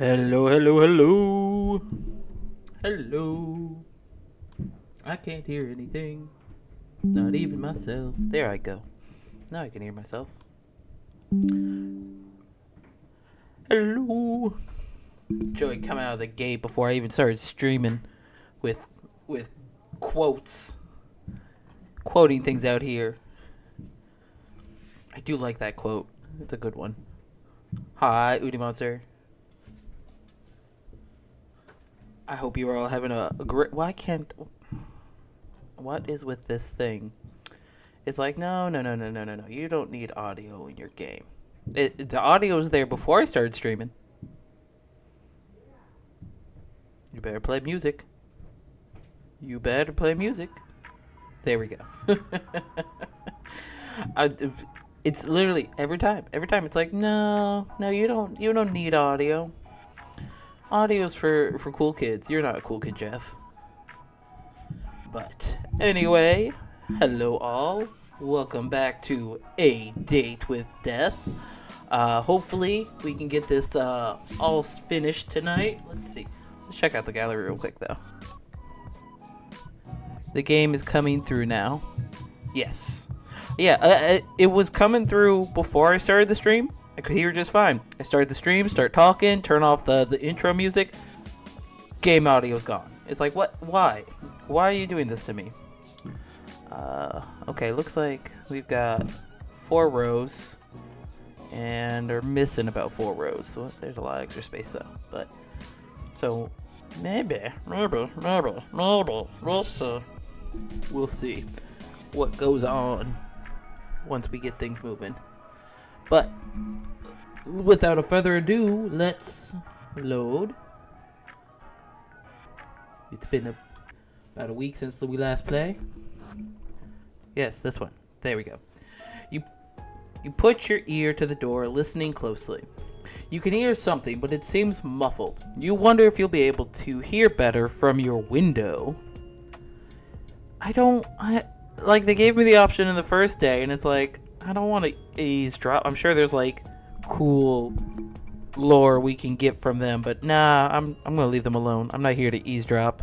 Hello, hello, hello. Hello. I can't hear anything. Not even myself. There I go. Now I can hear myself. Hello. Joey coming out of the gate before I even started streaming with quotes. Quoting things out here. I do like that quote. It's a good one. Hi, Udi Monster. I hope you are all having a great... Why can't... What is with this thing? It's like, no. You don't need audio in your game. The audio was there before I started streaming. You better play music. You better play music. There we go. It's literally every time it's like, no, you don't need audio. Audio's for cool kids. You're not a cool kid, Jeff. But anyway, hello all. Welcome back to A Date with Death. Hopefully we can get this all finished tonight. Let's see. Let's check out the gallery real quick though. The game is coming through now. Yes. Yeah, it was coming through before I started the stream. I could hear just fine. I started the stream, start talking, turn off the intro music. Game audio's gone. It's like, what? Why? Why are you doing this to me? Okay, looks like we've got 4 rows. And they're missing about 4 rows. So there's a lot of extra space though. But, so, maybe, we'll see what goes on once we get things moving. But without a further ado, let's load. It's been about a week since we last played. Yes, this one. There we go. You put your ear to the door, listening closely. You can hear something, but it seems muffled. You wonder if you'll be able to hear better from your window. Like, they gave me the option in the first day, and it's like, I don't want to eavesdrop. I'm sure there's, like, cool lore we can get from them, but nah, I'm going to leave them alone. I'm not here to eavesdrop.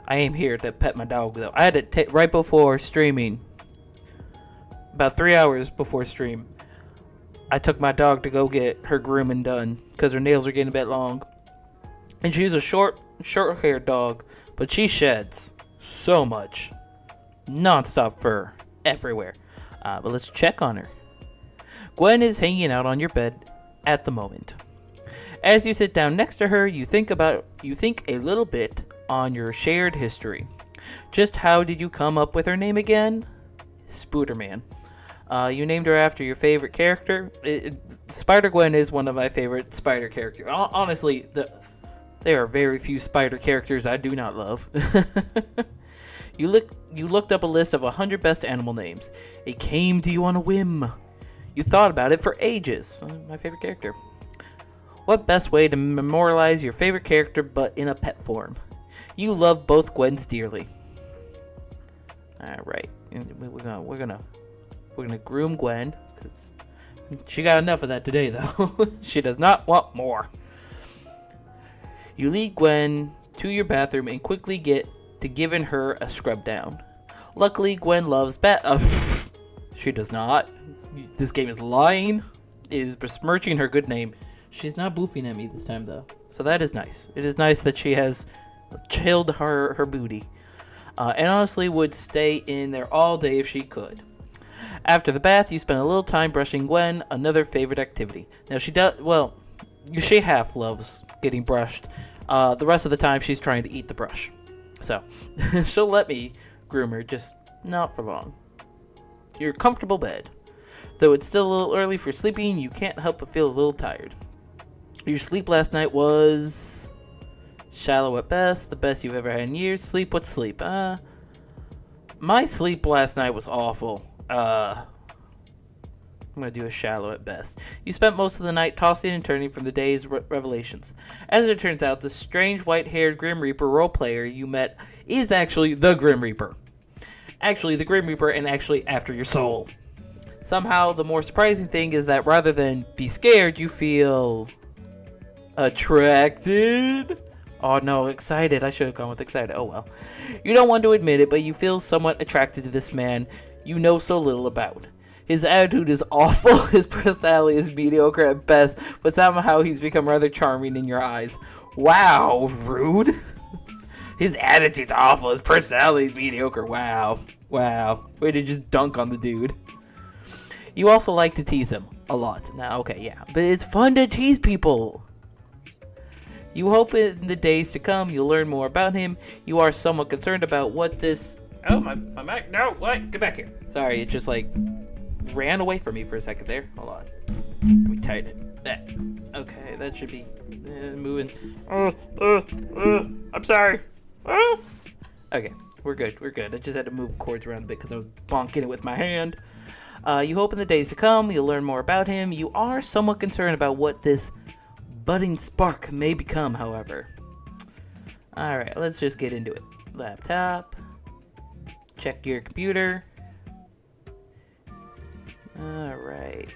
I am here to pet my dog, though. I had to right before streaming, about 3 hours before stream, I took my dog to go get her grooming done, because her nails are getting a bit long. And she's a short-haired dog, but she sheds so much. Non-stop fur everywhere. But let's check on her. Gwen is hanging out on your bed at the moment. As you sit down next to her, you think a little bit on your shared history. Just how did you come up with her name again? Spooderman. You named her after your favorite character. Spider-Gwen is one of my favorite spider characters. Honestly, there are very few spider characters I do not love. You looked up a list of 100 best animal names. It came to you on a whim. You thought about it for ages. My favorite character. What best way to memorialize your favorite character but in a pet form? You love both Gwens dearly. Alright. We're gonna groom Gwen, because she got enough of that today though. She does not want more. You lead Gwen to your bathroom and quickly get to giving her a scrub down. Luckily, Gwen loves she does not. This game is lying. It is besmirching her good name. She's not boofing at me this time, though. So that is nice. It is nice that she has chilled her booty. And honestly would stay in there all day if she could. After the bath, you spend a little time brushing Gwen, another favorite activity. Now, she half loves getting brushed. The rest of the time, she's trying to eat the brush. So, she'll let me groom her, just not for long. Your comfortable bed. Though it's still a little early for sleeping, you can't help but feel a little tired. Your sleep last night was shallow at best, the best you've ever had in years. Sleep, what's sleep? My sleep last night was awful. I'm going to do a shallow at best. You spent most of the night tossing and turning from the day's revelations. As it turns out, the strange white-haired Grim Reaper role player you met is actually the Grim Reaper. Actually, the Grim Reaper, and actually after your soul. Somehow, the more surprising thing is that rather than be scared, you feel Attracted? Oh no, excited. I should have gone with excited. Oh well. You don't want to admit it, but you feel somewhat attracted to this man you know so little about. His attitude is awful, his personality is mediocre at best, but somehow he's become rather charming in your eyes. Wow, rude. His attitude's awful, his personality's mediocre. Wow. Wow. Way to just dunk on the dude. You also like to tease him. A lot. Now, okay, yeah. But it's fun to tease people. You hope in the days to come you'll learn more about him. You are somewhat concerned about what this... Oh, my Mac. No, what? Get back here. Sorry, it just, like, ran away from me for a second there. Hold on. Let me tighten it. That. Okay, that should be moving. I'm sorry. Okay, we're good. We're good. I just had to move cords around a bit because I was bonking it with my hand. You hope in the days to come you'll learn more about him. You are somewhat concerned about what this budding spark may become, however. Alright, let's just get into it. Laptop. Check your computer. Alright.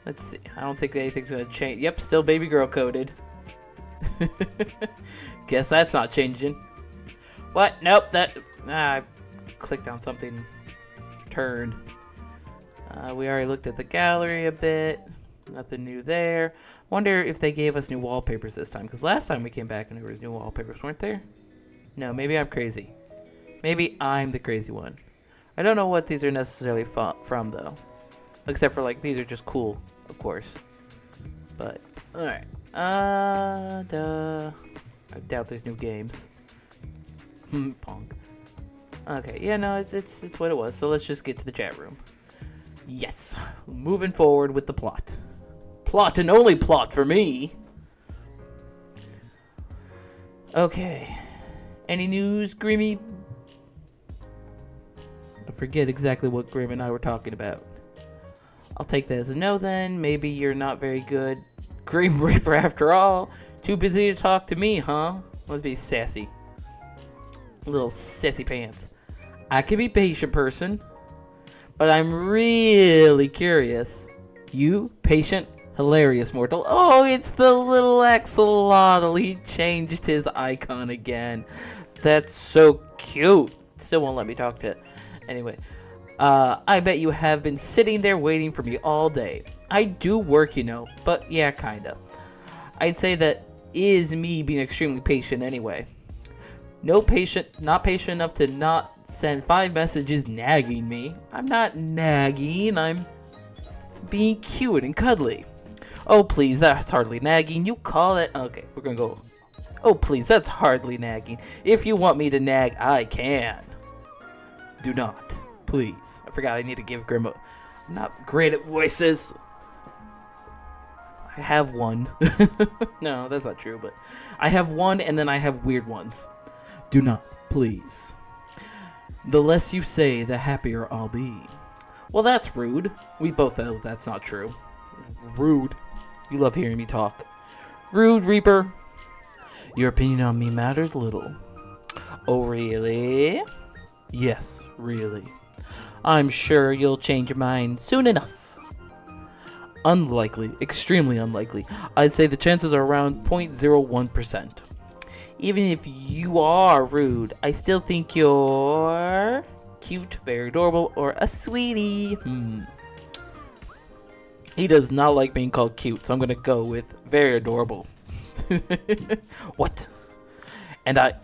Let's see. I don't think anything's going to change. Yep, still baby girl coded. Guess that's not changing. What? Nope, that... I clicked on something. Turned. We already looked at the gallery a bit. Nothing new there. Wonder if they gave us new wallpapers this time. Because last time we came back and there was new wallpapers, weren't there? No, maybe I'm crazy. Maybe I'm the crazy one. I don't know what these are necessarily from, though. Except for, like, these are just cool, of course. But, alright. I doubt there's new games. Pong. Okay, yeah, no, it's what it was. So let's just get to the chat room. Yes, moving forward with the plot. Plot and only plot for me. Okay. Any news, Grimmy? I forget exactly what Grim and I were talking about. I'll take that as a no then. Maybe you're not very good. Grim Reaper after all. Too busy to talk to me, huh? Let's be sassy. Little sassy pants. I can be patient person. But I'm really curious. You, patient, hilarious mortal. Oh, it's the little axolotl. He changed his icon again. That's so cute. Still won't let me talk to it. Anyway, I bet you have been sitting there waiting for me all day. I do work, you know, but yeah, kinda. I'd say that is me being extremely patient anyway. Not patient enough to not send 5 messages nagging me. I'm not nagging, I'm being cute and cuddly. Oh please, that's hardly nagging. You call it... Okay, we're gonna go... Oh please, that's hardly nagging. If you want me to nag, I can. Do not. Please. I forgot I need to give Grim a... I'm not great at voices. I have one. No, that's not true, but... I have one and then I have weird ones. Do not, please. The less you say, the happier I'll be. Well, that's rude. We both know that's not true. Rude. You love hearing me talk. Rude, Reaper. Your opinion on me matters little. Oh, really? Yes, really. I'm sure you'll change your mind soon enough. Unlikely. Extremely unlikely. I'd say the chances are around 0.01%. Even if you are rude, I still think you're cute, very adorable, or a sweetie. He does not like being called cute, so I'm gonna go with very adorable. What? And I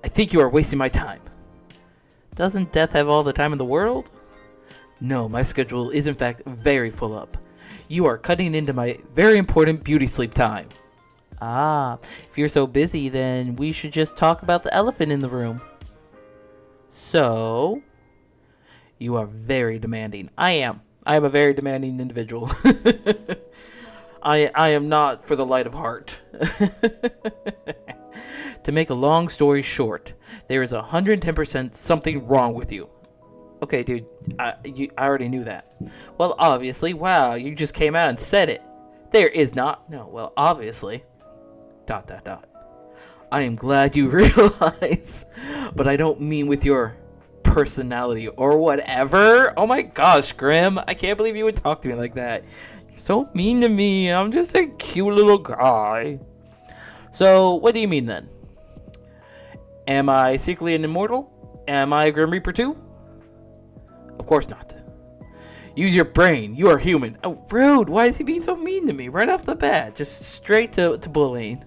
think you are wasting my time. Doesn't Death have all the time in the world? No, my schedule is in fact very full up. You are cutting into my very important beauty sleep time. Ah, if you're so busy, then we should just talk about the elephant in the room. So, you are very demanding. I am a very demanding individual. I am not for the light of heart. To make a long story short, there is 110% something wrong with you. Okay, dude, I already knew that. Well, obviously, wow, you just came out and said it. There is not. No, well, obviously. ... I am glad you realize, but I don't mean with your personality or whatever. Oh my gosh, Grim, I can't believe you would talk to me like that. So mean to me. I'm just a cute little guy. So, what do you mean then? Am I secretly an immortal? Am I a Grim Reaper too? Of course not. Use your brain. You are human. Oh, rude. Why is he being so mean to me right off the bat? Just straight to bullying.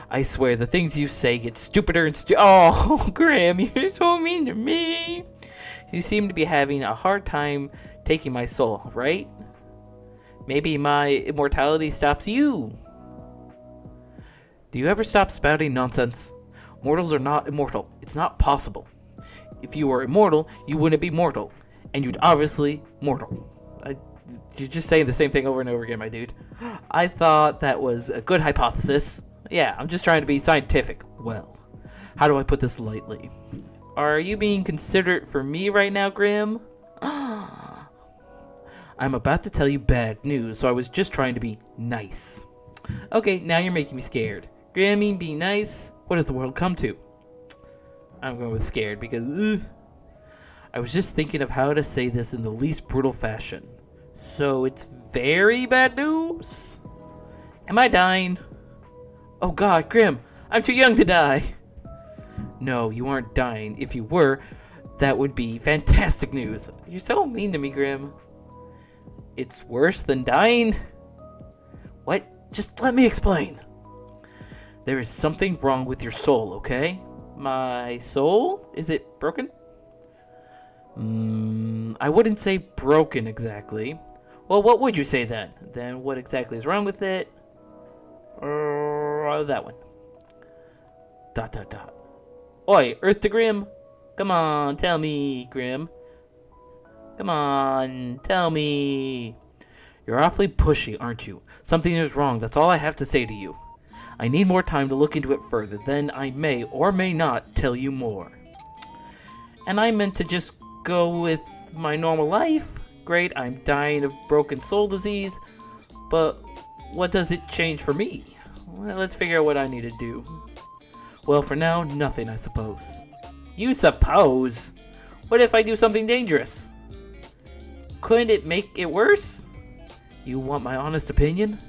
I swear, the things you say get stupider and Oh, Grim, you're so mean to me. You seem to be having a hard time taking my soul, right? Maybe my immortality stops you. Do you ever stop spouting nonsense? Mortals are not immortal. It's not possible. If you were immortal, you wouldn't be mortal. And you'd obviously mortal. You're just saying the same thing over and over again, my dude. I thought that was a good hypothesis. Yeah, I'm just trying to be scientific. Well, how do I put this lightly? Are you being considerate for me right now, Grim? I'm about to tell you bad news, so I was just trying to be nice. Okay, now you're making me scared. Grimmy, be nice. What does the world come to? I'm going with scared because I was just thinking of how to say this in the least brutal fashion. So it's very bad news? Am I dying? Oh god, Grim, I'm too young to die. No, you aren't dying. If you were, that would be fantastic news. You're so mean to me, Grim. It's worse than dying? What? Just let me explain. There is something wrong with your soul, okay? My soul? Is it broken? I wouldn't say broken exactly. Well, what would you say then? Then what exactly is wrong with it? That one. ... Oi, Earth to Grim. Come on, tell me, Grim. Come on, tell me. You're awfully pushy, aren't you? Something is wrong, that's all I have to say to you. I need more time to look into it further, then I may or may not tell you more. And I meant to just go with my normal life. Great, I'm dying of broken soul disease, but what does it change for me? Well, let's figure out what I need to do. Well, for now, nothing, I suppose. You suppose? What if I do something dangerous? Couldn't it make it worse? You want my honest opinion?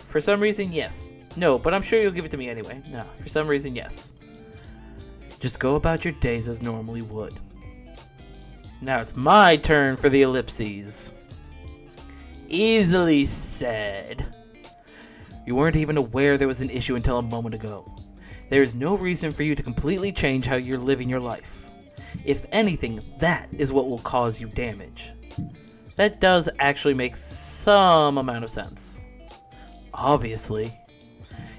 For some reason, yes. No, but I'm sure you'll give it to me anyway. No, for some reason, yes. Just go about your days as normally would. Now it's my turn for the ellipses. Easily said. You weren't even aware there was an issue until a moment ago. There is no reason for you to completely change how you're living your life. If anything, that is what will cause you damage. That does actually make some amount of sense. Obviously.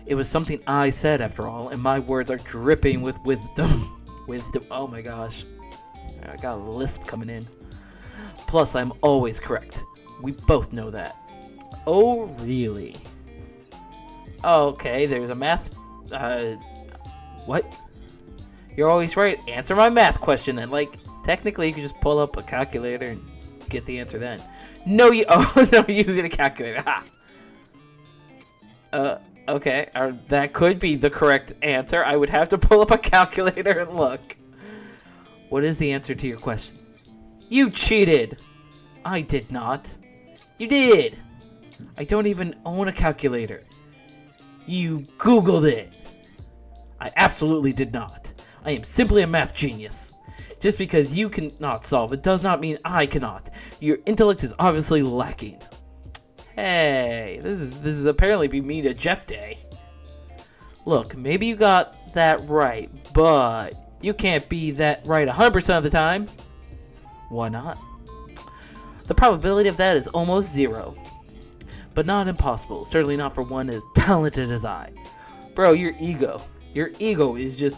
It was something I said after all, and my words are dripping with wisdom. Wisdom, oh my gosh. I got a lisp coming in. Plus, I'm always correct. We both know that. Oh, really? Okay, there's a math... what? You're always right. Answer my math question then. Like, technically you could just pull up a calculator and get the answer then. No, no, using a calculator. Ha! Okay, that could be the correct answer. I would have to pull up a calculator and look. What is the answer to your question? You cheated! I did not. You did! I don't even own a calculator. You Googled it. I absolutely did not. I am simply a math genius. Just because you cannot solve it does not mean I cannot. Your intellect is obviously lacking. Hey, this is apparently be me to Jeff Day. Look, maybe you got that right, but you can't be that right 100% of the time. Why not? The probability of that is almost zero. But not impossible, certainly not for one as talented as I. Bro, your ego is just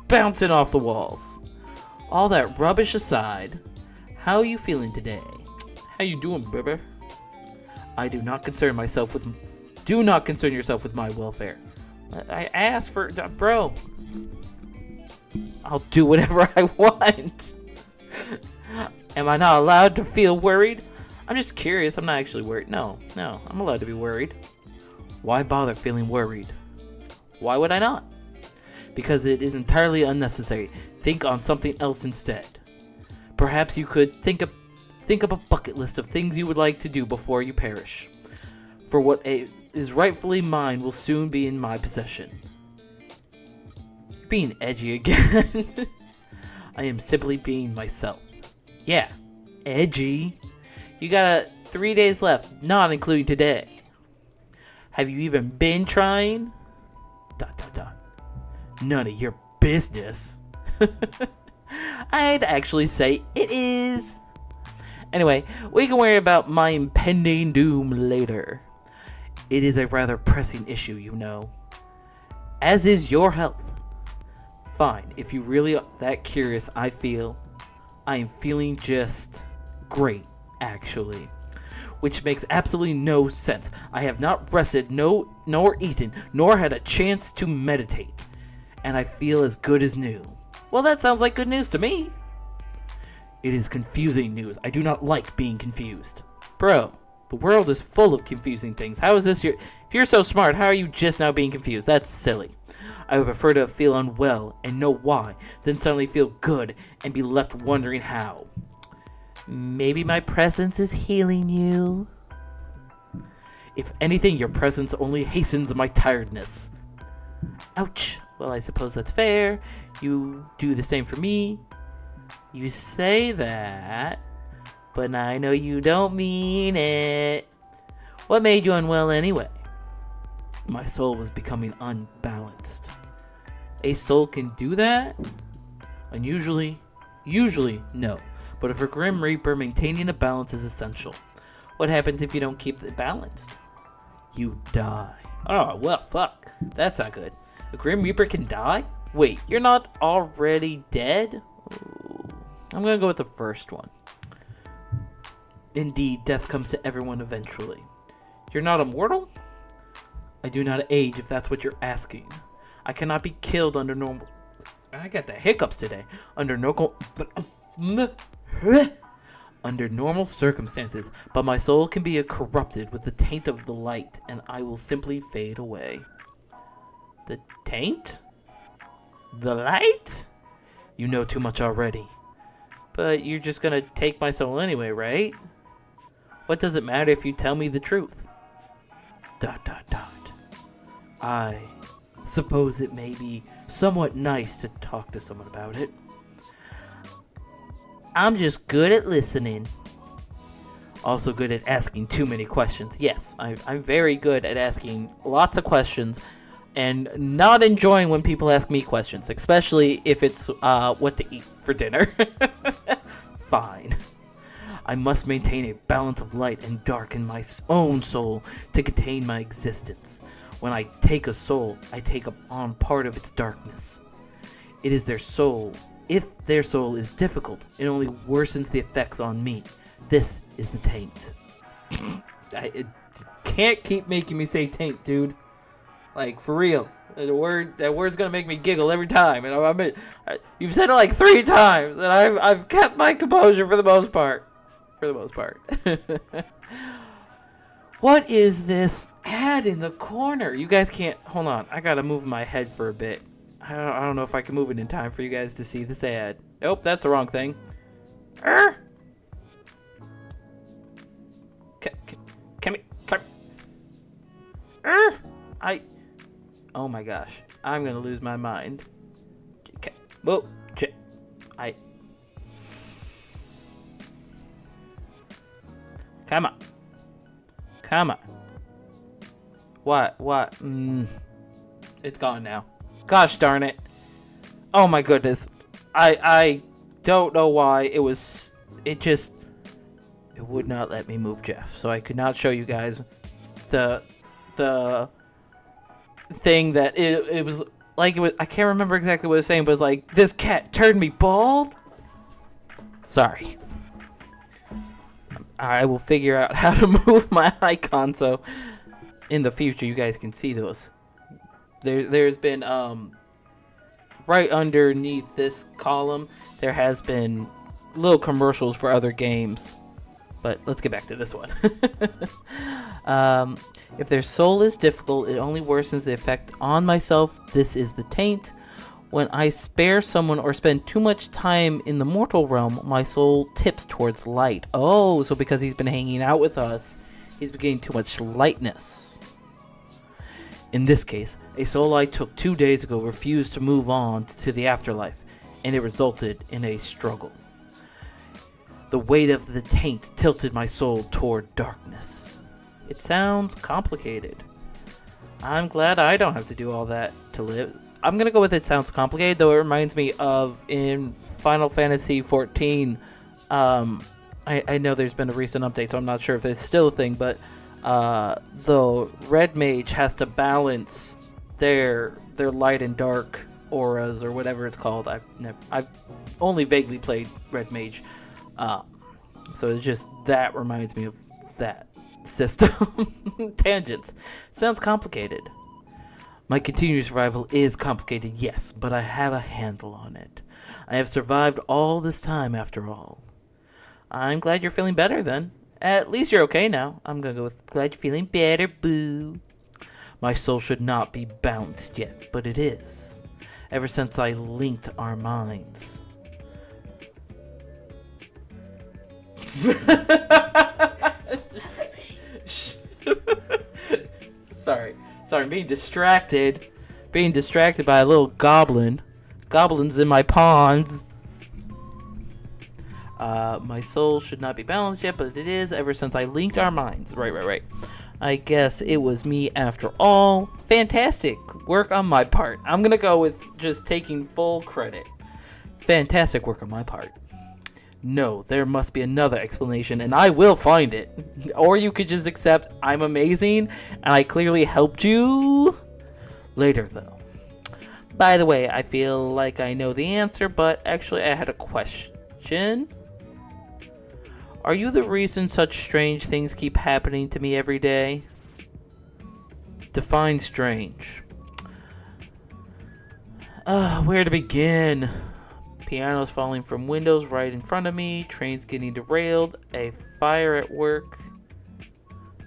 bouncing off the walls. All that rubbish aside, how are you feeling today? How you doing, baby? Do not concern yourself with my welfare. I asked for, bro. I'll do whatever I want. Am I not allowed to feel worried? I'm just curious. I'm not actually worried. No, I'm allowed to be worried. Why bother feeling worried? Why would I not? Because it is entirely unnecessary. Think on something else instead. Perhaps you could think think up a bucket list of things you would like to do before you perish. For what is rightfully mine will soon be in my possession. Being edgy again. I am simply being myself. Yeah, edgy. You got 3 days left, not including today. Have you even been trying? ... None of your business. I'd actually say it is. Anyway, we can worry about my impending doom later. It is a rather pressing issue, you know. As is your health. Fine, if you really are that curious, I am feeling just great, actually. Which makes absolutely no sense. I have not rested, nor eaten, nor had a chance to meditate. And I feel as good as new. Well, that sounds like good news to me. It is confusing news. I do not like being confused. Bro, the world is full of confusing things. How is this if you're so smart, how are you just now being confused? That's silly. I would prefer to feel unwell and know why, than suddenly feel good and be left wondering how. Maybe my presence is healing you. If anything, your presence only hastens my tiredness. Ouch. Well, I suppose that's fair. You do the same for me. You say that, but I know you don't mean it. What made you unwell anyway? My soul was becoming unbalanced. A soul can do that? Unusually, usually, no. But for Grim Reaper, maintaining a balance is essential. What happens if you don't keep it balanced? You die. Oh, well, fuck. That's not good. A Grim Reaper can die? Wait, you're not already dead? Ooh. I'm gonna go with the first one. Indeed, death comes to everyone eventually. You're not immortal? I do not age, if that's what you're asking. I cannot be killed under normal... I got the hiccups today. Under normal circumstances, but my soul can be corrupted with the taint of the light, and I will simply fade away. The taint? The light? You know too much already. But you're just gonna take my soul anyway, right? What does it matter if you tell me the truth? ... I suppose it may be somewhat nice to talk to someone about it. I'm just good at listening. Also good at asking too many questions. Yes, I'm very good at asking lots of questions and not enjoying when people ask me questions, especially if it's what to eat for dinner. Fine. I must maintain a balance of light and dark in my own soul to contain my existence. When I take a soul, I take on part of its darkness. It is their soul. If their soul is difficult, it only worsens the effects on me. This is the taint. It can't keep making me say taint, dude. Like, for real. That word's gonna make me giggle every time. And you've said it like 3 times, and I've kept my composure for the most part. What is this ad in the corner? You guys can't... Hold on. I gotta move my head for a bit. I don't know if I can move it in time for you guys to see this ad. Nope, that's the wrong thing. Come here. Oh my gosh. I'm gonna lose my mind. Whoa. Come on. What? It's gone now. Gosh darn it. Oh my goodness. I don't know why it would not let me move Jeff. So I could not show you guys the thing that it was like. I can't remember exactly what it was saying, but it was like, this cat turned me bald. Sorry. I will figure out how to move my icon so in the future you guys can see those. There's been right underneath this column there has been little commercials for other games. But let's get back to this one. If their soul is difficult, it only worsens the effect on myself. This is the taint. When I spare someone or spend too much time in the mortal realm, my soul tips towards light. Oh, so because he's been hanging out with us, he's been getting too much lightness. In this case, a soul I took 2 days ago refused to move on to the afterlife, and it resulted in a struggle. The weight of the taint tilted my soul toward darkness. It sounds complicated. I'm glad I don't have to do all that to live. I'm gonna go with it sounds complicated, though it reminds me of in Final Fantasy XIV. I know there's been a recent update, so I'm not sure if it's still a thing, but the red mage has to balance their light and dark auras or whatever it's called. I've only vaguely played red mage, so it's just that reminds me of that system. Tangents. Sounds complicated. My continued survival is complicated, yes, but I have a handle on it. I have survived all this time after all. I'm glad you're feeling better then. At least you're okay now. I'm gonna go with glad you're feeling better, boo. My soul should not be balanced yet, but it is. Ever since I linked our minds. Sorry, I'm being distracted. Being distracted by a little goblin. Goblins in my ponds. My soul should not be balanced yet, but it is ever since I linked our minds. Right. I guess it was me after all. Fantastic work on my part. I'm gonna go with just taking full credit. Fantastic work on my part. No, there must be another explanation, and I will find it. Or you could just accept I'm amazing, and I clearly helped you. Later, though. By the way, I feel like I know the answer, but actually I had a question. Are you the reason such strange things keep happening to me every day? Define strange. Where to begin? Pianos falling from windows right in front of me, trains getting derailed, a fire at work.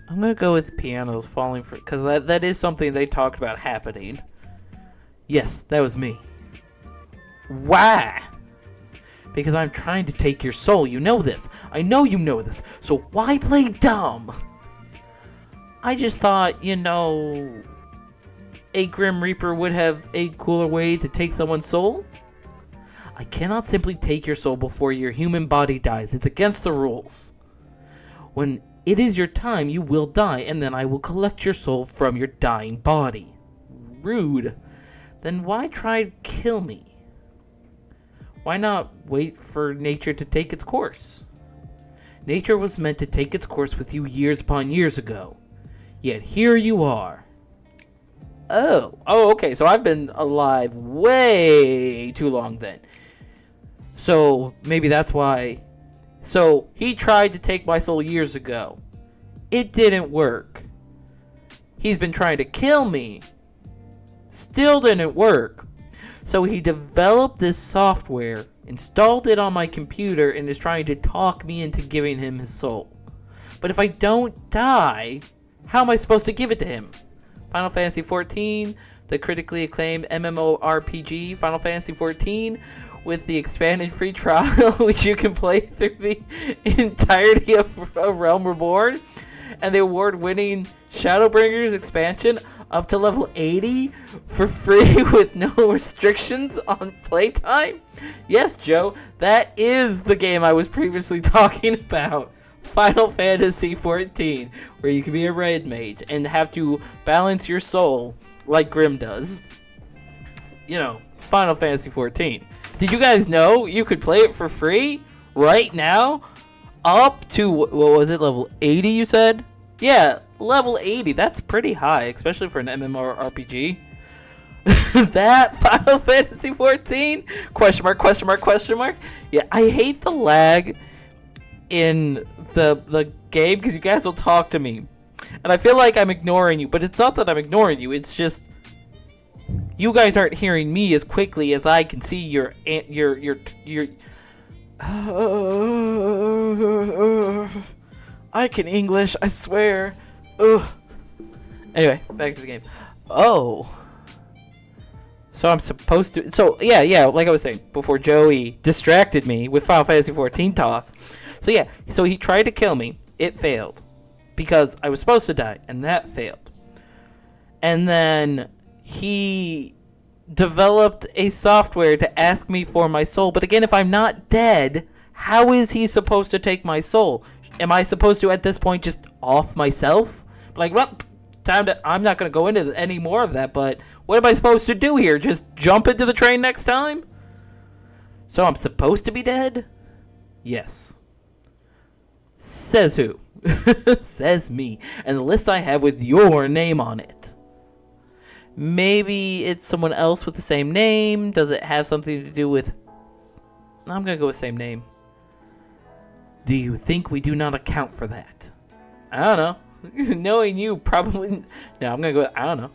I'm gonna go with pianos falling from, because that is something they talked about happening. Yes, that was me. Why? Because I'm trying to take your soul. You know this. I know you know this. So why play dumb? I just thought, a Grim Reaper would have a cooler way to take someone's soul. I cannot simply take your soul before your human body dies. It's against the rules. When it is your time, you will die, and then I will collect your soul from your dying body. Rude. Then why try to kill me? Why not wait for nature to take its course? Nature was meant to take its course with you years upon years ago. Yet here you are. Oh, okay, so I've been alive way too long then. So maybe that's why. So he tried to take my soul years ago. It didn't work. He's been trying to kill me. Still didn't work. So he developed this software, installed it on my computer, and is trying to talk me into giving him his soul. But if I don't die, how am I supposed to give it to him? Final Fantasy XIV, the critically acclaimed MMORPG Final Fantasy XIV, with the expanded free trial, which you can play through the entirety of Realm Reborn, and the award-winning Shadowbringers expansion up to level 80 for free with no restrictions on playtime. Yes, Joe, that is the game I was previously talking about. Final Fantasy XIV, where you can be a red mage and have to balance your soul like Grim does. Final Fantasy XIV. Did you guys know you could play it for free right now? Up to, what was it, level 80 you said? Yeah, level 80. That's pretty high, especially for an MMORPG. That Final Fantasy XIV? Question mark. Yeah, I hate the lag in the game because you guys will talk to me. And I feel like I'm ignoring you, but it's not that I'm ignoring you. It's just you guys aren't hearing me as quickly as I can see your I can English, I swear. Ugh. Anyway, back to the game. Oh. So I'm supposed to. So yeah. Like I was saying before, Joey distracted me with Final Fantasy 14 talk. So yeah. So he tried to kill me. It failed because I was supposed to die, and that failed. And then he developed a software to ask me for my soul. But again, if I'm not dead, how is he supposed to take my soul? Am I supposed to, at this point, just off myself? Like, well, time to... I'm not going to go into any more of that, but what am I supposed to do here? Just jump into the train next time? So I'm supposed to be dead? Yes. Says who? Says me. And the list I have with your name on it. Maybe it's someone else with the same name. Does it have something to do with... I'm going to go with same name. Do you think we do not account for that? I don't know. Knowing you, probably... No, I'm going to go... I don't know.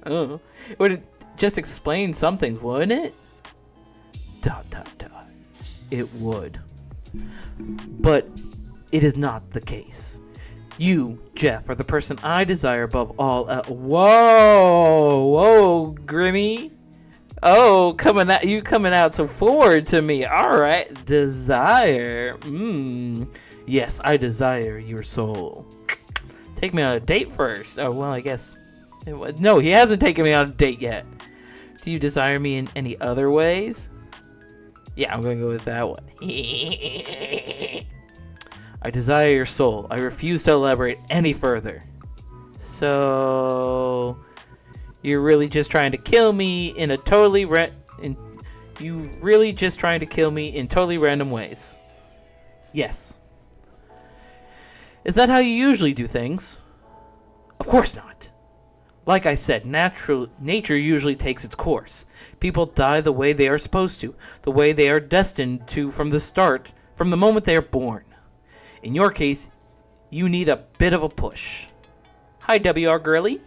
I don't know. It would just explain some things, wouldn't it? ... It would. But it is not the case. You, Jeff, are the person I desire above all. Whoa, Grimmy. Oh, coming out so forward to me. All right, desire. Yes, I desire your soul. Take me on a date first. Oh, well, I guess. No, he hasn't taken me on a date yet. Do you desire me in any other ways? Yeah, I'm going to go with that one. I desire your soul. I refuse to elaborate any further. So... You're really just trying to kill me in a totally you really just trying to kill me in totally random ways. Yes. Is that how you usually do things? Of course not. Like I said, nature usually takes its course. People die the way they are supposed to, the way they are destined to from the start, from the moment they are born. In your case, you need a bit of a push. Hi, W.R. Gurley.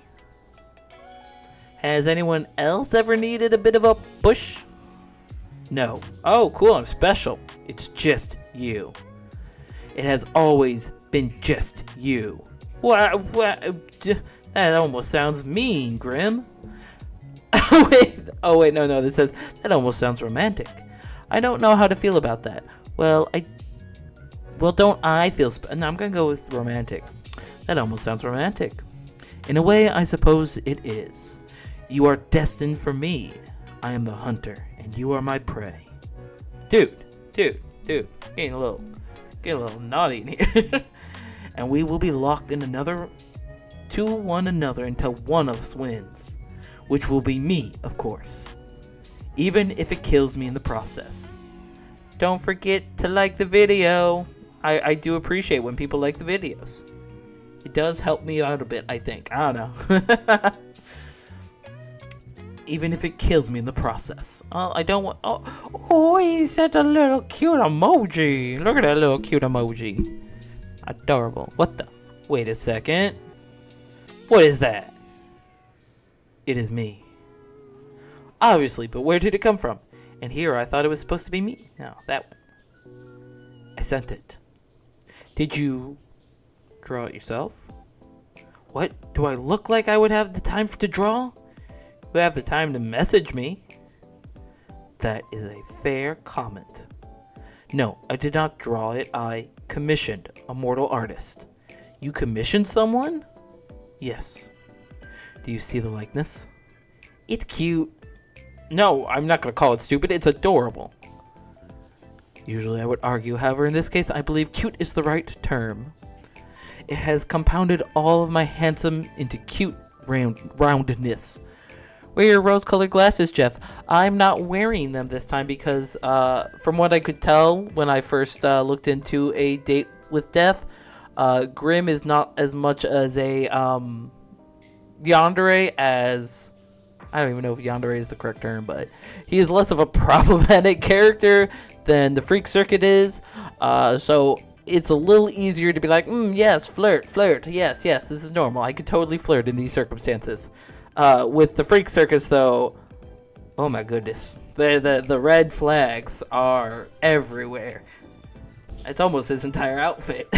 Has anyone else ever needed a bit of a push? No. Oh, cool, I'm special. It's just you. It has always been just you. What? That almost sounds mean, Grim. Oh, wait, no, this says, that almost sounds romantic. I don't know how to feel about that. Well, don't I feel... No, I'm gonna go with romantic. That almost sounds romantic. In a way, I suppose it is. You are destined for me. I am the hunter, and you are my prey. Dude. Getting a little naughty in here. And we will be locked in to one another until one of us wins. Which will be me, of course. Even if it kills me in the process. Don't forget to like the video. I do appreciate when people like the videos. It does help me out a bit, I think. I don't know. Even if it kills me in the process. I don't want... Oh, he sent a little cute emoji. Look at that little cute emoji. Adorable. What the... Wait a second. What is that? It is me. Obviously, but where did it come from? And here I thought it was supposed to be me. No, that one. I sent it. Did you draw it yourself? What? Do I look like I would have the time to draw? Who have the time to message me? That is a fair comment. No, I did not draw it. I commissioned a mortal artist. You commissioned someone? Yes. Do you see the likeness? It's cute. No, I'm not going to call it stupid. It's adorable. Usually I would argue, however, in this case, I believe cute is the right term. It has compounded all of my handsome into cute roundness. Wear your rose-colored glasses, Jeff. I'm not wearing them this time because, from what I could tell when I first looked into A Date with Death, Grim is not as much as a yandere as... I don't even know if yandere is the correct term, but he is less of a problematic character than the Freak Circuit is. So it's a little easier to be like, yes, flirt, yes, this is normal. I could totally flirt in these circumstances. With the Freak Circus, though, oh my goodness, the red flags are everywhere. It's almost his entire outfit.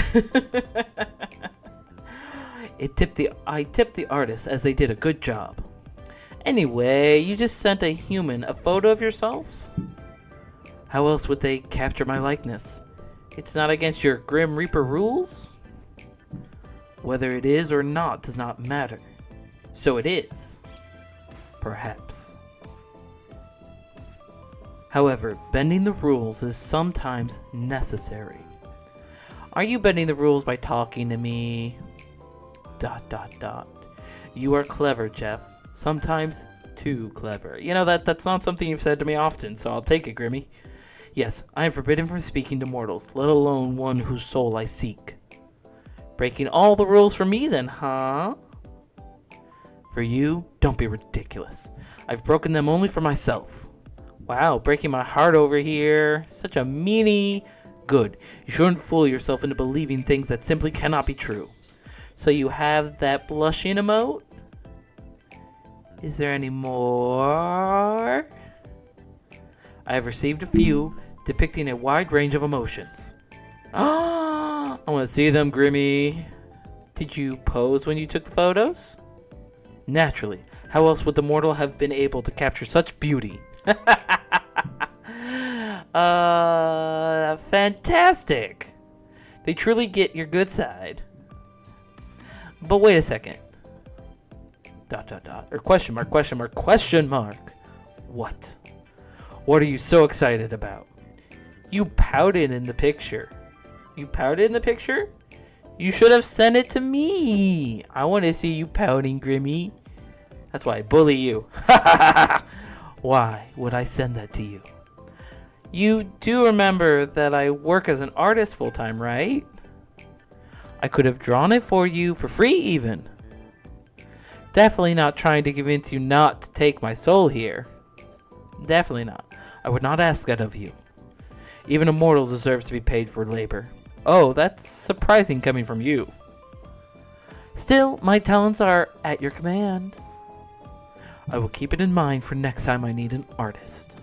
I tipped the artists as they did a good job. Anyway, you just sent a human a photo of yourself? How else would they capture my likeness? It's not against your Grim Reaper rules? Whether it is or not does not matter. So it is. Perhaps. However, bending the rules is sometimes necessary. Are you bending the rules by talking to me? ... You are clever, Jeff. Sometimes too clever. You know, that's not something you've said to me often, so I'll take it, Grimmy. Yes, I am forbidden from speaking to mortals, let alone one whose soul I seek. Breaking all the rules for me then, huh? For you, don't be ridiculous. I've broken them only for myself. Wow, breaking my heart over here. Such a meanie. Good. You shouldn't fool yourself into believing things that simply cannot be true. So you have that blushing emote? Is there any more? I have received a few, depicting a wide range of emotions. I want to see them, Grimmy. Did you pose when you took the photos? Naturally. How else would the mortal have been able to capture such beauty? Fantastic. They truly get your good side. But wait a second. ... Or question mark. What? What are you so excited about? You pouted in the picture. You pouted in the picture? You should have sent it to me. I want to see you pouting, Grimmy. That's why I bully you. Why would I send that to you? You do remember that I work as an artist full-time, right? I could have drawn it for you for free even. Definitely not trying to convince you not to take my soul here. Definitely not. I would not ask that of you. Even a mortal deserves to be paid for labor. Oh, that's surprising coming from you. Still, my talents are at your command. I will keep it in mind for next time I need an artist.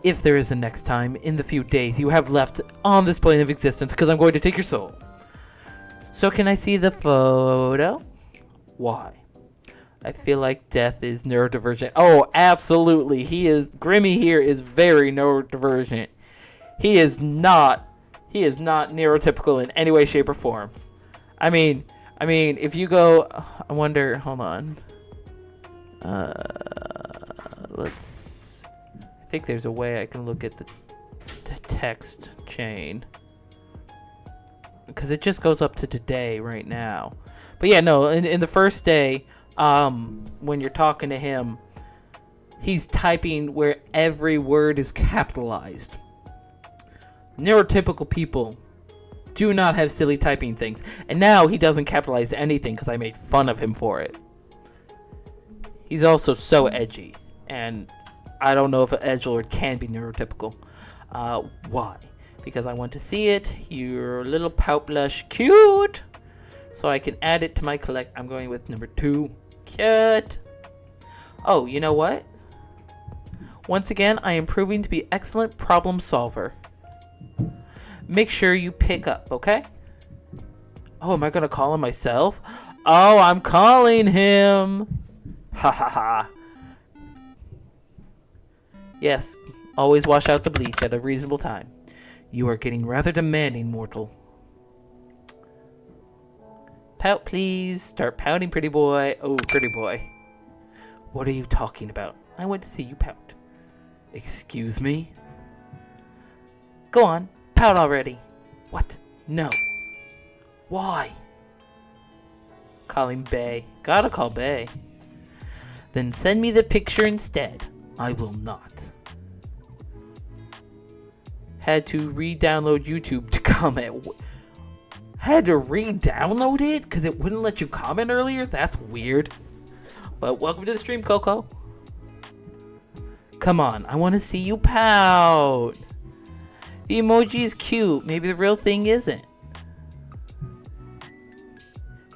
If there is a next time in the few days you have left on this plane of existence, because I'm going to take your soul. So can I see the photo? Why? I feel like death is neurodivergent. Oh, absolutely. Grimmy here is very neurodivergent. He is not neurotypical in any way, shape, or form. I mean, if you go, I wonder, hold on. I think there's a way I can look at the text chain. Because it just goes up to today right now. But yeah, no, in the first day, when you're talking to him, he's typing where every word is capitalized. Neurotypical people do not have silly typing things. And now he doesn't capitalize anything because I made fun of him for it. He's also so edgy. And I don't know if an edgelord can be neurotypical. Why? Because I want to see it. Your little pout blush. Cute! So I can add it to my collect. I'm going with number 2. Cute! Oh, you know what? Once again, I am proving to be excellent problem solver. Make sure you pick up, okay? Oh, am I going to call him myself? Oh, I'm calling him! Ha ha ha. Yes, always wash out the bleach at a reasonable time. You are getting rather demanding, mortal. Pout, please. Start pouting, pretty boy. Oh, pretty boy. What are you talking about? I went to see you pout. Excuse me? Go on, pout already. What? No. Why? Calling Bay. Gotta call Bay. Then send me the picture instead. I will not. Had to re-download YouTube to comment. Had to re-download it because it wouldn't let you comment earlier? That's weird. But welcome to the stream, Coco. Come on, I want to see you pout. The emoji is cute. Maybe the real thing isn't.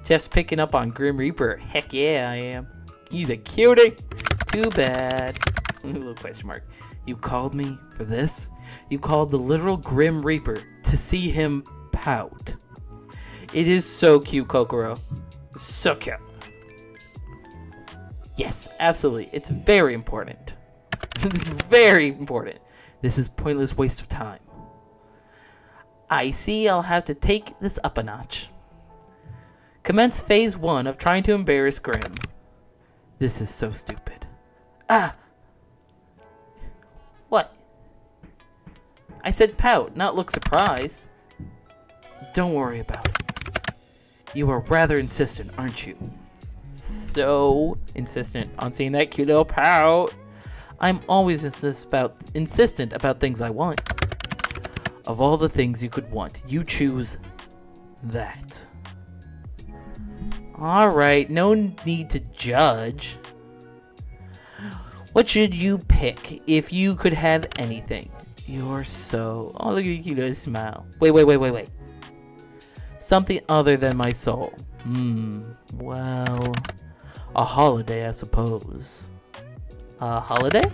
Jeff's picking up on Grim Reaper. Heck yeah, I am. He's a cutie. Too bad. Little question mark. You called me for this? You called the literal Grim Reaper to see him pout. It is so cute, Kokoro. So cute. Yes, absolutely. It's very important. It's very important. This is pointless waste of time. I see I'll have to take this up a notch. Commence phase 1 of trying to embarrass Grim. This is so stupid. Ah! What? I said pout, not look surprised. Don't worry about it. You are rather insistent, aren't you? So insistent on seeing that cute little pout. I'm always insistent about things I want. Of all the things you could want, you choose that. Alright, no need to judge. What should you pick if you could have anything? You're so... Oh, look at your cute little smile. Wait. Something other than my soul. Well... A holiday, I suppose. A holiday?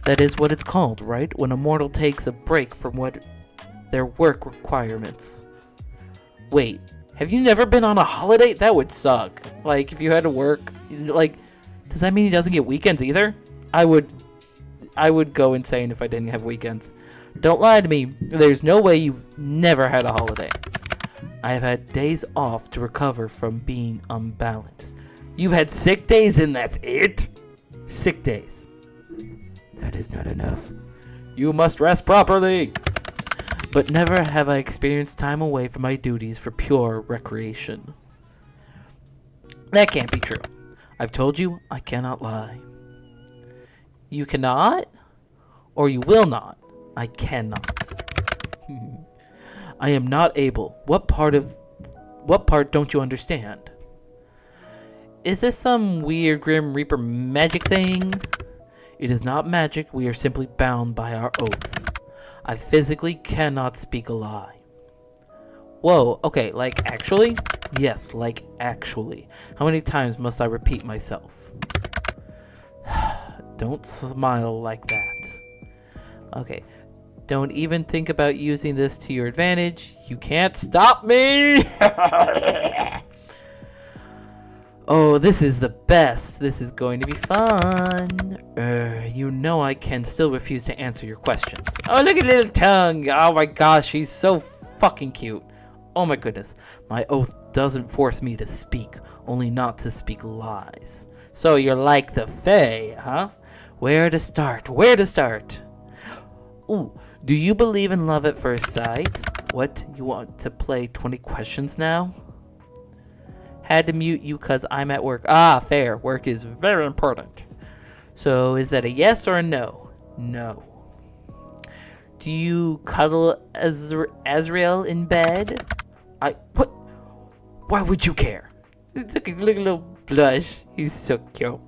That is what it's called, right? When a mortal takes a break from their work requirements. Wait, have you never been on a holiday? That would suck. Like, if you had to work, like, does that mean he doesn't get weekends either? I would go insane if I didn't have weekends. Don't lie to me. There's no way you've never had a holiday. I have had days off to recover from being unbalanced. You've had sick days and that's it? Sick days. That is not enough. You must rest properly. But never have I experienced time away from my duties for pure recreation. That can't be true. I've told you I cannot lie. You cannot? Or you will not? I cannot. I am not able. What part don't you understand? Is this some weird Grim Reaper magic thing? It is not magic. We are simply bound by our oath. I physically cannot speak a lie. Whoa, okay, like actually? Yes, like actually. How many times must I repeat myself? Don't smile like that. Okay. Don't even think about using this to your advantage. You can't stop me! Oh, this is the best. This is going to be fun. You know I can still refuse to answer your questions. Oh, look at little tongue. Oh my gosh, she's so fucking cute. Oh my goodness. My oath doesn't force me to speak, only not to speak lies. So you're like the Fae, huh? Where to start? Ooh, do you believe in love at first sight? What, you want to play 20 questions now? Had to mute you cause I'm at work. Ah, fair. Work is very important. So is that a yes or a no? No. Do you cuddle Azrael in bed? What? Why would you care? Look at little blush. He's so cute.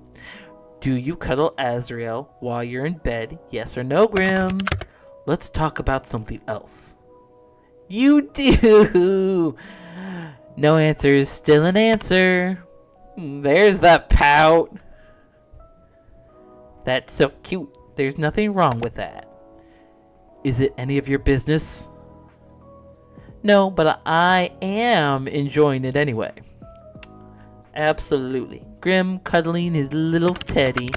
Do you cuddle Azrael while you're in bed? Yes or no, Grim? Let's talk about something else. You do! No answer is still an answer. There's that pout. That's so cute. There's nothing wrong with that. Is it any of your business? No, but I am enjoying it anyway. Absolutely. Grim cuddling his little teddy.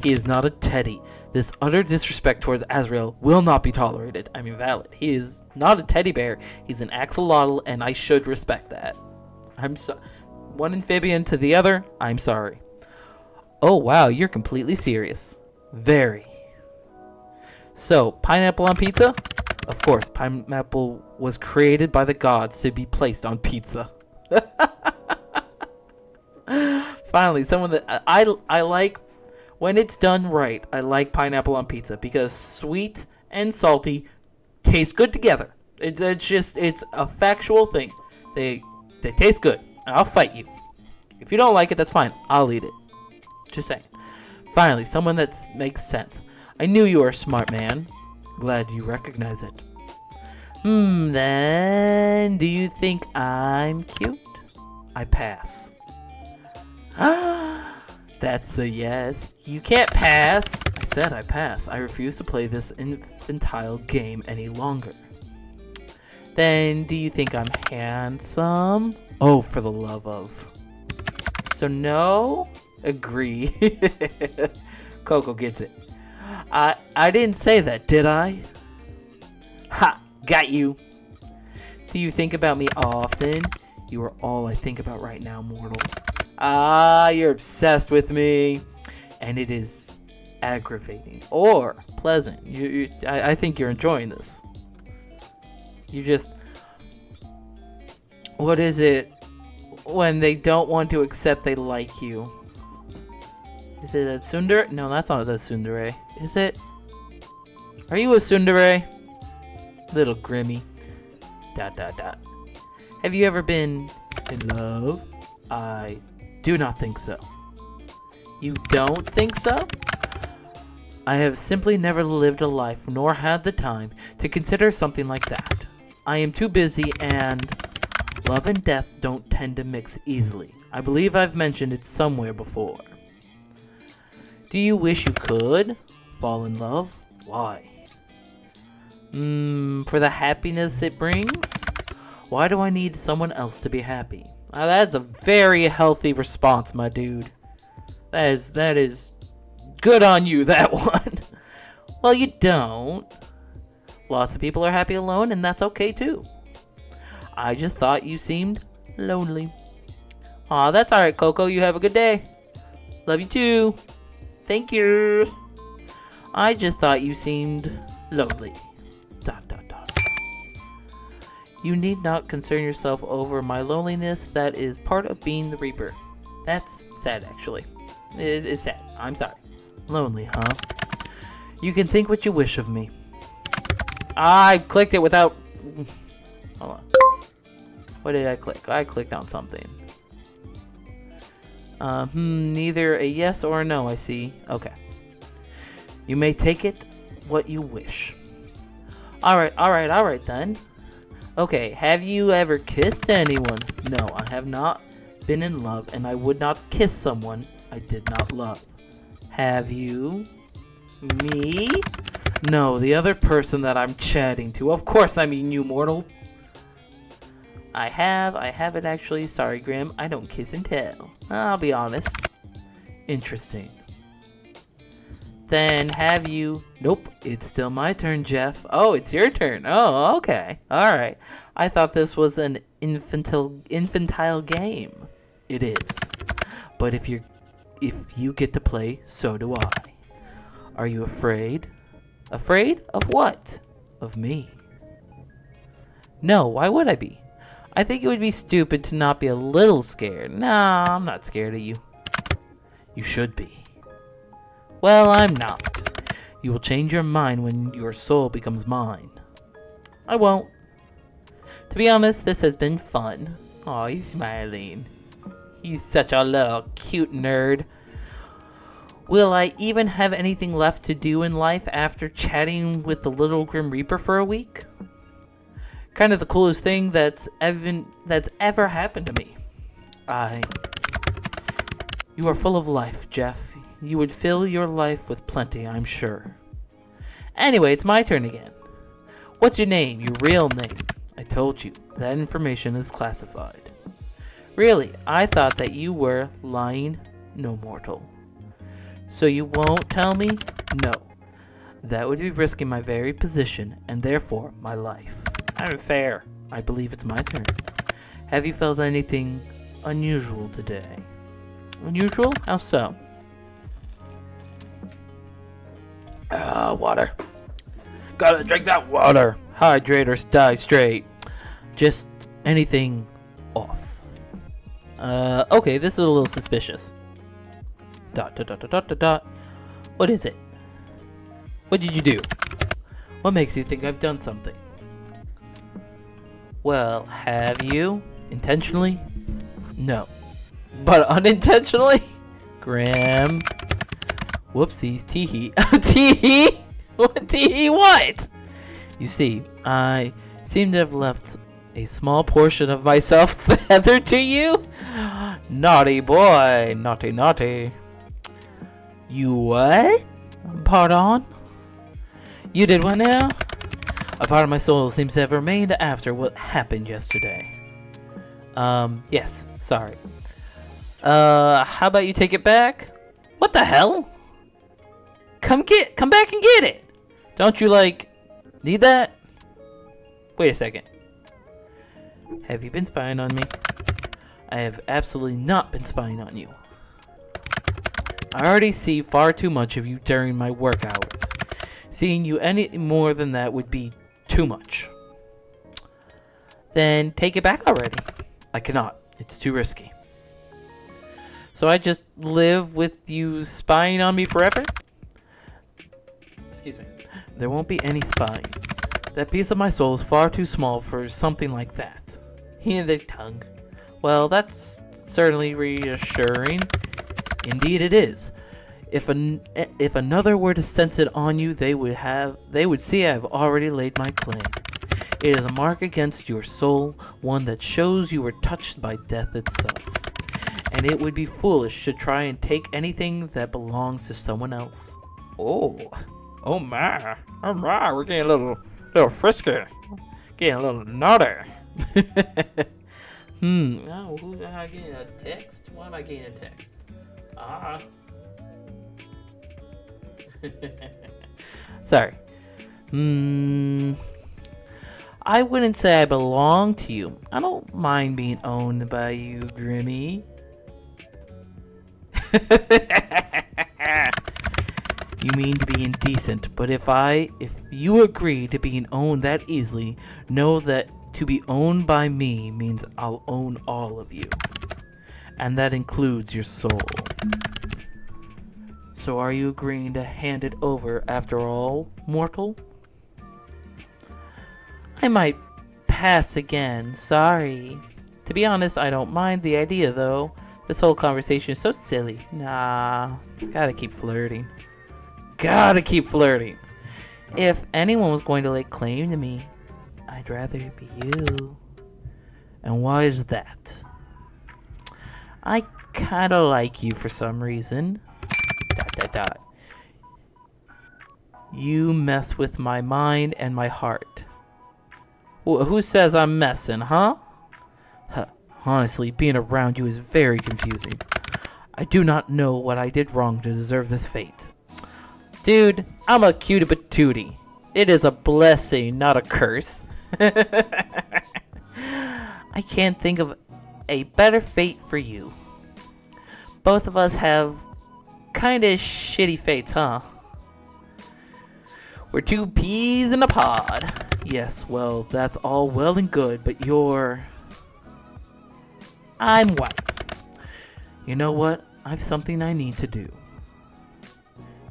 He is not a teddy. This utter disrespect towards Azrael will not be tolerated. I mean, valid. He is not a teddy bear. He's an axolotl, and I should respect that. One amphibian to the other, I'm sorry. Oh, wow, you're completely serious. Very. So, pineapple on pizza? Of course, pineapple was created by the gods to be placed on pizza. Finally, someone that I like. When it's done right, I like pineapple on pizza because sweet and salty taste good together. It's a factual thing. They taste good. I'll fight you. If you don't like it, that's fine. I'll eat it. Just saying. Finally, someone that makes sense. I knew you were a smart man. Glad you recognize it. Then do you think I'm cute? I pass. That's a yes. You can't pass. I said I pass. I refuse to play this infantile game any longer. Then, do you think I'm handsome? Oh, for the love of. So no? Agree. Coco gets it. I didn't say that, did I? Ha! Got you. Do you think about me often? You are all I think about right now, mortal. Ah, you're obsessed with me. And it is aggravating or pleasant. I think you're enjoying this. You just... What is it when they don't want to accept they like you? Is it a tsundere? No, that's not a tsundere. Is it? Are you a tsundere? Little Grimmy. ... Have you ever been in love? I do not think so. You don't think so? I have simply never lived a life nor had the time to consider something like that. I am too busy and love and death don't tend to mix easily. I believe I've mentioned it somewhere before. Do you wish you could fall in love? Why? For the happiness it brings? Why do I need someone else to be happy? That's a very healthy response, my dude. That is good on you, that one. Well, you don't. Lots of people are happy alone, and that's okay too. I just thought you seemed lonely. Aw, that's alright, Coco. You have a good day. Love you too. Thank you. I just thought you seemed lonely. ... You need not concern yourself over my loneliness. That is part of being the Reaper. That's sad, actually. It's sad. I'm sorry. Lonely, huh? You can think what you wish of me. I clicked it without... Hold on. What did I click? I clicked on something. Neither a yes or a no, I see. Okay. You may take it what you wish. Alright then. Okay, have you ever kissed anyone? No, I have not been in love, and I would not kiss someone I did not love. Have you? Me? No, the other person that I'm chatting to. Of course I mean you, mortal. I haven't actually. Sorry, Grim. I don't kiss and tell. I'll be honest. Interesting. Then have you... Nope, it's still my turn, Jeff. Oh, it's your turn. Oh, okay. Alright. I thought this was an infantile game. It is. But if you get to play, so do I. Are you afraid? Afraid of what? Of me. No, why would I be? I think it would be stupid to not be a little scared. Nah, I'm not scared of you. You should be. Well, I'm not. You will change your mind when your soul becomes mine. I won't. To be honest, this has been fun. Aw, he's smiling. He's such a little cute nerd. Will I even have anything left to do in life after chatting with the little Grim Reaper for a week? Kind of the coolest thing that's ever happened to me. You are full of life, Jeff. You would fill your life with plenty, I'm sure. Anyway, it's my turn again. What's your name? Your real name? I told you, that information is classified. Really, I thought that you were lying. No, mortal. So you won't tell me? No. That would be risking my very position, and therefore my life. Unfair. I believe it's my turn. Have you felt anything unusual today? Unusual? How so? Water. Gotta drink that water. Hydrate or die straight. Just anything off. Okay, this is a little suspicious. ... What is it? What did you do? What makes you think I've done something? Well, have you? Intentionally? No. But unintentionally? Graham. Whoopsies, teehee. Teehee? What teehee what? You see, I seem to have left a small portion of myself tethered to you? Naughty boy. Naughty, naughty. You what? Pardon? You did what now? A part of my soul seems to have remained after what happened yesterday. Yes, sorry. How about you take it back? What the hell? Come back and get it. Don't you, need that? Wait a second. Have you been spying on me? I have absolutely not been spying on you. I already see far too much of you during my work hours. Seeing you any more than that would be too much. Then take it back already. I cannot. It's too risky. So I just live with you spying on me forever? Excuse me. There won't be any spying. That piece of my soul is far too small for something like that. He and their tongue. Well, that's certainly reassuring. Indeed it is. If another were to sense it on you, they would see I have already laid my claim. It is a mark against your soul, one that shows you were touched by death itself. And it would be foolish to try and take anything that belongs to someone else. Oh my, we're getting a little frisky, getting a little naughty. Oh, who am I getting a text? Why am I getting a text? Sorry. I wouldn't say I belong to you. I don't mind being owned by you, Grimmy. You mean to be indecent, but if you agree to being owned that easily, know that to be owned by me means I'll own all of you. And that includes your soul. So are you agreeing to hand it over after all, mortal? I might pass again, sorry. To be honest, I don't mind the idea though. This whole conversation is so silly. Nah, gotta keep flirting. If anyone was going to lay claim to me, I'd rather it be you. And why is that? I kinda like you for some reason. ... You mess with my mind and my heart. Who says I'm messing, huh? Honestly, being around you is very confusing. I do not know what I did wrong to deserve this fate. Dude, I'm a cutie patootie. It is a blessing, not a curse. I can't think of a better fate for you. Both of us have kinda shitty fates, huh? We're two peas in a pod. Yes, well, that's all well and good, but I'm white. You know what? I've something I need to do.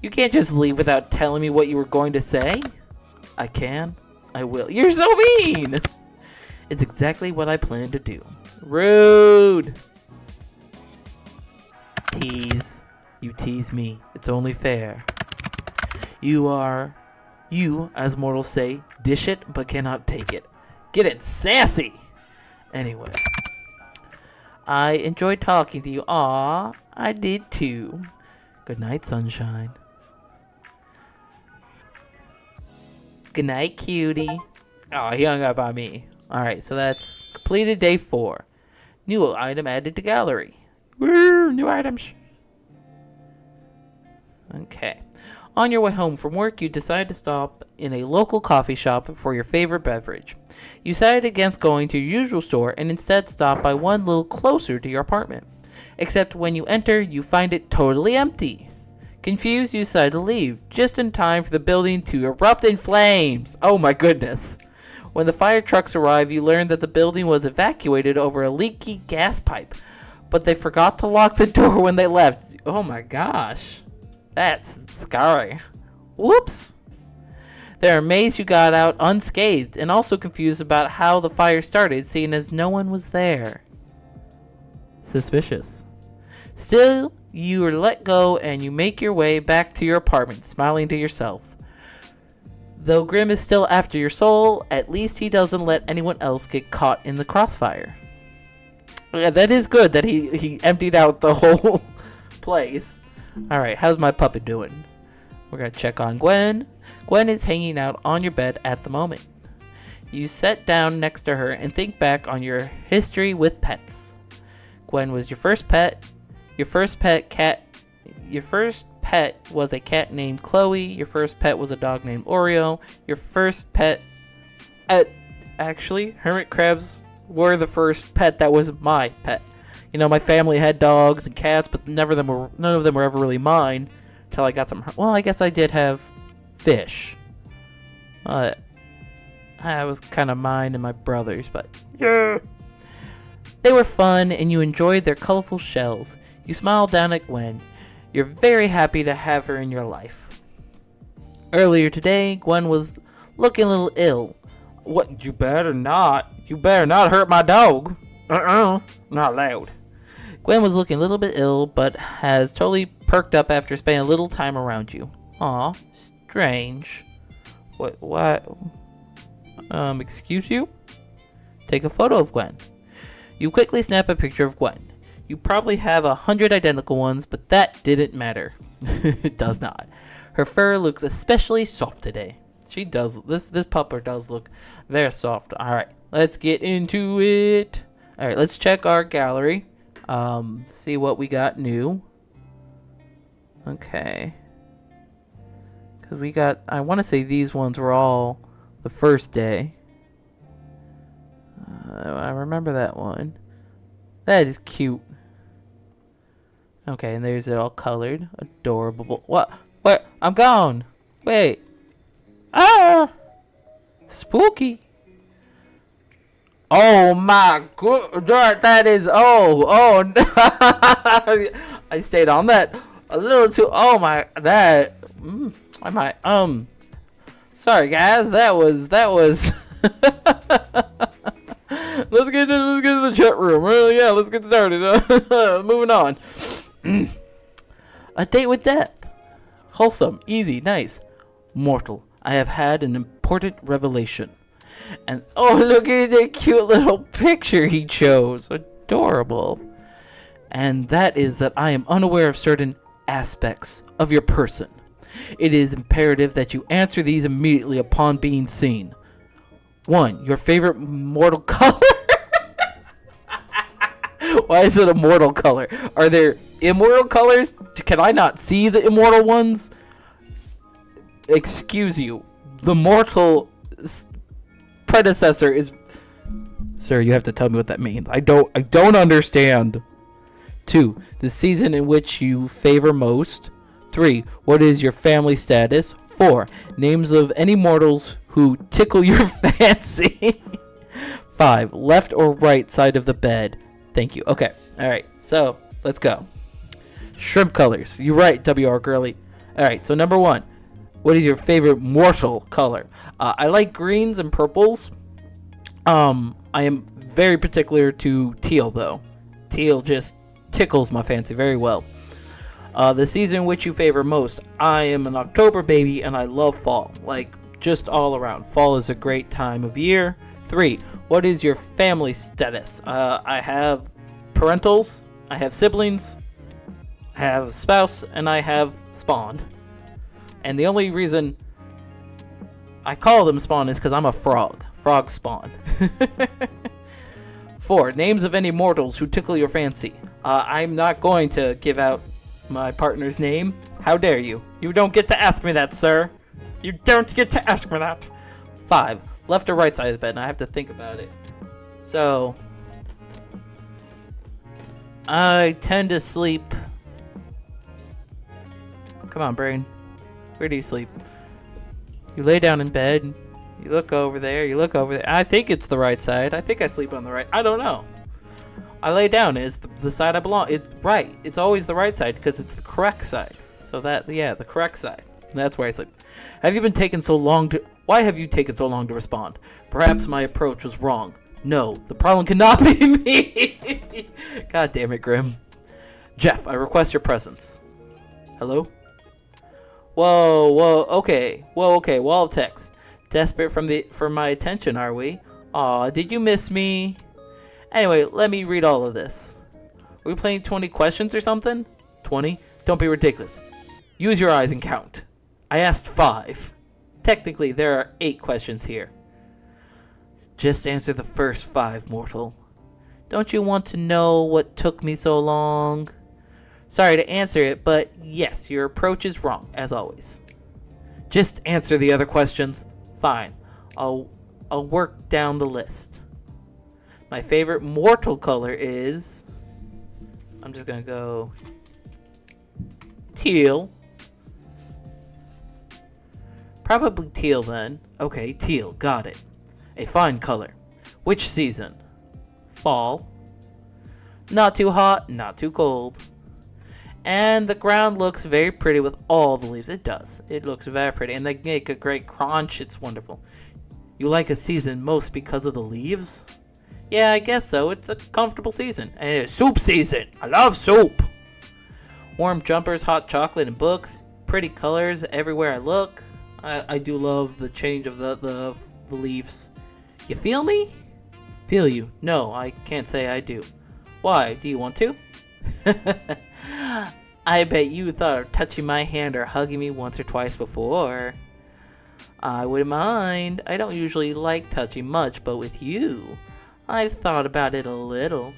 You can't just leave without telling me what you were going to say. I can. I will. You're so mean! It's exactly what I plan to do. Rude! Tease. You tease me. It's only fair. You, as mortals say, dish it but cannot take it. Get it sassy! Anyway. I enjoyed talking to you. Aw, I did too. Good night, sunshine. Good night, cutie. Oh, he hung up on me. Alright, so that's completed day 4. New item added to gallery. Woo, new items. Okay. On your way home from work, you decide to stop in a local coffee shop for your favorite beverage. You decided against going to your usual store and instead stop by one little closer to your apartment. Except when you enter, you find it totally empty. Confused, you decide to leave, just in time for the building to erupt in flames. Oh my goodness. When the fire trucks arrive, you learn that the building was evacuated over a leaky gas pipe, but they forgot to lock the door when they left. Oh my gosh. That's scary. Whoops. They're amazed you got out unscathed and also confused about how the fire started, seeing as no one was there. Suspicious. Still, you are let go and you make your way back to your apartment, smiling to yourself. Though Grim is still after your soul, at least he doesn't let anyone else get caught in the crossfire. Yeah, that is good that he emptied out the whole place. Alright, how's my puppet doing? We're gonna check on Gwen. Gwen is hanging out on your bed at the moment. You sit down next to her and think back on your history with pets. Gwen was your first pet. Your first pet was a cat named Chloe. Your first pet was a dog named Oreo. Your first pet... Actually, hermit crabs were the first pet that was my pet. You know, my family had dogs and cats, but none of them were ever really mine until I got some... Well, I guess I did have fish. I was kind of mine and my brother's, but... Yeah! They were fun, and you enjoyed their colorful shells. You smiled down at Gwen. You're very happy to have her in your life. Earlier today, Gwen was looking a little ill. What? You better not. You better not hurt my dog. Not allowed. Gwen was looking a little bit ill, but has totally perked up after spending a little time around you. Aw, strange. What? Excuse you? Take a photo of Gwen. You quickly snap a picture of Gwen. You probably have 100 identical ones, but that didn't matter. It does not. Her fur looks especially soft today. She does. This pupper does look very soft. All right, let's get into it. All right, let's check our gallery. See what we got new. Okay. Because we got, I want to say these ones were all the first day. I remember that one. That is cute. Okay, and there's it all colored. Adorable. What? I'm gone. Wait. Ah! Spooky. Oh my god. That is, oh. I stayed on that a little too, oh my, that, I might, sorry guys, that was, let's get into the chat room. Yeah, let's get started. Moving on. A date with death. Wholesome, easy, nice. Mortal, I have had an important revelation. And oh, look at that cute little picture he chose. Adorable. And that is that I am unaware of certain aspects of your person. It is imperative that you answer these immediately upon being seen. 1. Your favorite mortal color? Why is it a mortal color? Are there immortal colors? Can I not see the immortal ones? Excuse you. The mortal predecessor is... Sir, you have to tell me what that means. I don't understand. 2. The season in which you favor most. 3. What is your family status? 4. Names of any mortals who tickle your fancy. 5. Left or right side of the bed. Thank you. Okay. All right. So let's go. Shrimp colors. You're right, WR Girly. All right. So number 1. What is your favorite mortal color? I like greens and purples. I am very particular to teal though. Teal just tickles my fancy very well. The season which you favor most. I am an October baby and I love fall. Like just all around. Fall is a great time of year. 3. What is your family status? I have parentals, I have siblings, I have spouse, and I have spawn. And the only reason I call them spawn is because I'm a frog. Frog spawn. 4. Names of any mortals who tickle your fancy. I'm not going to give out my partner's name. How dare you? You don't get to ask me that, sir. You don't get to ask me that. 5. Left or right side of the bed, and I have to think about it. So, I tend to sleep. Come on, brain. Where do you sleep? You lay down in bed. You look over there. You look over there. I think it's the right side. I think I sleep on the right. I don't know. I lay down. It's the side I belong. It's right. It's always the right side because it's the correct side. So that, yeah, the correct side. That's where I sleep. Have you been taking so long to... Why have you taken so long to respond? Perhaps my approach was wrong. No, the problem cannot be me. God damn it, Grim. Jeff, I request your presence. Hello? Whoa, okay. Wall of text. Desperate for my attention, are we? Aw, did you miss me? Anyway, let me read all of this. Are we playing 20 questions or something? 20? Don't be ridiculous. Use your eyes and count. I asked 5. Technically, there are 8 questions here. Just answer the first 5, mortal. Don't you want to know what took me so long? Sorry to answer it, but yes, your approach is wrong, as always. Just answer the other questions. Fine. I'll work down the list. My favorite mortal color is... I'm just gonna go... teal. Probably teal then. Okay, teal. Got it. A fine color. Which season? Fall. Not too hot, not too cold. And the ground looks very pretty with all the leaves. It does. It looks very pretty. And they make a great crunch. It's wonderful. You like a season most because of the leaves? Yeah, I guess so. It's a comfortable season. And it's soup season. I love soup. Warm jumpers, hot chocolate, and books. Pretty colors everywhere I look. I do love the change of the leaves. You feel me? Feel you. No, I can't say I do. Why? Do you want to? I bet you thought of touching my hand or hugging me once or twice before. I wouldn't mind. I don't usually like touching much, but with you, I've thought about it a little.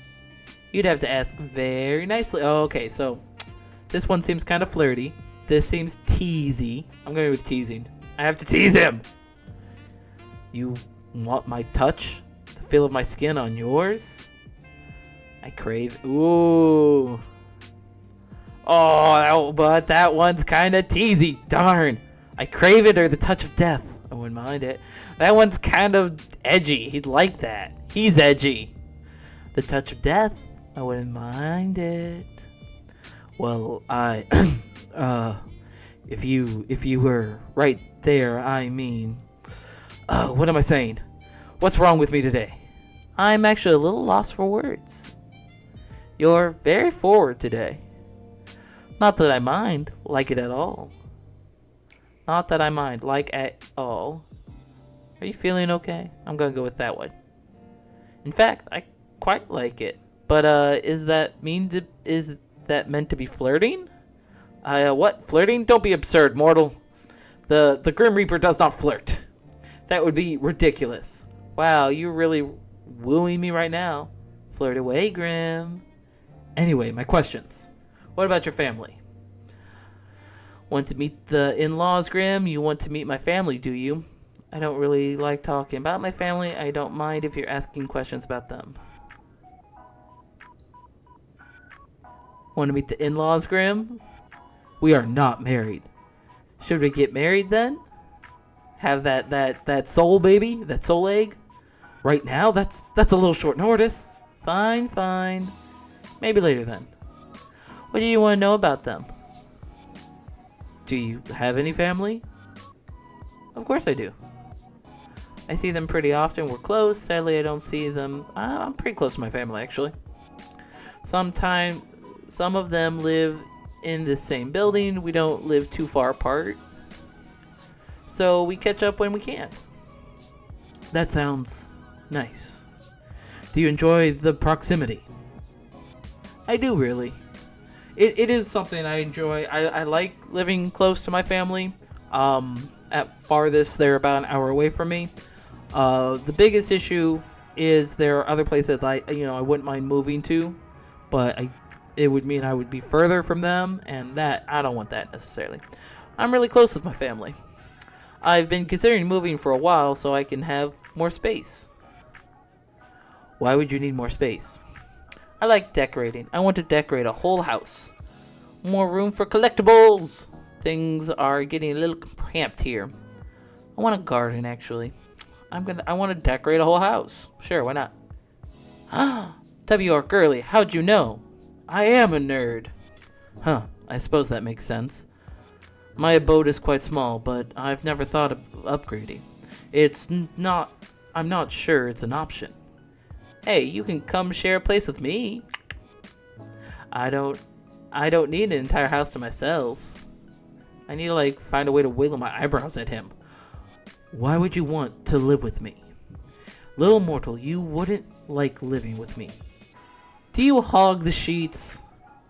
You'd have to ask very nicely. Oh, okay, so this one seems kind of flirty. This seems teasy. I'm going with teasing. I have to tease him. You want my touch? The feel of my skin on yours? I crave... Ooh. Oh, but that one's kind of teasy. Darn. I crave it or the touch of death. I wouldn't mind it. That one's kind of edgy. He'd like that. He's edgy. The touch of death. I wouldn't mind it. Well, if you were right there, I mean... what am I saying? What's wrong with me today? I'm actually a little lost for words. You're very forward today. Not that I mind, like it at all. Not that I mind, like at all. Are you feeling okay? I'm gonna go with that one. In fact, I quite like it. But is that meant to be flirting? What? Flirting? Don't be absurd, mortal. The Grim Reaper does not flirt. That would be ridiculous. Wow, you're really wooing me right now. Flirt away, Grim. Anyway, my questions. What about your family? Want to meet the in-laws, Grim? You want to meet my family, do you? I don't really like talking about my family. I don't mind if you're asking questions about them. Want to meet the in-laws, Grim? We are not married. Should we get married then? Have that soul baby? That soul egg? Right now? That's a little short notice. Fine. Maybe later then. What do you want to know about them? Do you have any family? Of course I do. I see them pretty often. We're close. Sadly, I don't see them. I'm pretty close to my family, actually. Some of them live in the same building. We don't live too far apart. So we catch up when we can. That sounds nice. Do you enjoy the proximity? I do, really. It is something I enjoy. I like living close to my family. At farthest, they're about an hour away from me. The biggest issue is there are other places I wouldn't mind moving to, but it would mean I would be further from them, and that I don't want that necessarily. I'm really close with my family. I've been considering moving for a while so I can have more space. Why would you need more space? I like decorating. I want to decorate a whole house. More room for collectibles. Things are getting a little cramped here. I want a garden, actually. I want to decorate a whole house. Sure, why not? W. or Girly, how'd you know? I am a nerd. Huh, I suppose that makes sense. My abode is quite small, but I've never thought of upgrading. I'm not sure it's an option. Hey, you can come share a place with me. I don't need an entire house to myself. I need to find a way to wiggle my eyebrows at him. Why would you want to live with me? Little mortal, you wouldn't like living with me. Do you hog the sheets?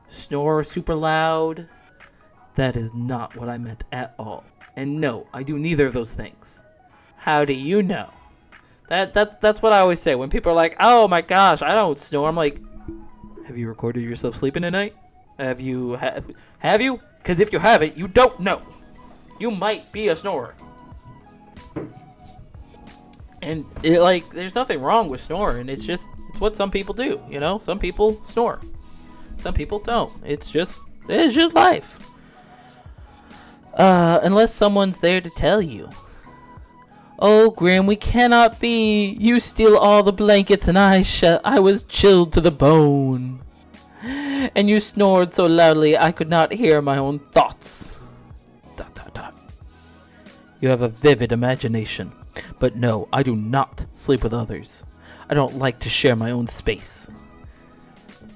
Snore super loud? That is not what I meant at all. And no, I do neither of those things. How do you know? That's what I always say. When people are like, oh my gosh, I don't snore. I'm like, have you recorded yourself sleeping at night? Have you? Have you? Because if you haven't, you don't know. You might be a snorer. And there's nothing wrong with snoring. It's what some people do. You know, some people snore, some people don't. It's just life. Unless someone's there to tell you. Oh, Grim, we cannot be. You steal all the blankets, and I was chilled to the bone. And you snored so loudly I could not hear my own thoughts. ... You have a vivid imagination. But no, I do not sleep with others. I don't like to share my own space.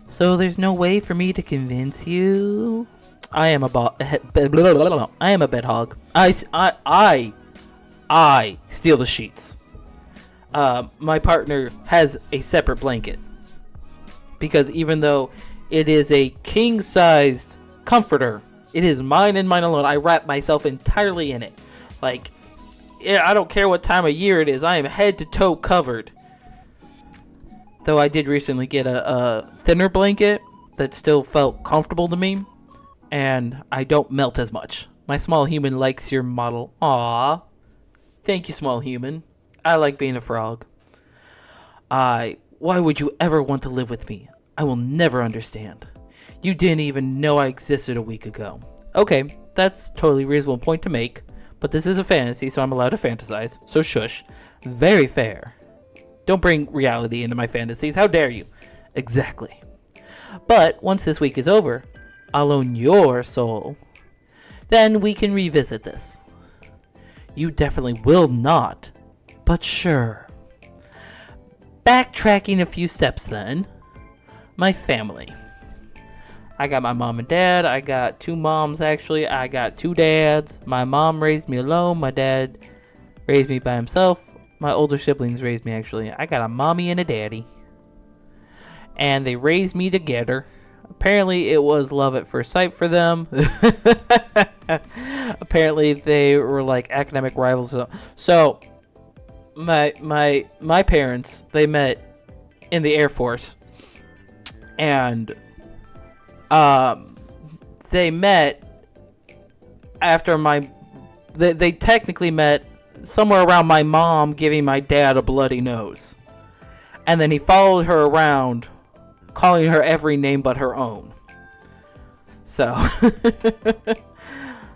So there's no way for me to convince you? I am a bed hog. I steal the sheets. My partner has a separate blanket. Because even though it is a king-sized comforter, it is mine and mine alone. I wrap myself entirely in it. I don't care what time of year it is. I am head to toe covered. Though I did recently get a thinner blanket that still felt comfortable to me. And I don't melt as much. My small human likes your model. Aww. Thank you, small human. I like being a frog. Why would you ever want to live with me? I will never understand. You didn't even know I existed a week ago. Okay, that's totally reasonable point to make. But this is a fantasy, so I'm allowed to fantasize. So shush. Very fair. Don't bring reality into my fantasies. How dare you? Exactly. But once this week is over, I'll own your soul. Then we can revisit this. You definitely will not. But sure. Backtracking a few steps then. My family. I got my mom and dad. I got two moms, actually. I got two dads. My mom raised me alone. My dad raised me by himself. My older siblings raised me, actually. I got a mommy and a daddy. And they raised me together. Apparently, it was love at first sight for them. Apparently, they were like academic rivals. So, my parents, they met in the Air Force. And they met after they technically met somewhere around my mom giving my dad a bloody nose. And then he followed her around, calling her every name but her own. So,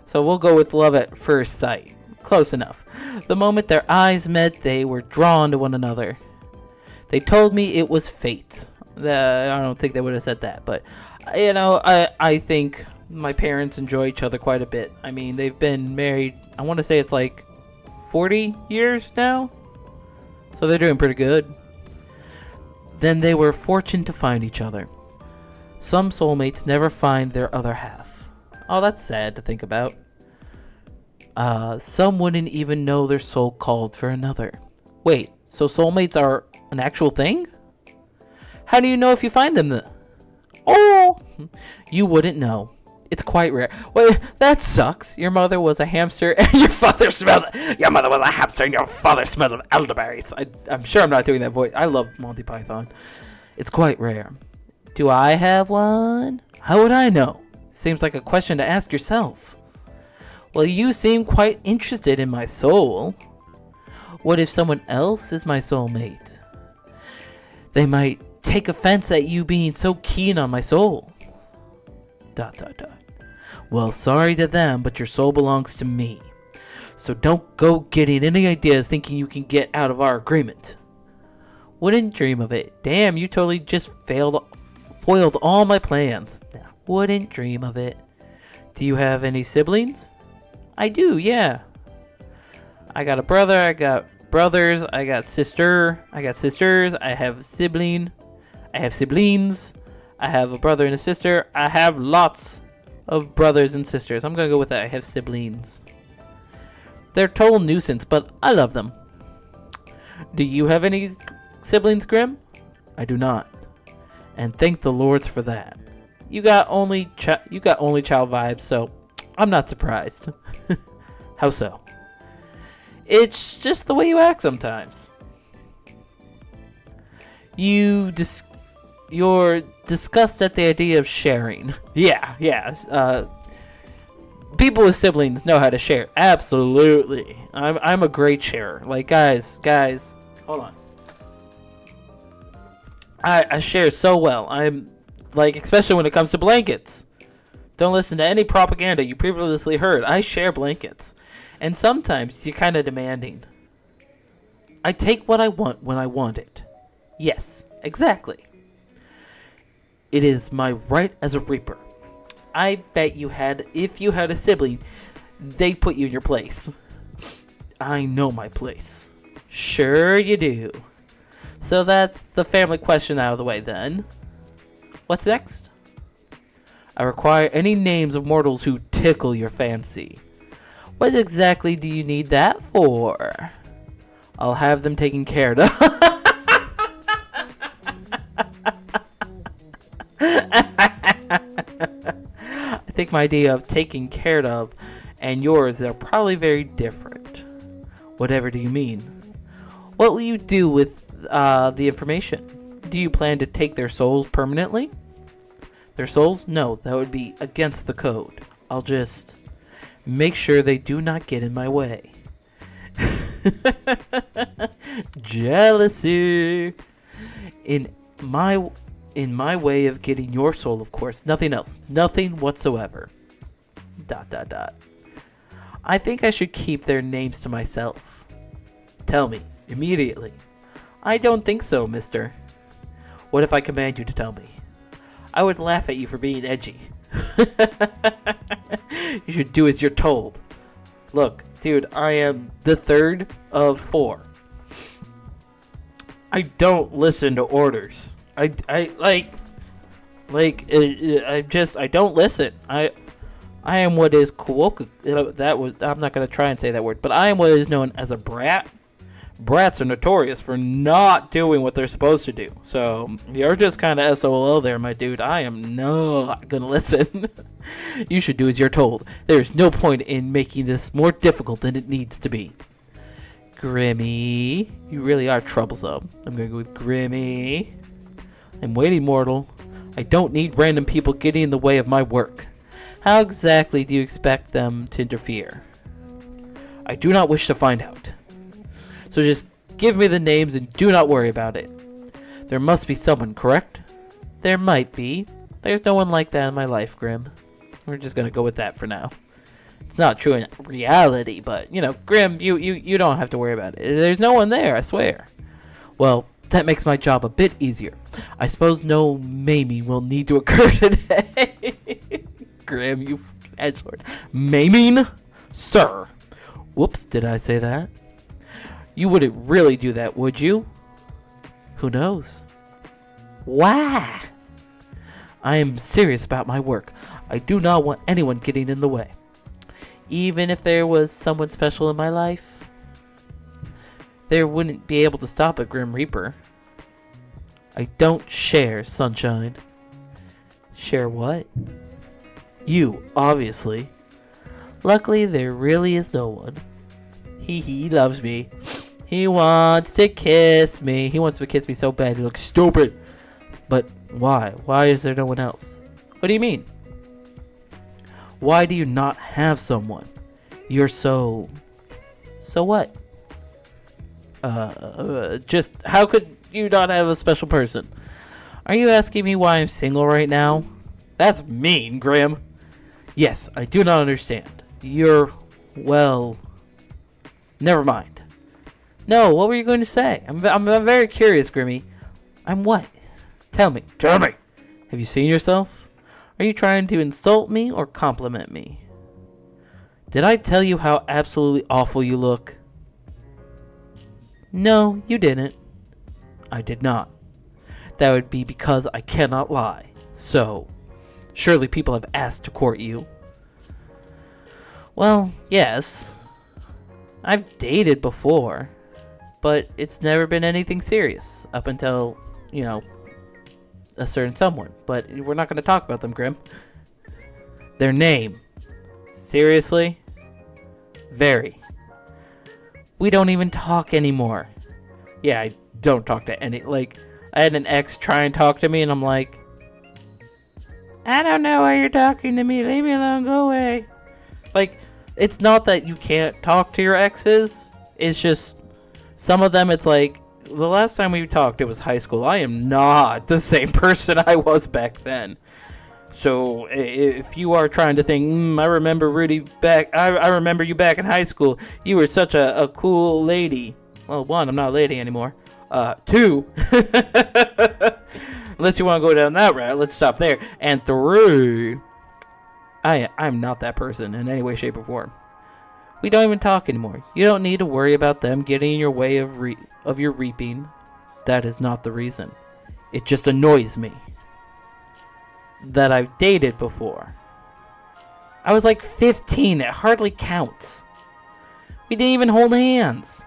so we'll go with love at first sight. Close enough. The moment their eyes met, they were drawn to one another. They told me it was fate. I don't think they would have said that, but you know, I think my parents enjoy each other quite a bit. I mean, they've been married, I want to say it's like 40 years now, so they're doing pretty good. Then they were fortunate to find each other. Some soulmates never find their other half. Oh, that's sad to think about. Some wouldn't even know their soul called for another. Wait, so soulmates are an actual thing? How do you know if you find them? Oh, you wouldn't know. It's quite rare. Wait, that sucks. Your mother was a hamster and your father smelled... Your mother was a hamster and your father smelled of elderberries. I'm sure I'm not doing that voice. I love Monty Python. It's quite rare. Do I have one? How would I know? Seems like a question to ask yourself. Well, you seem quite interested in my soul. What if someone else is my soulmate? They might take offense at you being so keen on my soul. ... Well, sorry to them, but your soul belongs to me. So don't go getting any ideas thinking you can get out of our agreement. Wouldn't dream of it. Damn, you totally just foiled all my plans. Wouldn't dream of it. Do you have any siblings? I do, yeah. I got a brother, I got brothers, I got sisters, I have siblings, I have a brother and a sister, I have lots of brothers and sisters. I'm gonna go with that. I have siblings. They're a total nuisance, but I love them. Do you have any siblings, Grim? I do not. And thank the lords for that. You got only child vibes, so I'm not surprised. How so? It's just the way you act sometimes. You You're disgust at the idea of sharing. Yeah. People with siblings know how to share. Absolutely. I'm a great sharer. Like, guys, hold on. I share so well. I'm like, especially when it comes to blankets. Don't listen to any propaganda you previously heard. I share blankets. And sometimes you're kind of demanding. I take what I want when I want it. Yes, exactly. It is my right as a reaper. I bet if you had a sibling, they'd put you in your place. I know my place. Sure you do. So that's the family question out of the way then. What's next? I require any names of mortals who tickle your fancy. What exactly do you need that for? I'll have them taken care of. I think my idea of taking care of and yours are probably very different. Whatever do you mean? What will you do with the information? Do you plan to take their souls permanently? Their souls? No, that would be against the code. I'll just make sure they do not get in my way. Jealousy. In my way of getting your soul, of course. Nothing else. Nothing whatsoever. ... I think I should keep their names to myself. Tell me, immediately. I don't think so, mister. What if I command you to tell me? I would laugh at you for being edgy. You should do as you're told. Look, dude, I am the third of 4. I don't listen to orders. I don't listen. I am what is I'm not gonna try and say that word, but I am what is known as a brat. Brats are notorious for not doing what they're supposed to do. So you're just kind of SOL there, my dude. I am not gonna listen. You should do as you're told. There's no point in making this more difficult than it needs to be. Grimmy, you really are troublesome. I'm gonna go with Grimmy. I'm waiting, mortal. I don't need random people getting in the way of my work. How exactly do you expect them to interfere? I do not wish to find out. So just give me the names and do not worry about it. There must be someone, correct? There might be. There's no one like that in my life, Grim. We're just gonna go with that for now. It's not true in reality, but, Grim, you don't have to worry about it. There's no one there, I swear. Well, that makes my job a bit easier. I suppose no maiming will need to occur today. Grim, you edgelord. Maiming? Sir. Whoops, did I say that? You wouldn't really do that, would you? Who knows? Why? I am serious about my work. I do not want anyone getting in the way. Even if there was someone special in my life, there wouldn't be able to stop a Grim Reaper. I don't share, sunshine. Share what? You, obviously. Luckily, there really is no one. He loves me. He wants to kiss me. He wants to kiss me so bad. He looks stupid. But why? Why is there no one else? What do you mean? Why do you not have someone? You're so what? Just how could you not have a special person? Are you asking me why I'm single right now? That's mean, Grim. Yes, I do not understand. Well, never mind. No, what were you going to say? I'm very curious, Grimmy. I'm what? Tell me. Have you seen yourself? Are you trying to insult me or compliment me? Did I tell you how absolutely awful you look? No, you didn't. I did not. That would be because I cannot lie. So, surely people have asked to court you. Well, yes. I've dated before, but it's never been anything serious up until, a certain someone. But we're not going to talk about them, Grim. Their name. Seriously? Very. We don't even talk anymore. Yeah, I don't talk to any, I had an ex try and talk to me, and I'm like, I don't know why you're talking to me. Leave me alone. Go away. Like, it's not that you can't talk to your exes. It's just some of them, it's like, the last time we talked, it was high school. I am not the same person I was back then. So if you are trying to think, I remember Rudy back, I remember you back in high school. You were such a cool lady. Well, one, I'm not a lady anymore. Two, unless you want to go down that route, let's stop there. And three, I'm not that person in any way, shape, or form. We don't even talk anymore. You don't need to worry about them getting in your way of your reaping. That is not the reason. It just annoys me that I've dated before. I was like 15. It hardly counts. We didn't even hold hands.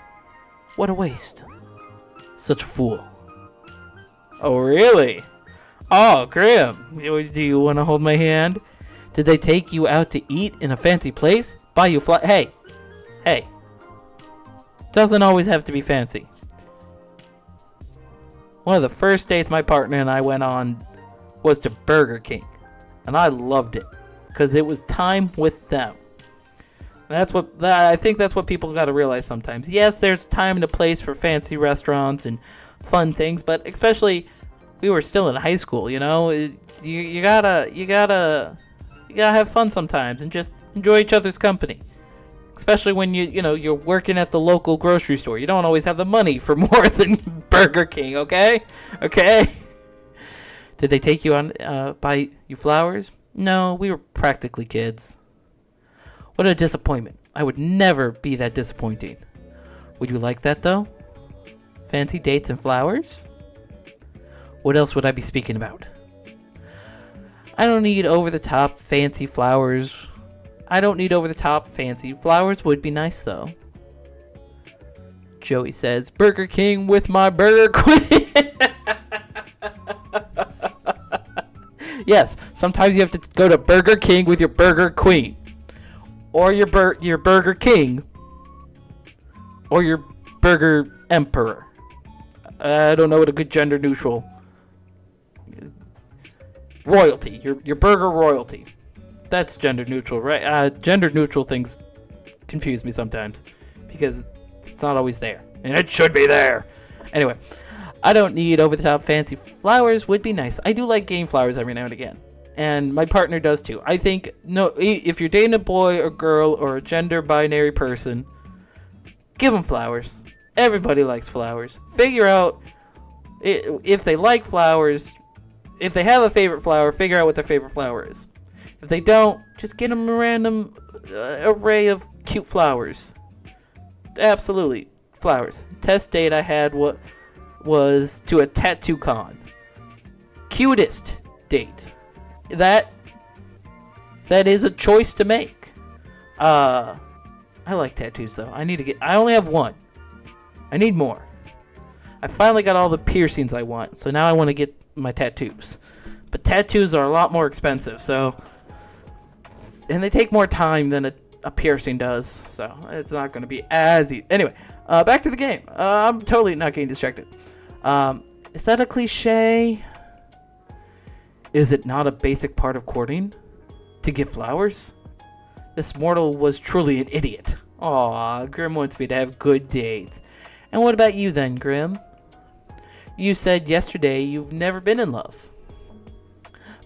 What a waste. Such a fool. Oh, really? Oh, Grim. Do you want to hold my hand? Did they take you out to eat in a fancy place? Buy you Hey. Doesn't always have to be fancy. One of the first dates my partner and I went on was to Burger King. And I loved it. Because it was time with them. I think that's what people got to realize sometimes. Yes, there's time and a place for fancy restaurants and fun things, but especially we were still in high school, you know. You gotta have fun sometimes and just enjoy each other's company. Especially when you're working at the local grocery store. You don't always have the money for more than Burger King, okay? Okay. Did they take you on buy you flowers? No, we were practically kids. What a disappointment. I would never be that disappointing. Would you like that, though? Fancy dates and flowers? What else would I be speaking about? I don't need over-the-top fancy flowers. Flowers would be nice, though. Joey says, Burger King with my Burger Queen. Yes, sometimes you have to go to Burger King with your Burger Queen. Or your Burger King. Or your Burger Emperor. I don't know what a good gender neutral. Royalty. Your burger royalty. That's gender neutral, right? Gender neutral things confuse me sometimes. Because it's not always there. And it should be there. Anyway. I don't need over-the-top fancy flowers. Would be nice. I do like getting flowers every now and again. And my partner does too. I think, if you're dating a boy or girl or a gender binary person, give them flowers. Everybody likes flowers. Figure out if they like flowers. If they have a favorite flower, figure out what their favorite flower is. If they don't, just get them a random array of cute flowers. Absolutely. Flowers. Test date I had was to a tattoo con. Cutest date. That is a choice to make. I like tattoos though. I only have one. I need more. I finally got all the piercings I want, so now I want to get my tattoos. But tattoos are a lot more expensive, and they take more time than a piercing does, so it's not going to be as easy. Anyway, back to the game. I'm totally not getting distracted. Is that a cliche? Is it not a basic part of courting? To give flowers? This mortal was truly an idiot. Aw, Grim wants me to have good dates. And what about you then, Grim? You said yesterday you've never been in love.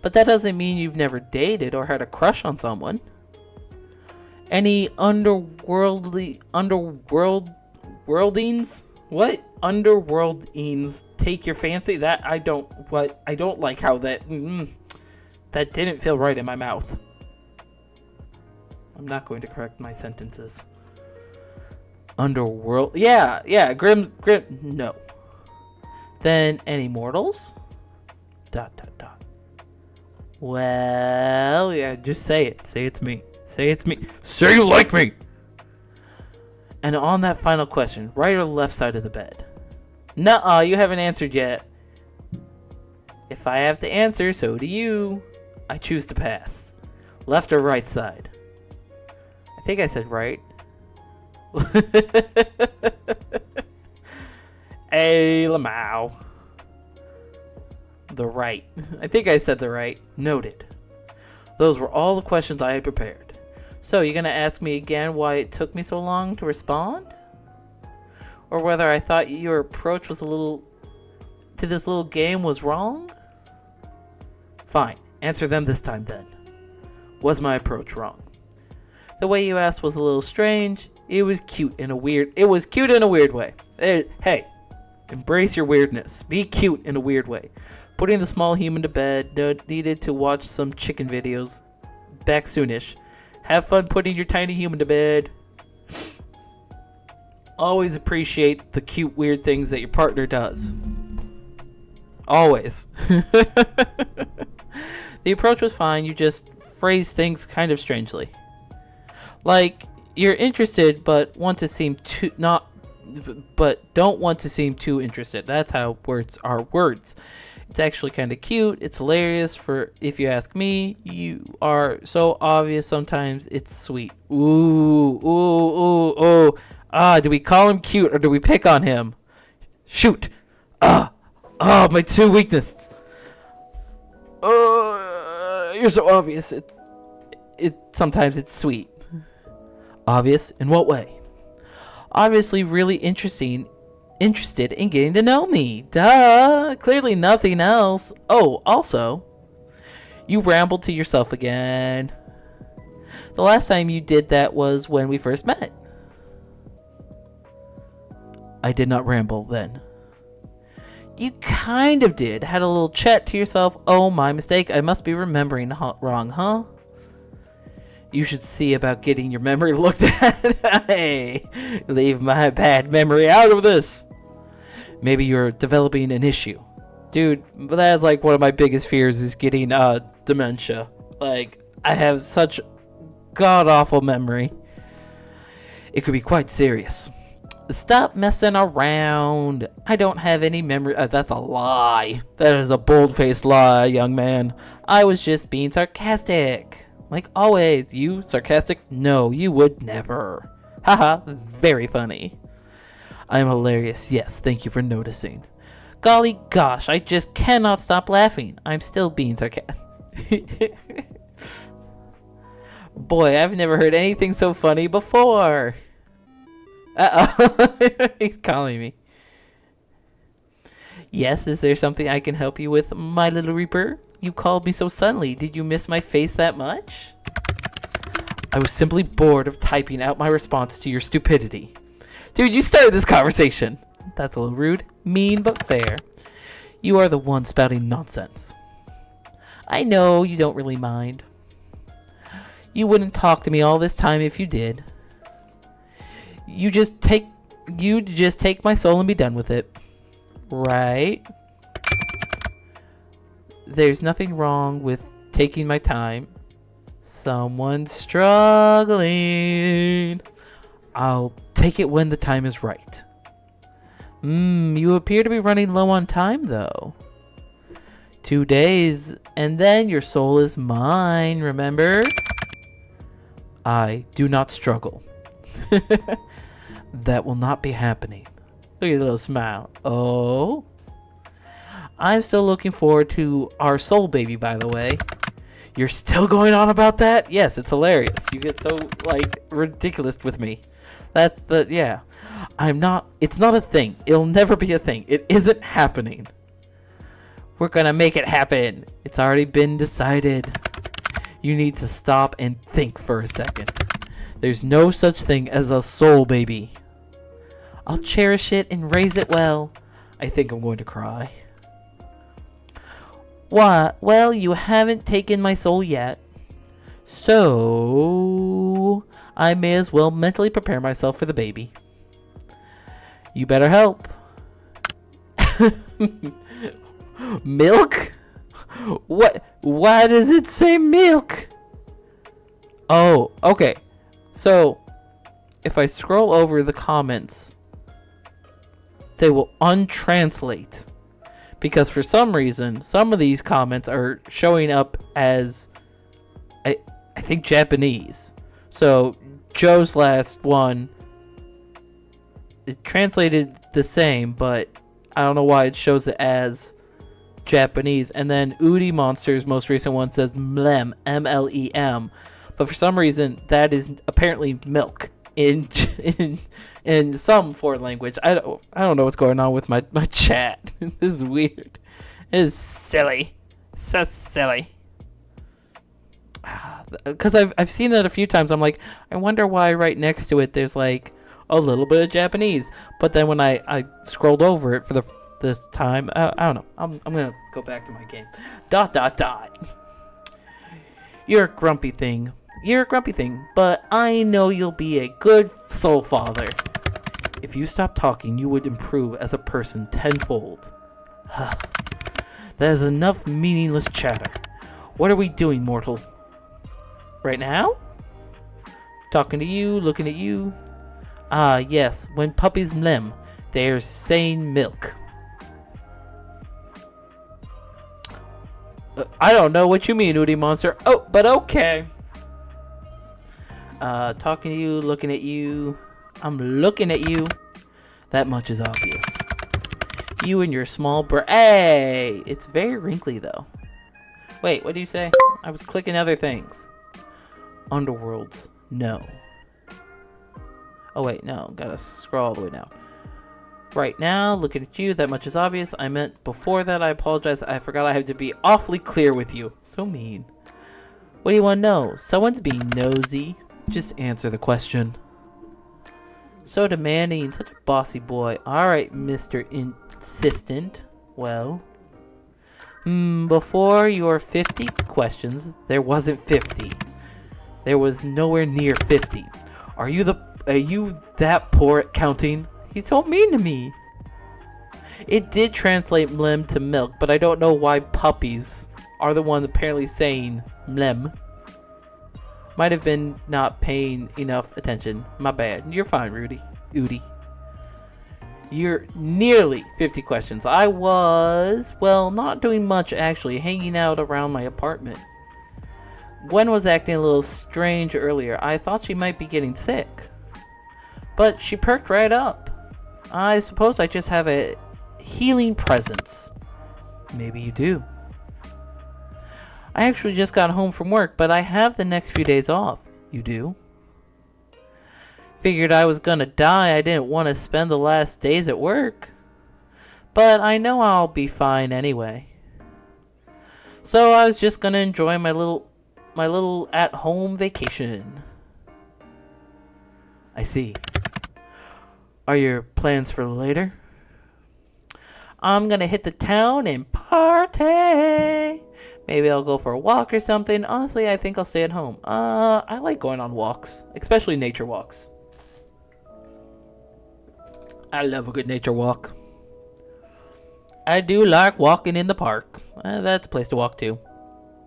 But that doesn't mean you've never dated or had a crush on someone. Any worldings? What? Underworldings take your fancy? I don't like how that didn't feel right in my mouth. I'm not going to correct my sentences. Underworld. Yeah, Grim, no. Then any mortals? ... Well, yeah, just say it. Say it's me. Say it's me. Say you like me! And on that final question, right or left side of the bed? Nuh-uh, you haven't answered yet. If I have to answer, so do you. I choose to pass. Left or right side? I think I said right. Hey, Lamau. The right. I think I said the right. Noted. Those were all the questions I had prepared. So, you gonna ask me again why it took me so long to respond? Or whether I thought your approach was to this little game was wrong? Fine. Answer them this time then. Was my approach wrong? The way you asked was a little strange. It was cute in a weird way. Hey, embrace your weirdness. Be cute in a weird way. Putting the small human to bed. Needed to watch some chicken videos. Back soonish. Have fun putting your tiny human to bed. Always appreciate the cute, weird things that your partner does. Always. The approach was fine. You just phrased things kind of strangely. Like, you're interested, but don't want to seem too interested. That's how words are words. It's actually kind of cute. It's hilarious if you ask me. You are so obvious sometimes. It's sweet. Ooh. Do we call him cute or do we pick on him? Shoot. My two weaknesses. You're so obvious. Sometimes it's sweet. Obvious in what way? Obviously really interested in getting to know me. Duh. Clearly nothing else. Oh, also, you rambled to yourself again. The last time you did that was when we first met. I did not ramble then. You kind of did. Had a little chat to yourself. Oh, my mistake. I must be remembering wrong, huh? You should see about getting your memory looked at. Hey, leave my bad memory out of this. Maybe you're developing an issue. Dude, that's like one of my biggest fears is getting dementia. Like, I have such god-awful memory. It could be quite serious. Stop messing around. I don't have any memory. That's a lie. That is a bold-faced lie, young man. I was just being sarcastic. Like always. You sarcastic? No, you would never. Haha, very funny. I am hilarious. Yes, thank you for noticing. Golly gosh, I just cannot stop laughing. I'm still being sarcastic. Boy, I've never heard anything so funny before. Uh-oh. He's calling me. Yes, is there something I can help you with, my little Reaper? You called me so suddenly. Did you miss my face that much? I was simply bored of typing out my response to your stupidity. Dude, you started this conversation. That's a little rude, mean, but fair. You are the one spouting nonsense. I know you don't really mind. You wouldn't talk to me all this time if you did. You'd just take my soul and be done with it. Right? There's nothing wrong with taking my time. Someone's struggling. I'll take it when the time is right. You appear to be running low on time, though. 2 days, and then your soul is mine, remember? I do not struggle. That will not be happening. Look at the little smile. Oh. I'm still looking forward to our soul baby, by the way. You're still going on about that? Yes, it's hilarious. You get so, like, ridiculous with me. Yeah. It's not a thing. It'll never be a thing. It isn't happening. We're gonna make it happen. It's already been decided. You need to stop and think for a second. There's no such thing as a soul baby. I'll cherish it and raise it well. I think I'm going to cry. What? Well, you haven't taken my soul yet. So, I may as well mentally prepare myself for the baby. You better help. Milk? What? Why does it say milk? Oh, okay. So, if I scroll over the comments, they will untranslate. Because for some reason, some of these comments are showing up as, I think, Japanese. So, Joe's last one, it translated the same, but I don't know why it shows it as Japanese. And then Udi Monster's most recent one says mlem, M-L-E-M. But for some reason, that is apparently milk in some foreign language. I don't know what's going on with my chat. This is weird. It is silly. So silly. Because I've seen it a few times. I'm like, I wonder why right next to it there's like a little bit of Japanese. But then when I scrolled over it for this time, I don't know. I'm gonna go back to my game. ... You're a grumpy thing. You're a grumpy thing, but I know you'll be a good soul father. If you stop talking, you would improve as a person tenfold. That is enough meaningless chatter. What are we doing, mortal? Right now? Talking to you, looking at you. Ah, yes, when puppies mlem, they're saying milk. I don't know what you mean, Udi Monster. Oh, but okay. Talking to you, looking at you. I'm looking at you. That much is obvious. You and your small Hey! It's very wrinkly, though. Wait, what do you say? I was clicking other things. Underworlds. No. Oh, wait, no. Gotta scroll all the way down. Right now, looking at you. That much is obvious. I meant before that. I apologize. I forgot I have to be awfully clear with you. So mean. What do you want to know? Someone's being nosy. Just answer the question. So demanding, such a bossy boy. Alright, Mr. Insistent. Well. Before your 50 questions, there wasn't 50. There was nowhere near 50. Are you that poor at counting? He's so mean to me. It did translate mlem to milk, but I don't know why puppies are the ones apparently saying mlem. Might have been not paying enough attention. My bad. You're fine, Udi. You're nearly 50 questions. I was, well, not doing much actually, hanging out around my apartment. Gwen was acting a little strange earlier. I thought she might be getting sick. But she perked right up. I suppose I just have a healing presence. Maybe you do. I actually just got home from work, but I have the next few days off. You do? Figured I was gonna die. I didn't want to spend the last days at work. But I know I'll be fine anyway. So I was just gonna enjoy my little at-home vacation. I see. Are your plans for later? I'm gonna hit the town and party. Maybe I'll go for a walk or something. Honestly, I think I'll stay at home. I like going on walks, especially nature walks. I love a good nature walk. I do like walking in the park. That's a place to walk to.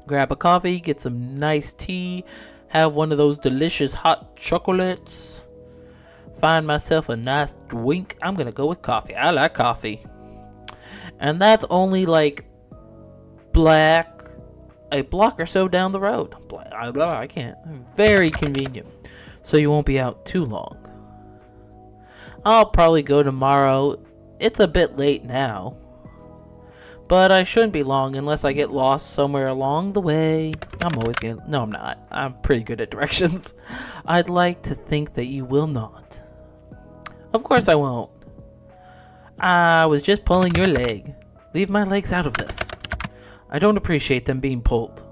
Grab a coffee, get some nice tea, have one of those delicious hot chocolates. Find myself a nice drink. I'm gonna go with coffee. I like coffee. And that's only like a block or so down the road. I can't. Very convenient. So you won't be out too long. I'll probably go tomorrow. It's a bit late now. But I shouldn't be long unless I get lost somewhere along the way. No, I'm not. I'm pretty good at directions. I'd like to think that you will not. Of course I won't. I was just pulling your leg. Leave my legs out of this. I don't appreciate them being pulled. ...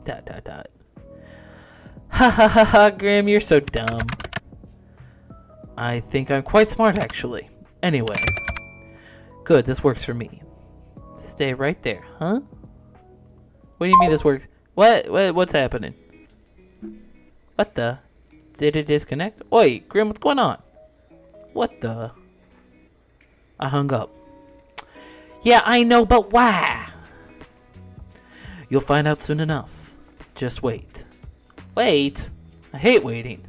Ha ha ha ha, Grim, you're so dumb. I think I'm quite smart, actually. Anyway. Good, this works for me. Stay right there, huh? What do you mean this works? What's happening? What the? Did it disconnect? Oi, Grim, what's going on? What the? I hung up. Yeah, I know, but why? You'll find out soon enough. Just wait. Wait? I hate waiting.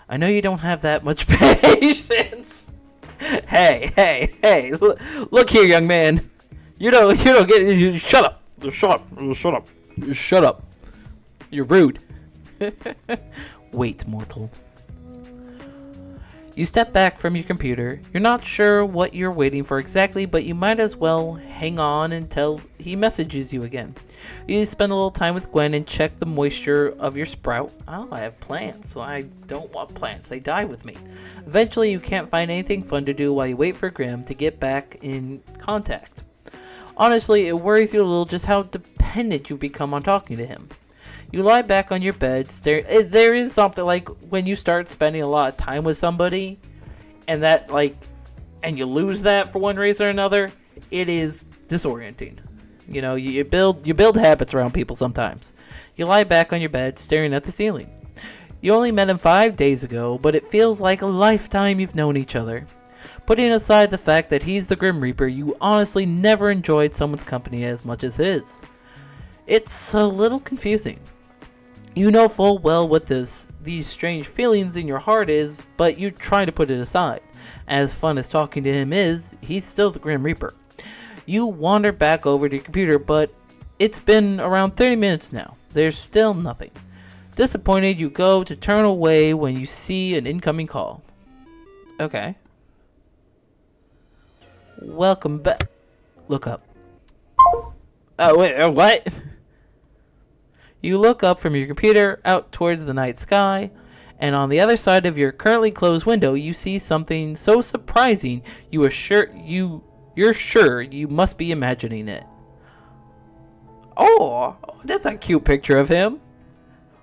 I know you don't have that much patience. Hey, look here, young man. You don't get, shut up. You're rude. Wait, mortal. You step back from your computer. You're not sure what you're waiting for exactly, but you might as well hang on until he messages you again. You spend a little time with Gwen and check the moisture of your sprout. Oh, I have plants. I don't want plants. They die with me. Eventually, you can't find anything fun to do while you wait for Grim to get back in contact. Honestly, it worries you a little just how dependent you've become on talking to him. You lie back on your bed, staring. There is something like when you start spending a lot of time with somebody, and and you lose that for one reason or another. It is disorienting. You know, you build habits around people sometimes. You lie back on your bed, staring at the ceiling. You only met him 5 days ago, but it feels like a lifetime you've known each other. Putting aside the fact that he's the Grim Reaper, you honestly never enjoyed someone's company as much as his. It's a little confusing. You know full well what these strange feelings in your heart is, but you try to put it aside. As fun as talking to him is, he's still the Grim Reaper. You wander back over to your computer, but it's been around 30 minutes now. There's still nothing. Disappointed, you go to turn away when you see an incoming call. Okay. Welcome back. Look up. Oh, wait, what? You look up from your computer out towards the night sky, and on the other side of your currently closed window, you see something so surprising you're sure you must be imagining it. Oh, that's a cute picture of him.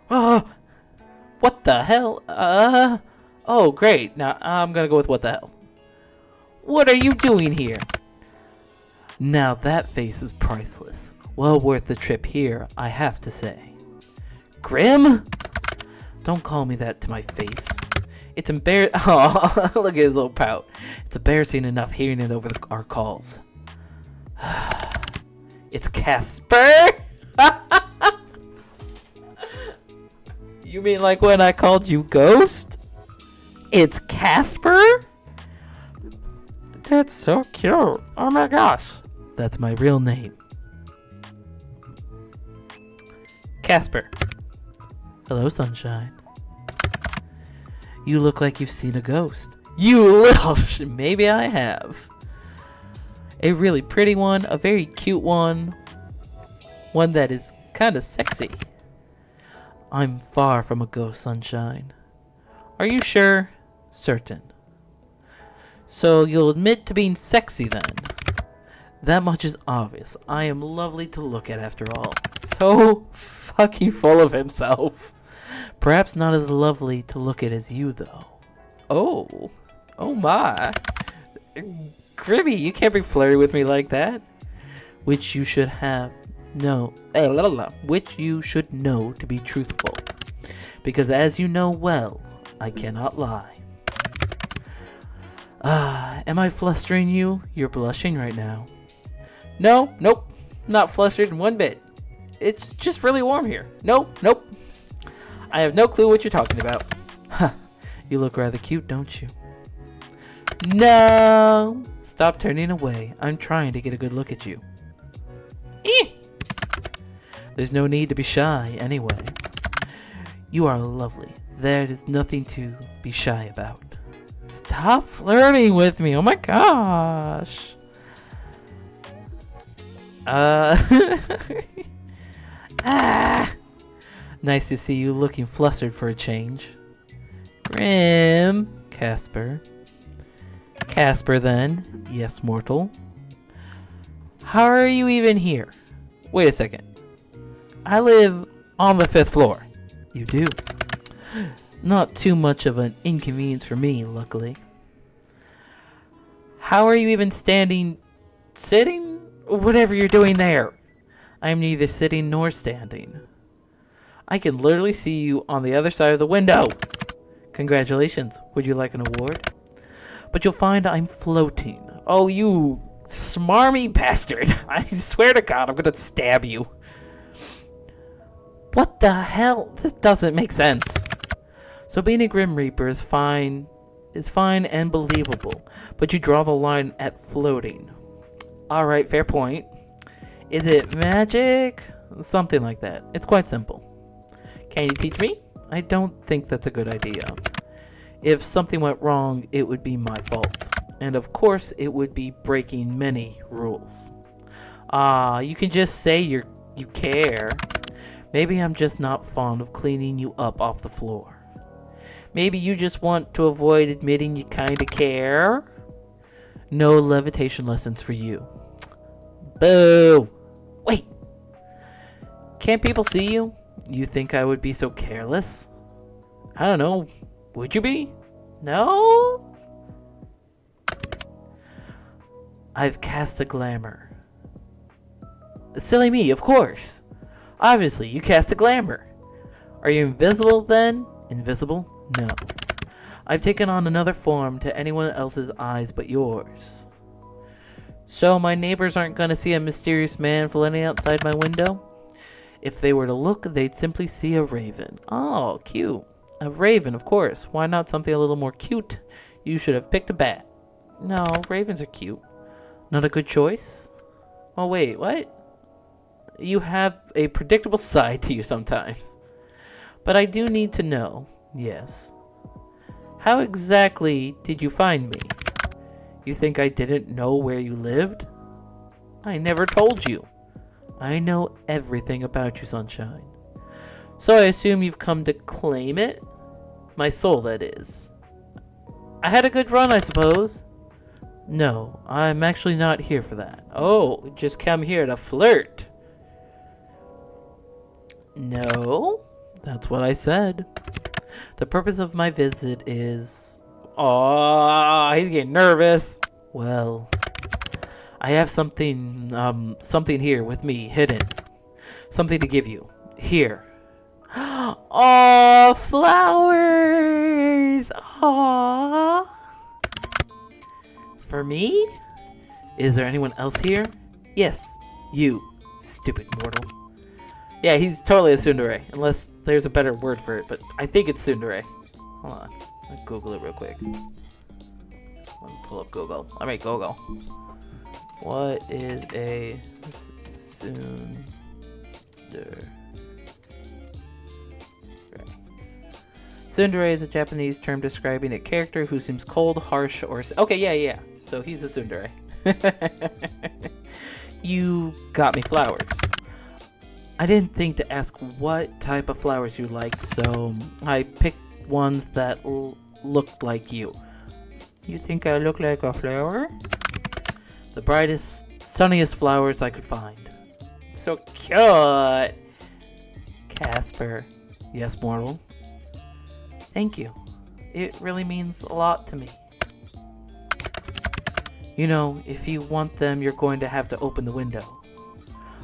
Oh, what the hell? Oh, great. Now I'm gonna go with what the hell. What are you doing here? Now that face is priceless. Well worth the trip here, I have to say. Grim? Don't call me that to my face. It's embarrassing. Oh, look at his little pout. It's embarrassing enough hearing it over our calls. It's Casper? You mean like when I called you Ghost? It's Casper? That's so cute. Oh my gosh. That's my real name. Casper. Hello, sunshine. You look like you've seen a ghost. You little maybe I have. A really pretty one, a very cute one. One that is kind of sexy. I'm far from a ghost, sunshine. Are you sure? Certain. So you'll admit to being sexy then. That much is obvious. I am lovely to look at after all. So fucking full of himself. Perhaps not as lovely to look at as you, though. Oh. Oh my. Grimmy, you can't be flirty with me like that. Which you should have. No. Which you should know to be truthful. Because as you know well, I cannot lie. Am I flustering you? You're blushing right now. No, nope. Not flustered in one bit. It's just really warm here. Nope. I have no clue what you're talking about. Huh. You look rather cute, don't you? No! Stop turning away. I'm trying to get a good look at you. There's no need to be shy, anyway. You are lovely. There is nothing to be shy about. Stop flirting with me. Oh my gosh. Nice to see you looking flustered for a change. Grim. Casper. Casper then. Yes, mortal. How are you even here? Wait a second. I live on the 5th floor. You do. Not too much of an inconvenience for me, luckily. How are you even sitting? Whatever you're doing there. I'm neither sitting nor standing. I can literally see you on the other side of the window. Congratulations. Would you like an award? But you'll find I'm floating. Oh, you smarmy bastard. I swear to God, I'm gonna stab you. What the hell? This doesn't make sense. So being a Grim Reaper is fine and believable, but you draw the line at floating. Alright, fair point. Is it magic? Something like that. It's quite simple. Can you teach me? I don't think that's a good idea. If something went wrong, it would be my fault. And of course, it would be breaking many rules. You can just say you care. Maybe I'm just not fond of cleaning you up off the floor. Maybe you just want to avoid admitting you kinda care. No levitation lessons for you. Boo! Wait! Can't people see you? You think I would be so careless? I don't know. Would you be? No? I've cast a glamour. Silly me, of course. Obviously, you cast a glamour. Are you invisible then? Invisible? No. I've taken on another form to anyone else's eyes but yours. So my neighbors aren't gonna see a mysterious man floating outside my window? If they were to look, they'd simply see a raven. Oh, cute. A raven, of course. Why not something a little more cute? You should have picked a bat. No, ravens are cute. Not a good choice? Oh, wait, what? You have a predictable side to you sometimes. But I do need to know, yes. How exactly did you find me? You think I didn't know where you lived? I never told you. I know everything about you, Sunshine. So I assume you've come to claim it? My soul, that is. I had a good run, I suppose. No, I'm actually not here for that. Oh, just come here to flirt. No, that's what I said. The purpose of my visit is... Oh, he's getting nervous. Well, I have something here with me, hidden. Something to give you. Here. Oh, flowers! Aww. For me? Is there anyone else here? Yes, you, stupid mortal. Yeah, he's totally a tsundere, unless there's a better word for it, but I think it's tsundere. Hold on, let me Google it real quick. Let me pull up Google. I mean, Google. What is a tsundere? Tsundere is a Japanese term describing a character who seems cold, harsh, or... Okay, yeah. So he's a tsundere. You got me flowers. I didn't think to ask what type of flowers you liked, so I picked ones that looked like you. You think I look like a flower? The brightest, sunniest flowers I could find. So cute! Casper. Yes, mortal. Thank you. It really means a lot to me. You know, if you want them, you're going to have to open the window.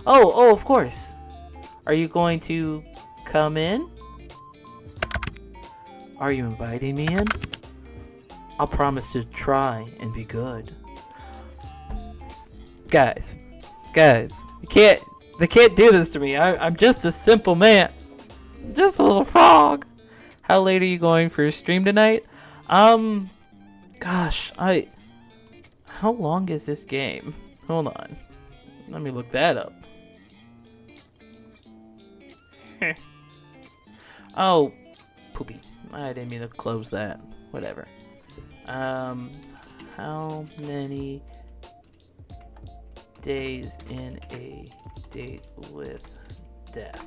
Oh, of course. Are you going to come in? Are you inviting me in? I'll promise to try and be good. Guys, they can't do this to me. I'm just a simple man. I'm just a little frog. How late are you going for your stream tonight? Gosh, how long is this game? Hold on. Let me look that up. Oh, poopy. I didn't mean to close that. Whatever. How many days in a date with death?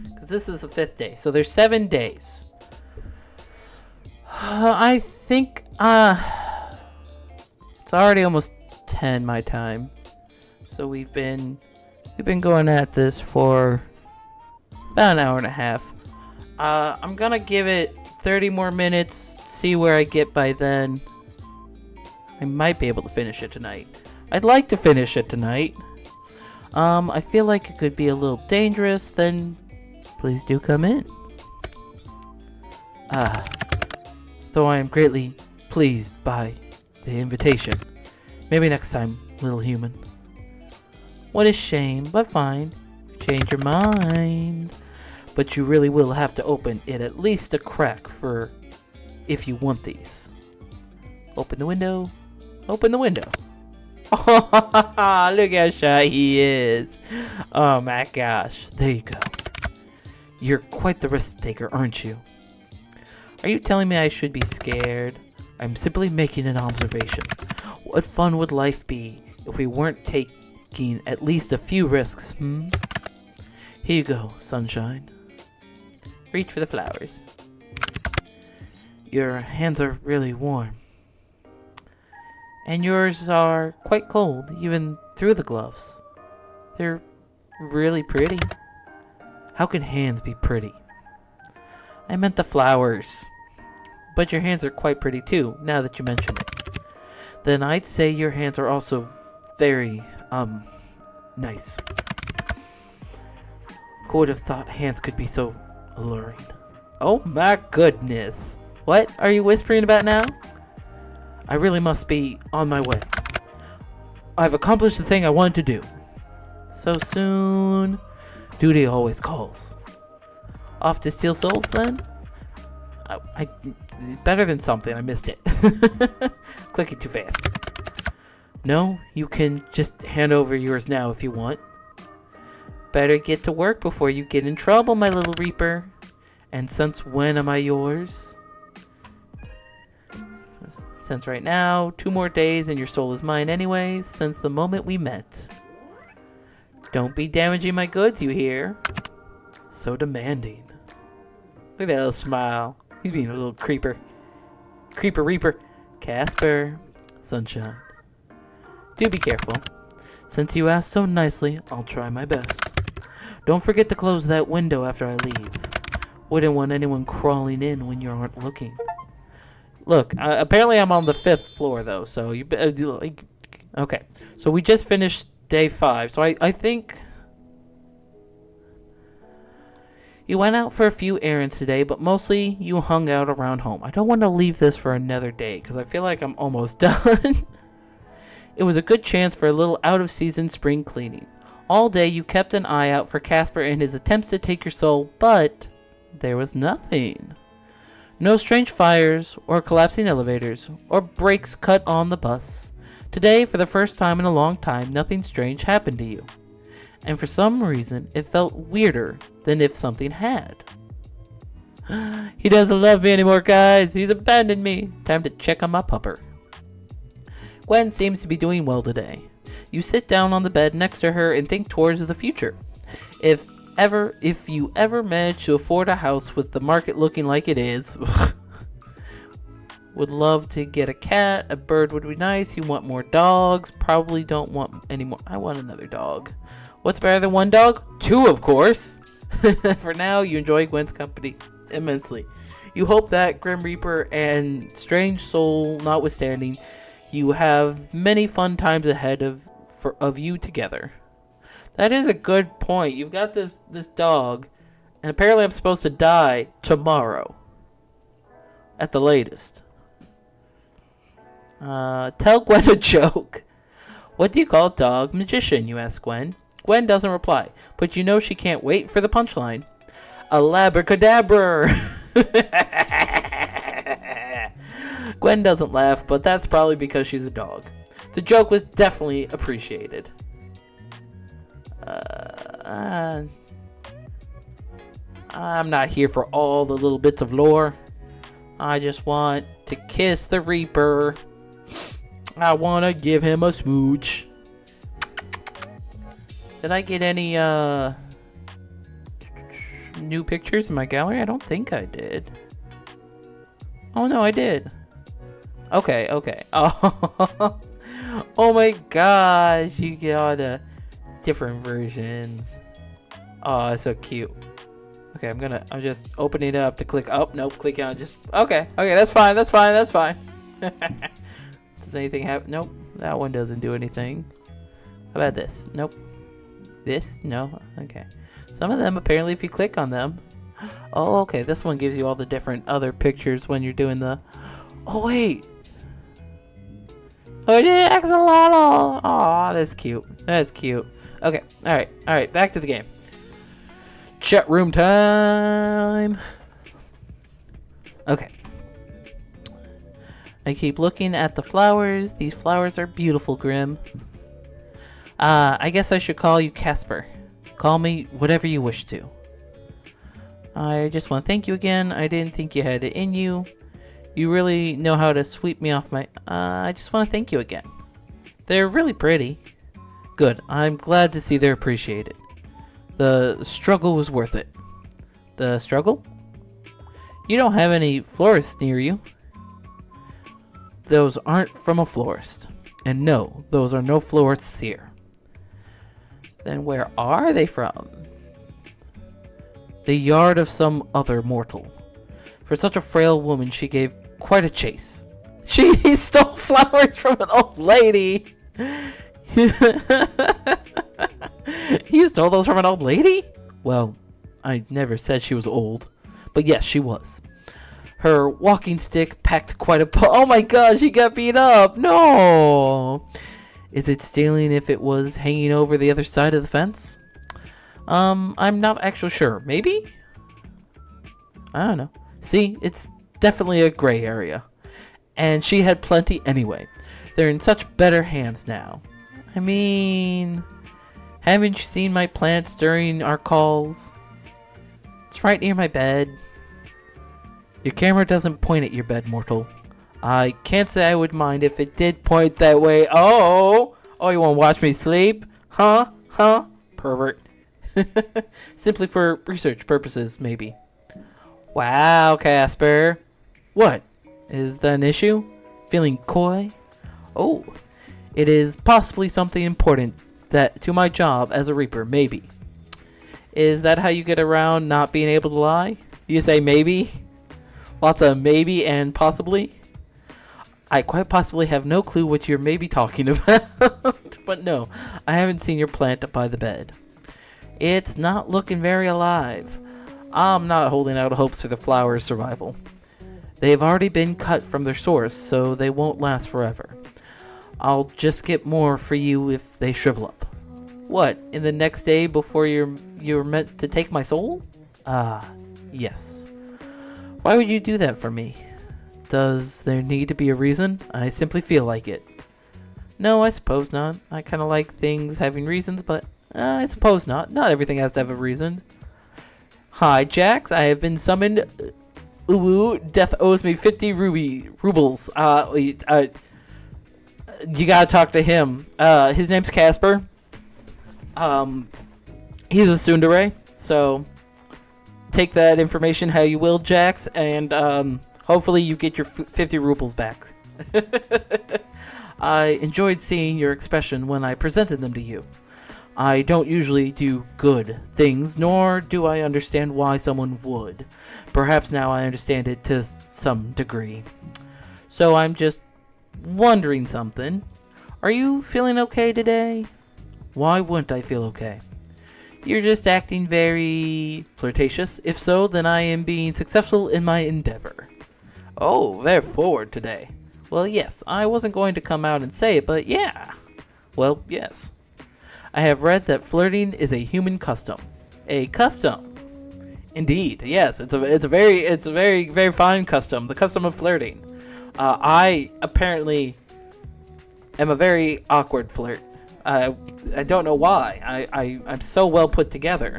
Because this is the 5th day. So there's 7 days. I think, it's already almost 10 my time. So we've been going at this for about an hour and a half. I'm gonna give it 30 more minutes, see where I get by then. I might be able to finish it tonight. I'd like to finish it tonight. I feel like it could be a little dangerous, then please do come in. Though I am greatly pleased by the invitation. Maybe next time, little human. What a shame, but fine. Change your mind. But you really will have to open it at least a crack for if you want these. Open the window. Open the window. Oh, look how shy he is. Oh my gosh. There you go. You're quite the risk taker, aren't you? Are you telling me I should be scared? I'm simply making an observation. What fun would life be if we weren't taking at least a few risks, hmm? Here you go, sunshine. Reach for the flowers. Your hands are really warm. And yours are quite cold, even through the gloves. They're really pretty. How can hands be pretty? I meant the flowers. But your hands are quite pretty too, now that you mention it. Then I'd say your hands are also very, nice. Who would have thought hands could be so alluring? Oh my goodness. What are you whispering about now? I really must be on my way. I've accomplished the thing I wanted to do. So soon? Duty always calls. Off to steal souls then? Better than something, I missed it. Clicking too fast. No, you can just hand over yours now if you want. Better get to work before you get in trouble, my little Reaper. And since when am I yours? Since right now, 2 more days and your soul is mine anyways, since the moment we met. Don't be damaging my goods, you hear? So demanding. Look at that little smile. He's being a little creeper. Creeper Reaper. Casper. Sunshine. Do be careful. Since you asked so nicely, I'll try my best. Don't forget to close that window after I leave. Wouldn't want anyone crawling in when you aren't looking. Look, apparently I'm on the 5th floor though, so you okay. So we just finished day 5, so I think you went out for a few errands today, but mostly you hung out around home. I don't want to leave this for another day because I feel like I'm almost done. It was a good chance for a little out-of-season spring cleaning. All day you kept an eye out for Casper and his attempts to take your soul, but there was nothing. No strange fires, or collapsing elevators, or brakes cut on the bus. Today, for the first time in a long time, nothing strange happened to you. And for some reason, it felt weirder than if something had. He doesn't love me anymore, guys. He's abandoned me. Time to check on my pupper. Gwen seems to be doing well today. You sit down on the bed next to her and think towards the future. If you ever manage to afford a house with the market looking like it is, would love to get a cat, a bird would be nice, you want more dogs, probably don't want any more. I want another dog. What's better than 1 dog? 2, of course. For now, you enjoy Gwen's company immensely. You hope that Grim Reaper and Strange Soul notwithstanding, you have many fun times ahead of you together. That is a good point. You've got this dog, and apparently I'm supposed to die tomorrow. At the latest. Tell Gwen a joke. What do you call a dog? Magician, you ask Gwen. Gwen doesn't reply, but you know she can't wait for the punchline. A labracadabra! Gwen doesn't laugh, but that's probably because she's a dog. The joke was definitely appreciated. I'm not here for all the little bits of lore. I just want to kiss the Reaper. I want to give him a smooch. Did I get any new pictures in my gallery? I don't think I did. Oh no, I did. Okay. Oh, oh my gosh, you got different versions. Oh, it's so cute. Okay, I'm just opening it up to click. Oh, nope, click on just. Okay, that's fine. Does anything happen? Nope, that one doesn't do anything. How about this? Nope. This? No? Okay. Some of them, apparently, if you click on them. Oh, okay, this one gives you all the different other pictures when you're doing the. Oh, wait. Oh, yeah, Axolotl. Aw, that's cute. Okay, alright, back to the game. Chat room time. Okay. I keep looking at the flowers. These flowers are beautiful, Grim. I guess I should call you Casper. Call me whatever you wish to. I just want to thank you again. I didn't think you had it in you. You really know how to sweep me off my... I just want to thank you again. They're really pretty. Good. I'm glad to see they're appreciated. The struggle was worth it. The struggle? You don't have any florists near you. Those aren't from a florist. And no, those are no florists here. Then where are they from? The yard of some other mortal. For such a frail woman, she gave quite a chase. She stole flowers from an old lady. You stole those from an old lady? Well, I never said she was old. But yes, she was. Her walking stick packed quite a oh my god, she got beat up. No. Is it stealing if it was hanging over the other side of the fence? I'm not actually sure. Maybe? I don't know. See, it's definitely a gray area. And she had plenty anyway. They're in such better hands now. I mean, haven't you seen my plants during our calls? It's right near my bed. Your camera doesn't point at your bed, mortal. I can't say I would mind if it did point that way. Oh, you want to watch me sleep? Huh? Pervert. Simply for research purposes, maybe. Wow, Casper. What? Is that an issue? Feeling coy? Oh, it is possibly something important that to my job as a reaper, maybe. Is that how you get around not being able to lie? You say maybe? Lots of maybe and possibly? I quite possibly have no clue what you're maybe talking about. But no, I haven't seen your plant up by the bed. It's not looking very alive. I'm not holding out hopes for the flower's survival. They've already been cut from their source, so they won't last forever. I'll just get more for you if they shrivel up. What, in the next day before you're meant to take my soul? Ah, yes. Why would you do that for me? Does there need to be a reason? I simply feel like it. No, I suppose not. I kind of like things having reasons, but I suppose not. Not everything has to have a reason. Hi, Jax. I have been summoned. Uwu, death owes me 50 rubles. You gotta talk to him. His name's Casper. He's a tsundere, so take that information how you will, Jax, and hopefully you get your 50 rubles back. I enjoyed seeing your expression when I presented them to you. I don't usually do good things, nor do I understand why someone would. Perhaps now I understand it to some degree. So I'm just wondering something. Are you feeling okay today? Why wouldn't I feel okay? You're just acting very flirtatious. If so, then I am being successful in my endeavor. Oh, very forward today. Well, yes, I wasn't going to come out and say it, but yeah. Well, yes. I have read that flirting is a human custom. A custom. Indeed, yes, it's a very, very fine custom. The custom of flirting. I apparently am a very awkward flirt. I don't know why. I'm so well put together.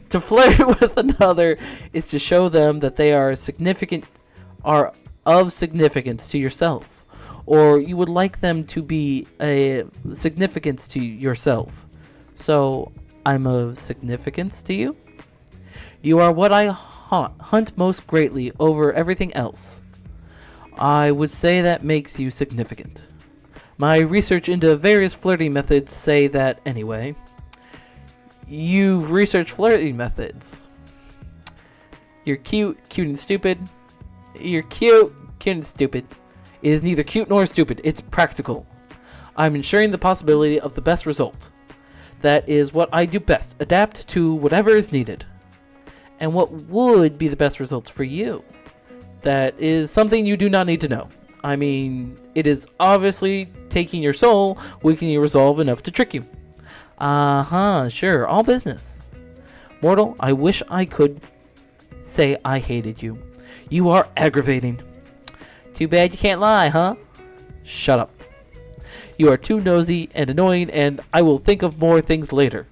To flirt with another is to show them that they are of significance to yourself, or you would like them to be a significance to yourself. So I'm of significance to you. You are what I hunt most greatly over everything else. I would say that makes you significant. My research into various flirting methods say that anyway. You've researched flirting methods. You're cute and stupid. You're cute and stupid. It is neither cute nor stupid. It's practical. I'm ensuring the possibility of the best result. That is what I do best. Adapt to whatever is needed. And what would be the best results for you? That is something you do not need to know. I mean, it is obviously taking your soul, weakening your resolve enough to trick you. Sure, all business. Mortal, I wish I could say I hated you. You are aggravating. Too bad you can't lie, huh? Shut up. You are too nosy and annoying, and I will think of more things later.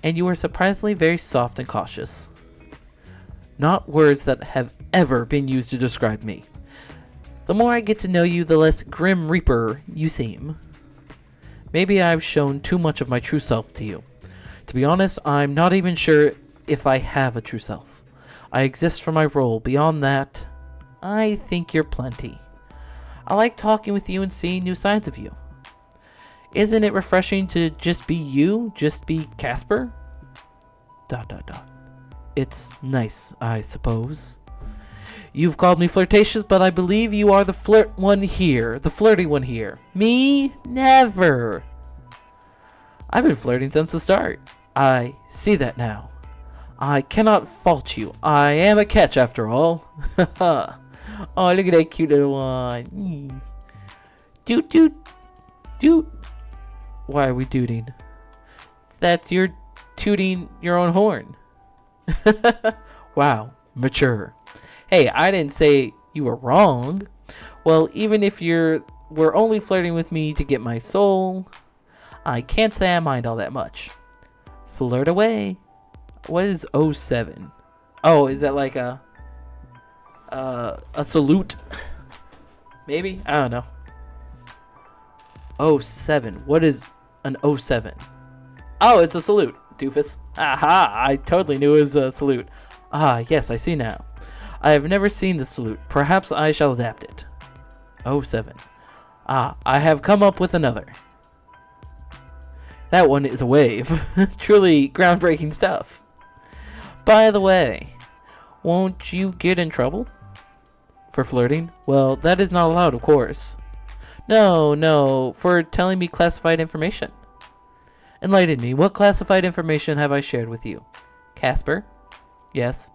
and you are surprisingly very soft and cautious. Not words that have ever been used to describe me. The more I get to know you, the less Grim Reaper you seem. Maybe I've shown too much of my true self to you. To be honest, I'm not even sure if I have a true self. I exist for my role. Beyond that, I think you're plenty. I like talking with you and seeing new sides of you. Isn't it refreshing to just be you? Just be Casper? ... It's nice, I suppose. You've called me flirtatious, but I believe you are the flirty one here. Me? Never. I've been flirting since the start. I see that now. I cannot fault you. I am a catch after all. Oh, look at that cute little one. Doot, doot, doot. Why are we tooting? That's you're tooting your own horn. Wow, mature. Hey, I didn't say you were wrong. Well, even if we're only flirting with me to get my soul, I can't say I mind all that much. Flirt away. What is 07? Oh, is that like a salute? Maybe? I don't know. 07. What is an 07? Oh, it's a salute, doofus. Aha, I totally knew it was a salute. Ah, yes, I see now. I have never seen the salute. Perhaps I shall adapt it. 07. Ah, I have come up with another. That one is a wave. Truly groundbreaking stuff. By the way, won't you get in trouble for flirting? Well, that is not allowed, of course. No, for telling me classified information. Enlighten me. What classified information have I shared with you? Casper? Yes.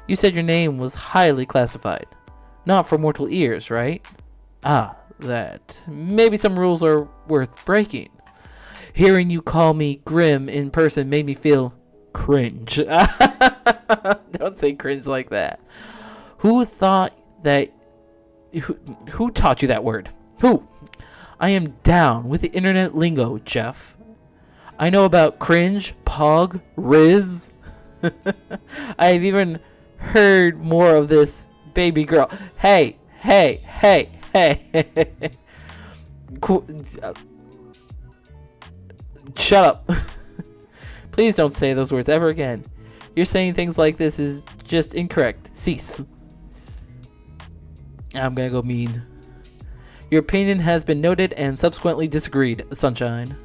You said your name was highly classified. Not for mortal ears, right? Ah, that. Maybe some rules are worth breaking. Hearing you call me Grim in person made me feel cringe. Don't say cringe like that. Who taught you that word? Who? I am down with the internet lingo, Jeff. I know about cringe, pog, riz. I have even heard more of this baby girl. Hey. Shut up. Please don't say those words ever again. You're saying things like this is just incorrect. Cease. I'm gonna go mean. Your opinion has been noted and subsequently disagreed, Sunshine.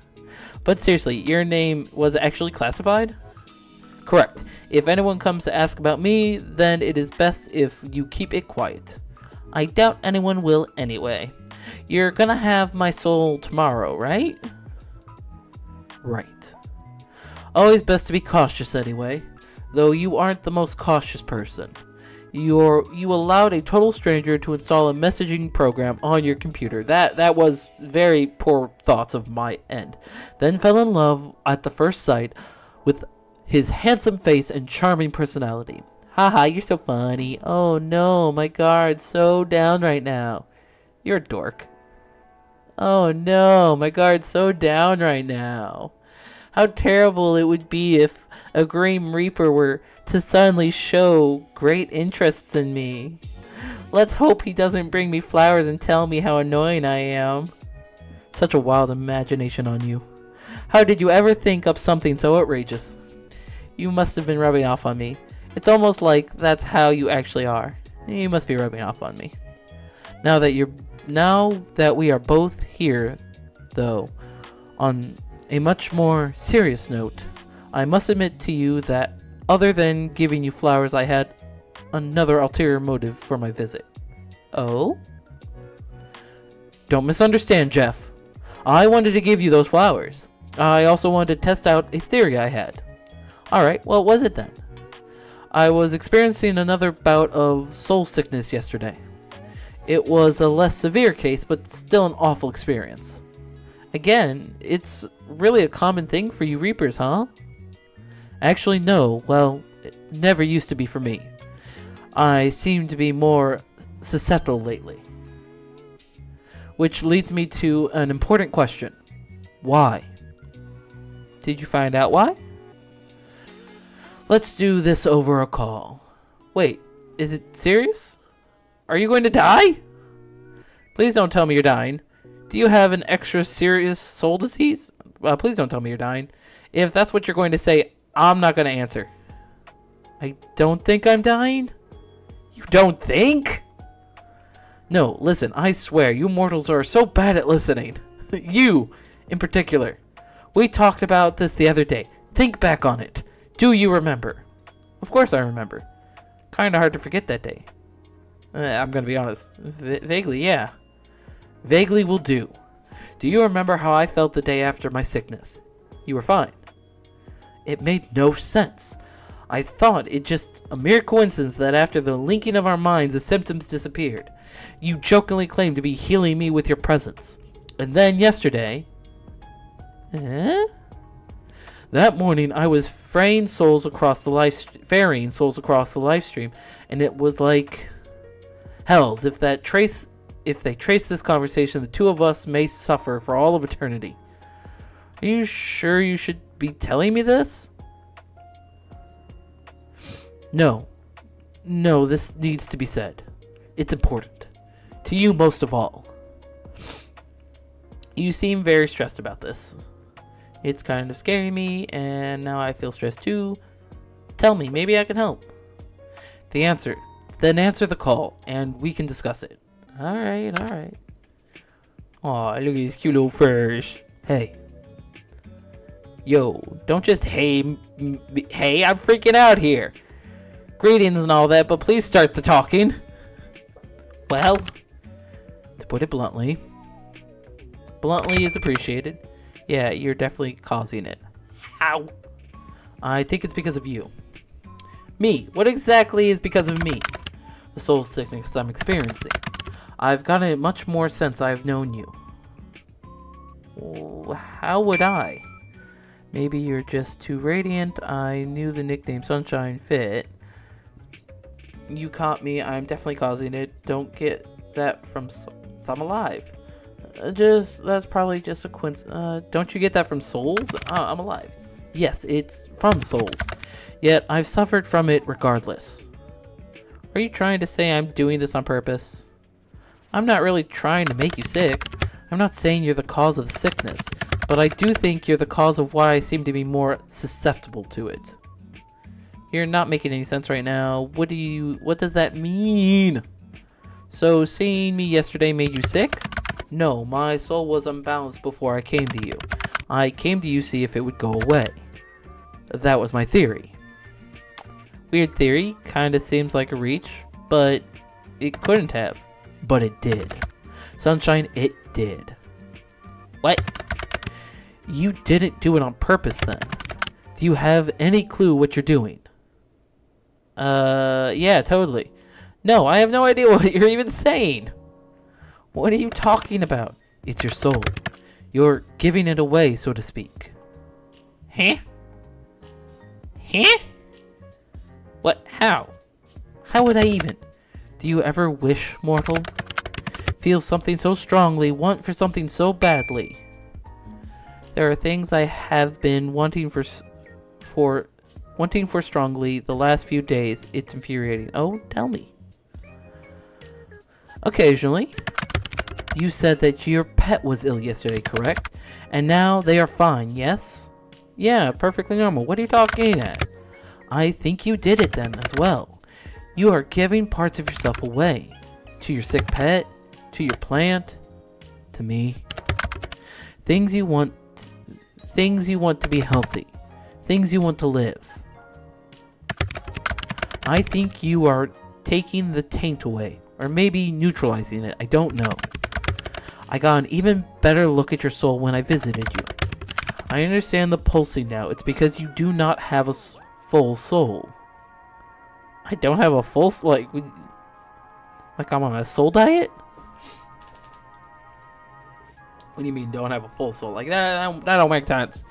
But seriously, your name was actually classified? Correct. If anyone comes to ask about me, then it is best if you keep it quiet. I doubt anyone will anyway. You're gonna have my soul tomorrow, right? Right. Always best to be cautious anyway, though you aren't the most cautious person. You allowed a total stranger to install a messaging program on your computer. That was very poor thoughts of my end. Then fell in love at the first sight with his handsome face and charming personality. Haha, you're so funny. Oh no, my guard's so down right now. You're a dork. Oh no, my guard's so down right now. How terrible it would be if a Grim Reaper were to suddenly show great interests in me. Let's hope he doesn't bring me flowers and tell me how annoying I am. Such a wild imagination on you. How did you ever think up something so outrageous? You must have been rubbing off on me. It's almost like that's how you actually are. You must be rubbing off on me. Now that we are both here, though, on a much more serious note, I must admit to you that other than giving you flowers, I had another ulterior motive for my visit. Oh? Don't misunderstand, Jeff. I wanted to give you those flowers. I also wanted to test out a theory I had. Alright, what was it then? I was experiencing another bout of soul sickness yesterday. It was a less severe case, but still an awful experience. Again, it's really a common thing for you Reapers, huh? Actually, no. Well, it never used to be for me. I seem to be more susceptible lately. Which leads me to an important question. Why? Did you find out why? Let's do this over a call. Wait, is it serious? Are you going to die? Please don't tell me you're dying. Do you have an extra serious soul disease? Please don't tell me you're dying. If that's what you're going to say, I'm not going to answer. I don't think I'm dying? You don't think? No, listen, I swear, you mortals are so bad at listening. You, in particular. We talked about this the other day. Think back on it. Do you remember? Of course I remember. Kinda hard to forget that day. I'm gonna be honest. Vaguely, yeah. Vaguely will do. Do you remember how I felt the day after my sickness? You were fine. It made no sense. I thought it just a mere coincidence that after the linking of our minds, the symptoms disappeared. You jokingly claimed to be healing me with your presence. And then yesterday... That morning, I was ferrying souls across the live stream, and it was like... Hells, if they trace this conversation, the two of us may suffer for all of eternity. Are you sure you should be telling me this? No, this needs to be said. It's important. To you most of all. You seem very stressed about this. It's kind of scaring me, and now I feel stressed too. Tell me, maybe I can help. Then answer the call, and we can discuss it. Alright. Aw, look at these cute little furs. Hey. Yo, don't just hey, I'm freaking out here. Greetings and all that, but please start the talking. Well, to put it bluntly is appreciated. Yeah, you're definitely causing it. How? I think it's because of you. Me? What exactly is because of me? The soul sickness I'm experiencing. I've gotten it much more since I've known you. How would I? Maybe you're just too radiant. I knew the nickname Sunshine fit. You caught me. I'm definitely causing it. Don't get that from I'm alive. That's probably just a coincidence. Don't you get that from souls? I'm alive. Yes, it's from souls. Yet I've suffered from it regardless. Are you trying to say I'm doing this on purpose? I'm not really trying to make you sick. I'm not saying you're the cause of the sickness, but I do think you're the cause of why I seem to be more susceptible to it. You're not making any sense right now. What does that mean? So seeing me yesterday made you sick? No, my soul was unbalanced before I came to you. I came to you to see if it would go away. That was my theory. Weird theory, kinda seems like a reach, but it couldn't have. But it did. Sunshine, it did. What? You didn't do it on purpose then. Do you have any clue what you're doing? Yeah, totally. No, I have no idea what you're even saying. What are you talking about? It's your soul. You're giving it away, so to speak. Huh? Huh? What? How? How would I even? Do you ever wish, mortal? Feel something so strongly, want for something so badly. There are things I have been wanting for strongly the last few days. It's infuriating. Oh, tell me. Occasionally. You said that your pet was ill yesterday, correct? And now they are fine, yes? Yeah, perfectly normal. What are you talking at? I think you did it then as well. You are giving parts of yourself away. To your sick pet, to your plant, to me. Things you want to be healthy. Things you want to live. I think you are taking the taint away, or maybe neutralizing it. I don't know. I got an even better look at your soul when I visited you. I understand the pulsing now. It's because you do not have a full soul. I don't have a full soul? Like I'm on a soul diet? What do you mean don't have a full soul? Like that don't make sense.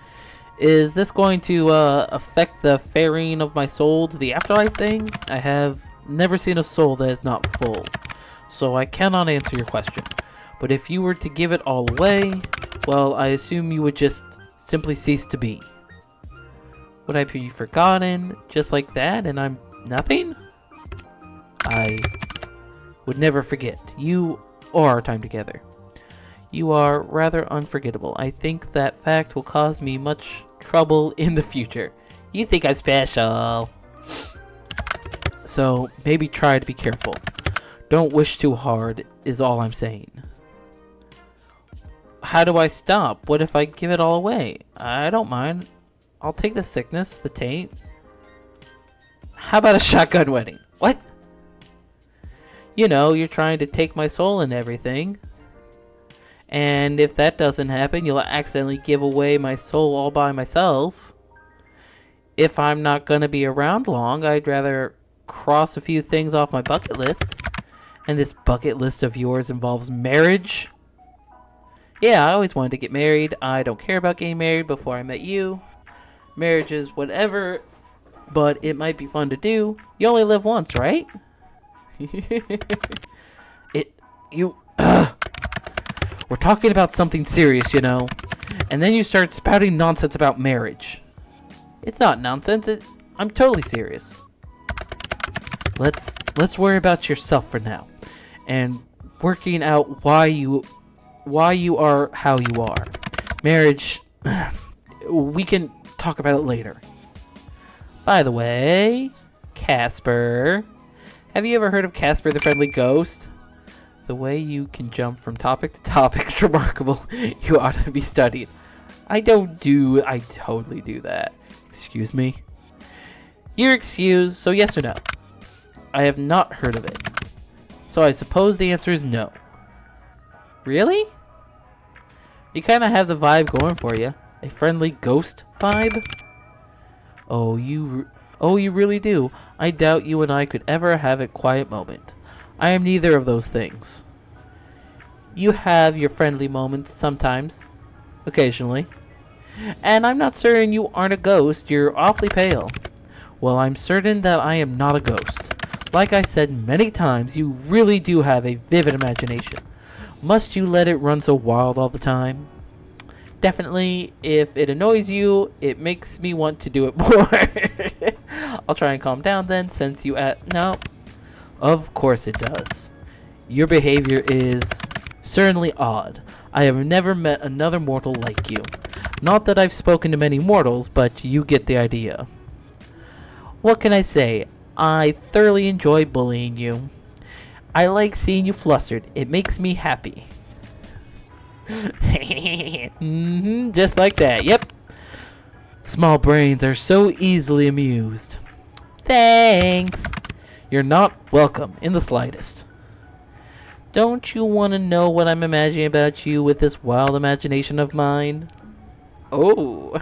Is this going to affect the ferrying of my soul to the afterlife thing? I have never seen a soul that is not full, so I cannot answer your question. But if you were to give it all away, well, I assume you would just simply cease to be. Would I be forgotten just like that and I'm nothing? I would never forget you or our time together. You are rather unforgettable. I think that fact will cause me much trouble in the future. You think I'm special. So maybe try to be careful. Don't wish too hard is all I'm saying. How do I stop? What if I give it all away? I don't mind. I'll take the sickness, the taint. How about a shotgun wedding? What? You know, you're trying to take my soul and everything. And if that doesn't happen, you'll accidentally give away my soul all by myself. If I'm not gonna be around long, I'd rather cross a few things off my bucket list. And this bucket list of yours involves marriage? Yeah, I always wanted to get married. I don't care about getting married before I met you. Marriage is whatever, but it might be fun to do. You only live once, right? We're talking about something serious, you know. And then you start spouting nonsense about marriage. It's not nonsense. I'm totally serious. Let's worry about yourself for now, and working out why you are how you are. Marriage, we can talk about it later. By the way, Casper, have you ever heard of Casper the Friendly Ghost? The way you can jump from topic to topic is remarkable. You ought to be studied. I totally do that. Excuse me? You're excused, so yes or no? I have not heard of it. So I suppose the answer is no. Really? You kind of have the vibe going for you. A friendly ghost vibe? Oh, you really do. I doubt you and I could ever have a quiet moment. I am neither of those things. You have your friendly moments sometimes. Occasionally. And I'm not certain you aren't a ghost. You're awfully pale. Well, I'm certain that I am not a ghost. Like I said many times, you really do have a vivid imagination. Must you let it run so wild all the time? Definitely, if it annoys you, it makes me want to do it more. I'll try and calm down then, since you no. Of course it does. Your behavior is certainly odd. I have never met another mortal like you. Not that I've spoken to many mortals, but you get the idea. What can I say? I thoroughly enjoy bullying you. I like seeing you flustered. It makes me happy. Just like that. Yep. Small brains are so easily amused. Thanks. You're not welcome in the slightest. Don't you want to know what I'm imagining about you with this wild imagination of mine? Oh.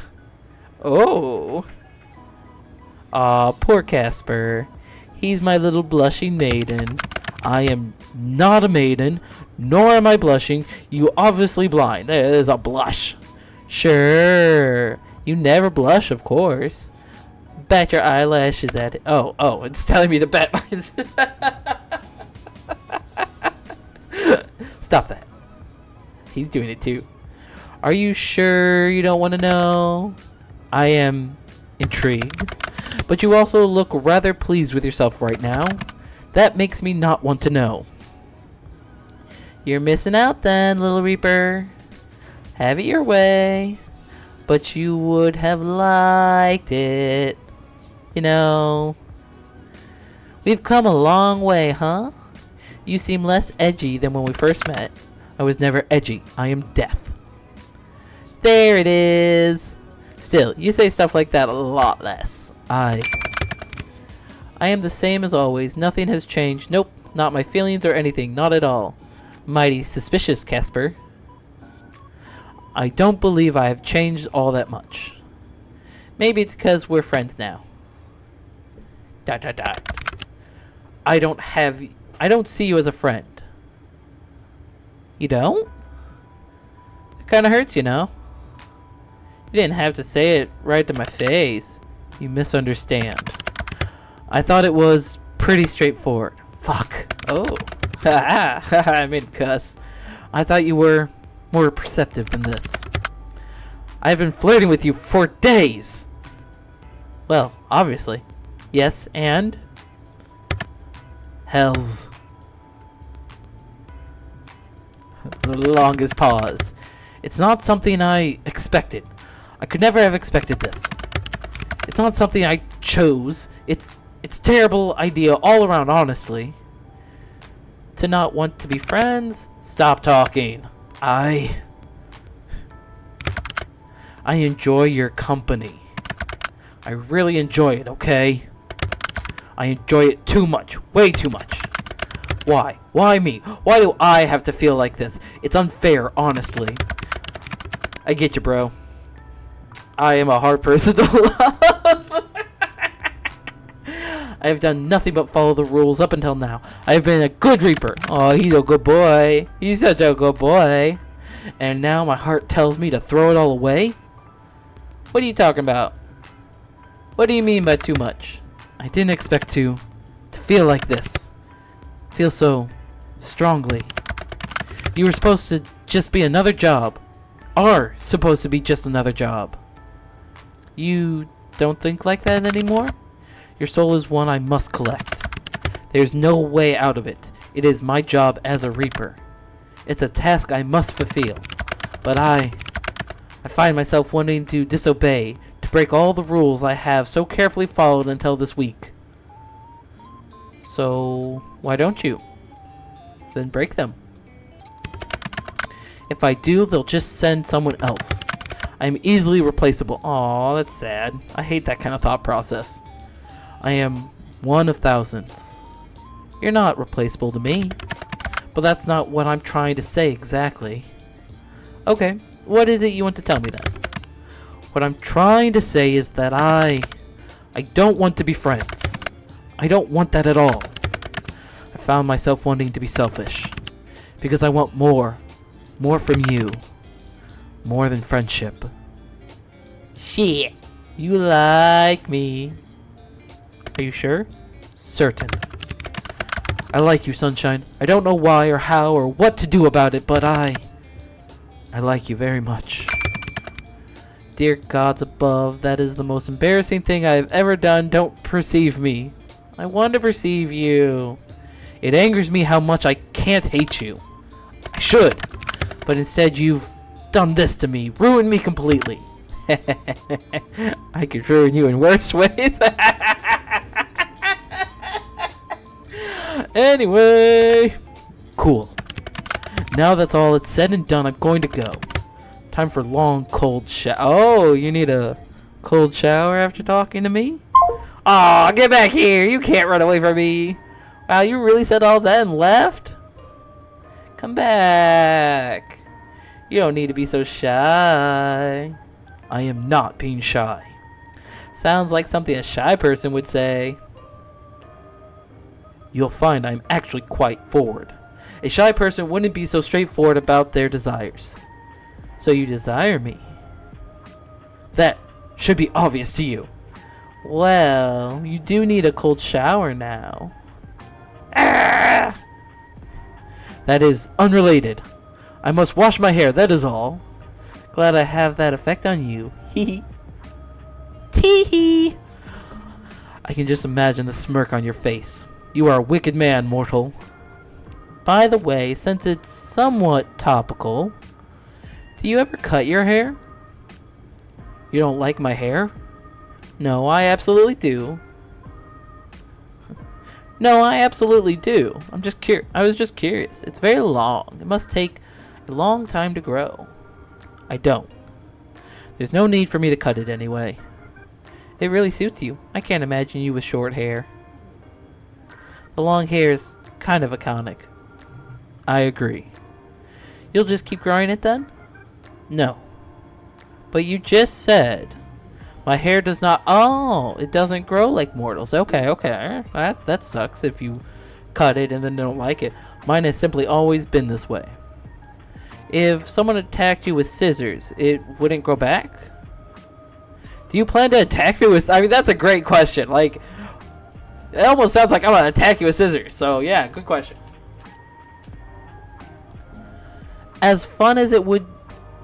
Aw, poor Casper. He's my little blushing maiden. I am not a maiden, nor am I blushing. You obviously blind. That is a blush. Sure. You never blush, of course. Bat your eyelashes at it. Oh, it's telling me to bat mine. Stop that. He's doing it too. Are you sure you don't want to know? I am intrigued. But you also look rather pleased with yourself right now. That makes me not want to know. You're missing out then, little Reaper. Have it your way. But you would have liked it. You know. We've come a long way, huh? You seem less edgy than when we first met. I was never edgy. I am deaf. There it is. Still, you say stuff like that a lot less. I am the same as always. Nothing has changed. Nope, not my feelings or anything. Not at all. Mighty suspicious, Casper. I don't believe I have changed all that much. Maybe it's because we're friends now. ... I don't see you as a friend. You don't? It kind of hurts, you know. You didn't have to say it right to my face. You misunderstand. I thought it was pretty straightforward. Fuck. Oh. I mean cuss. I thought you were more perceptive than this. I've been flirting with you for days. Well, obviously. Yes, and... Hells. The longest pause. It's not something I expected. I could never have expected this. It's not something I chose. It's a terrible idea all around, honestly. To not want to be friends? Stop talking. I enjoy your company. I really enjoy it, okay? I enjoy it too much. Way too much. Why? Why me? Why do I have to feel like this? It's unfair, honestly. I get you, bro. I am a hard person to love. I have done nothing but follow the rules up until now. I have been a good reaper. Oh, he's a good boy. He's such a good boy. And now my heart tells me to throw it all away? What are you talking about? What do you mean by too much? I didn't expect to feel like this. Feel so strongly. You were supposed to just be another job. Are supposed to be just another job. You don't think like that anymore? Your soul is one I must collect. There's no way out of it. It is my job as a reaper. It's a task I must fulfill. But I find myself wanting to disobey, to break all the rules I have so carefully followed until this week. So, why don't you? Then break them. If I do, they'll just send someone else. I'm easily replaceable. Aw, that's sad. I hate that kind of thought process. I am one of thousands. You're not replaceable to me. But that's not what I'm trying to say exactly. Okay, what is it you want to tell me then? What I'm trying to say is that I don't want to be friends. I don't want that at all. I found myself wanting to be selfish. Because I want more. More from you. More than friendship. Shit. You like me. Are you sure? Certain. I like you, Sunshine. I don't know why or how or what to do about it, but I like you very much. Dear gods above, that is the most embarrassing thing I have ever done. Don't perceive me. I want to perceive you. It angers me how much I can't hate you. I should. But instead you've done this to me. Ruined me completely. I could ruin you in worse ways. Anyway. Cool. Now that's all it's said and done, I'm going to go. Time for long, cold shower. Oh, you need a cold shower after talking to me? Aw, get back here. You can't run away from me. Wow, you really said all that and left? Come back. You don't need to be so shy. I am not being shy. Sounds like something a shy person would say. You'll find I'm actually quite forward. A shy person wouldn't be so straightforward about their desires. So you desire me. That should be obvious to you. Well, you do need a cold shower now. Ah! That is unrelated. I must wash my hair, that is all. Glad I have that effect on you. Hee hee. Tee. I can just imagine the smirk on your face. You are a wicked man, mortal. By the way, since it's somewhat topical, do you ever cut your hair? You don't like my hair? No, I absolutely do. No, I absolutely do. I was just curious. It's very long. It must take a long time to grow. I don't. There's no need for me to cut it anyway. It really suits you. I can't imagine you with short hair. The long hair is kind of iconic. I agree. You'll just keep growing it then? No. But you just said my hair does not... Oh, it doesn't grow like mortals. Okay. That sucks if you cut it and then don't like it. Mine has simply always been this way. If someone attacked you with scissors, it wouldn't grow back? Do you plan to attack me with... I mean, that's a great question. Like, it almost sounds like I'm going to attack you with scissors. So, yeah, good question. As fun as it would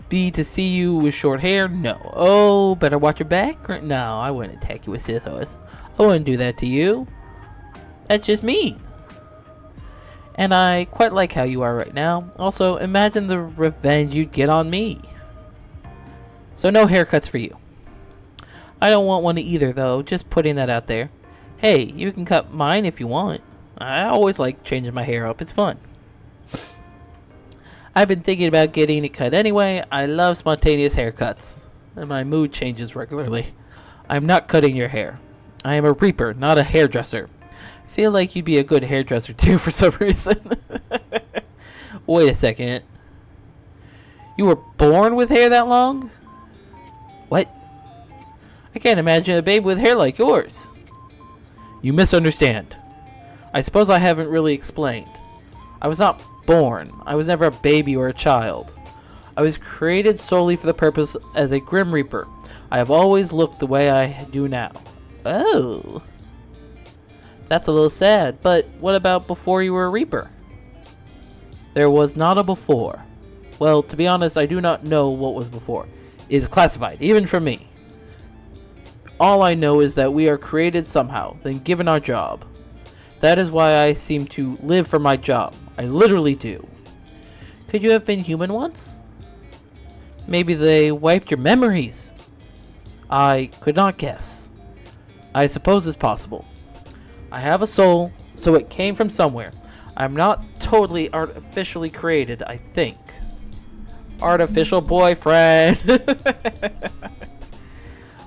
be to see you with short hair? No. Oh, better watch your back? No, I wouldn't attack you with scissors. I wouldn't do that to you. That's just mean. And I quite like how you are right now. Also, imagine the revenge you'd get on me. So no haircuts for you. I don't want one either, though. Just putting that out there. Hey, you can cut mine if you want. I always like changing my hair up. It's fun. I've been thinking about getting it cut anyway. I love spontaneous haircuts. And my mood changes regularly. I'm not cutting your hair. I am a reaper, not a hairdresser. I feel like you'd be a good hairdresser too for some reason. Wait a second. You were born with hair that long? What? I can't imagine a baby with hair like yours. You misunderstand. I suppose I haven't really explained. I was not born. I was never a baby or a child. I was created solely for the purpose as a Grim Reaper. I have always looked the way I do now. Oh. That's a little sad, but what about before you were a Reaper? There was not a before. Well, to be honest, I do not know what was before. It is classified, even for me. All I know is that we are created somehow, then given our job. That is why I seem to live for my job. I literally do. Could you have been human once? Maybe they wiped your memories. I could not guess. I suppose it's possible. I have a soul, so it came from somewhere. I'm not totally artificially created, I think. Artificial boyfriend.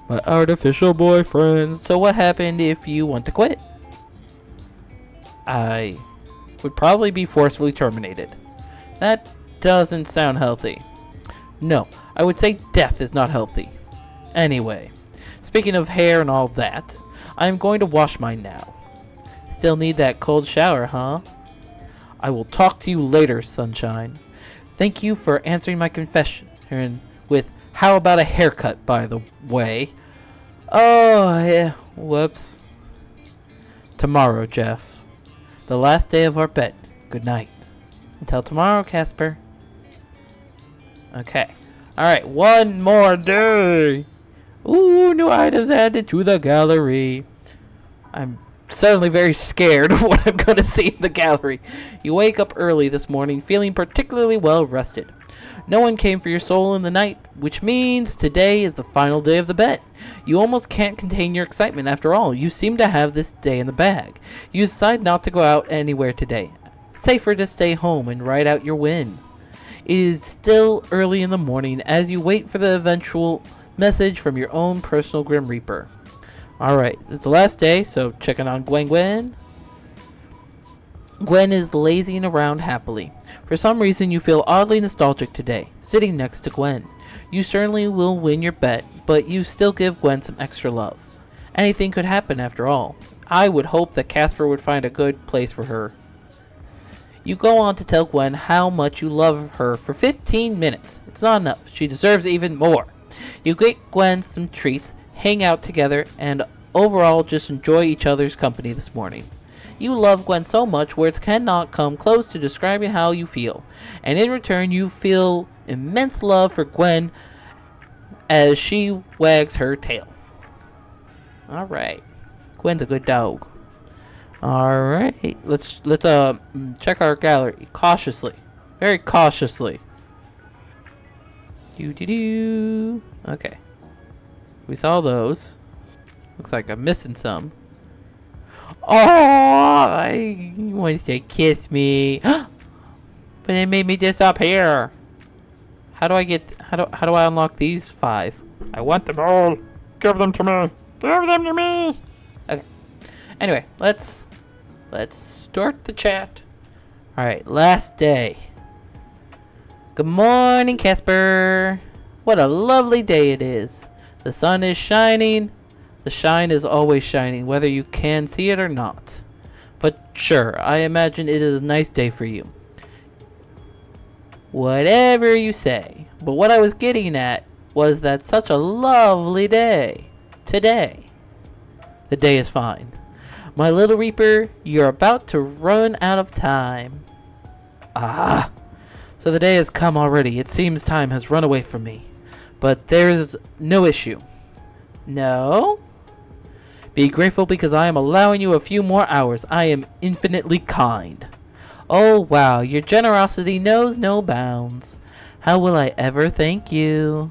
My artificial boyfriend. So what happened if you want to quit? I would probably be forcefully terminated. That doesn't sound healthy. No, I would say death is not healthy. Anyway, speaking of hair and all that, I'm going to wash mine now. Still need that cold shower, huh? I will talk to you later, sunshine. Thank you for answering my confession. And with how about a haircut, by the way? Oh, yeah. Whoops. Tomorrow, Jeff. The last day of our bet. Good night. Until tomorrow, Casper. Okay. Alright, one more day. Ooh, new items added to the gallery. I'm suddenly very scared of what I'm going to see in the gallery. You wake up early this morning feeling particularly well rested. No one came for your soul in the night, which means today is the final day of the bet. You almost can't contain your excitement after all. You seem to have this day in the bag. You decide not to go out anywhere today. Safer to stay home and ride out your win. It is still early in the morning as you wait for the eventual message from your own personal Grim Reaper. Alright, it's the last day, so checking on Gwen. Gwen is lazing around happily. For some reason, you feel oddly nostalgic today, sitting next to Gwen. You certainly will win your bet, but you still give Gwen some extra love. Anything could happen after all. I would hope that Casper would find a good place for her. You go on to tell Gwen how much you love her for 15 minutes. It's not enough. She deserves even more. You get Gwen some treats, hang out together, and overall just enjoy each other's company this morning. You love Gwen so much words cannot come close to describing how you feel. And in return, you feel immense love for Gwen as she wags her tail. Alright. Gwen's a good dog. Alright. Let's check our gallery cautiously. Very cautiously. Okay. We saw those. Looks like I'm missing some. Oh, he wants to kiss me. But it made me disappear. How do I unlock these 5? I want them all. Give them to me. Give them to me. Okay. Anyway, let's start the chat. All right, last day. Good morning, Casper. What a lovely day it is. The sun is shining. The shine is always shining, whether you can see it or not. But sure, I imagine it is a nice day for you. Whatever you say. But what I was getting at was that such a lovely day. Today. The day is fine. My little Reaper, you're about to run out of time. Ah. So the day has come already. It seems time has run away from me. But there is no issue. No? Be grateful because I am allowing you a few more hours. I am infinitely kind. Oh wow, your generosity knows no bounds. How will I ever thank you?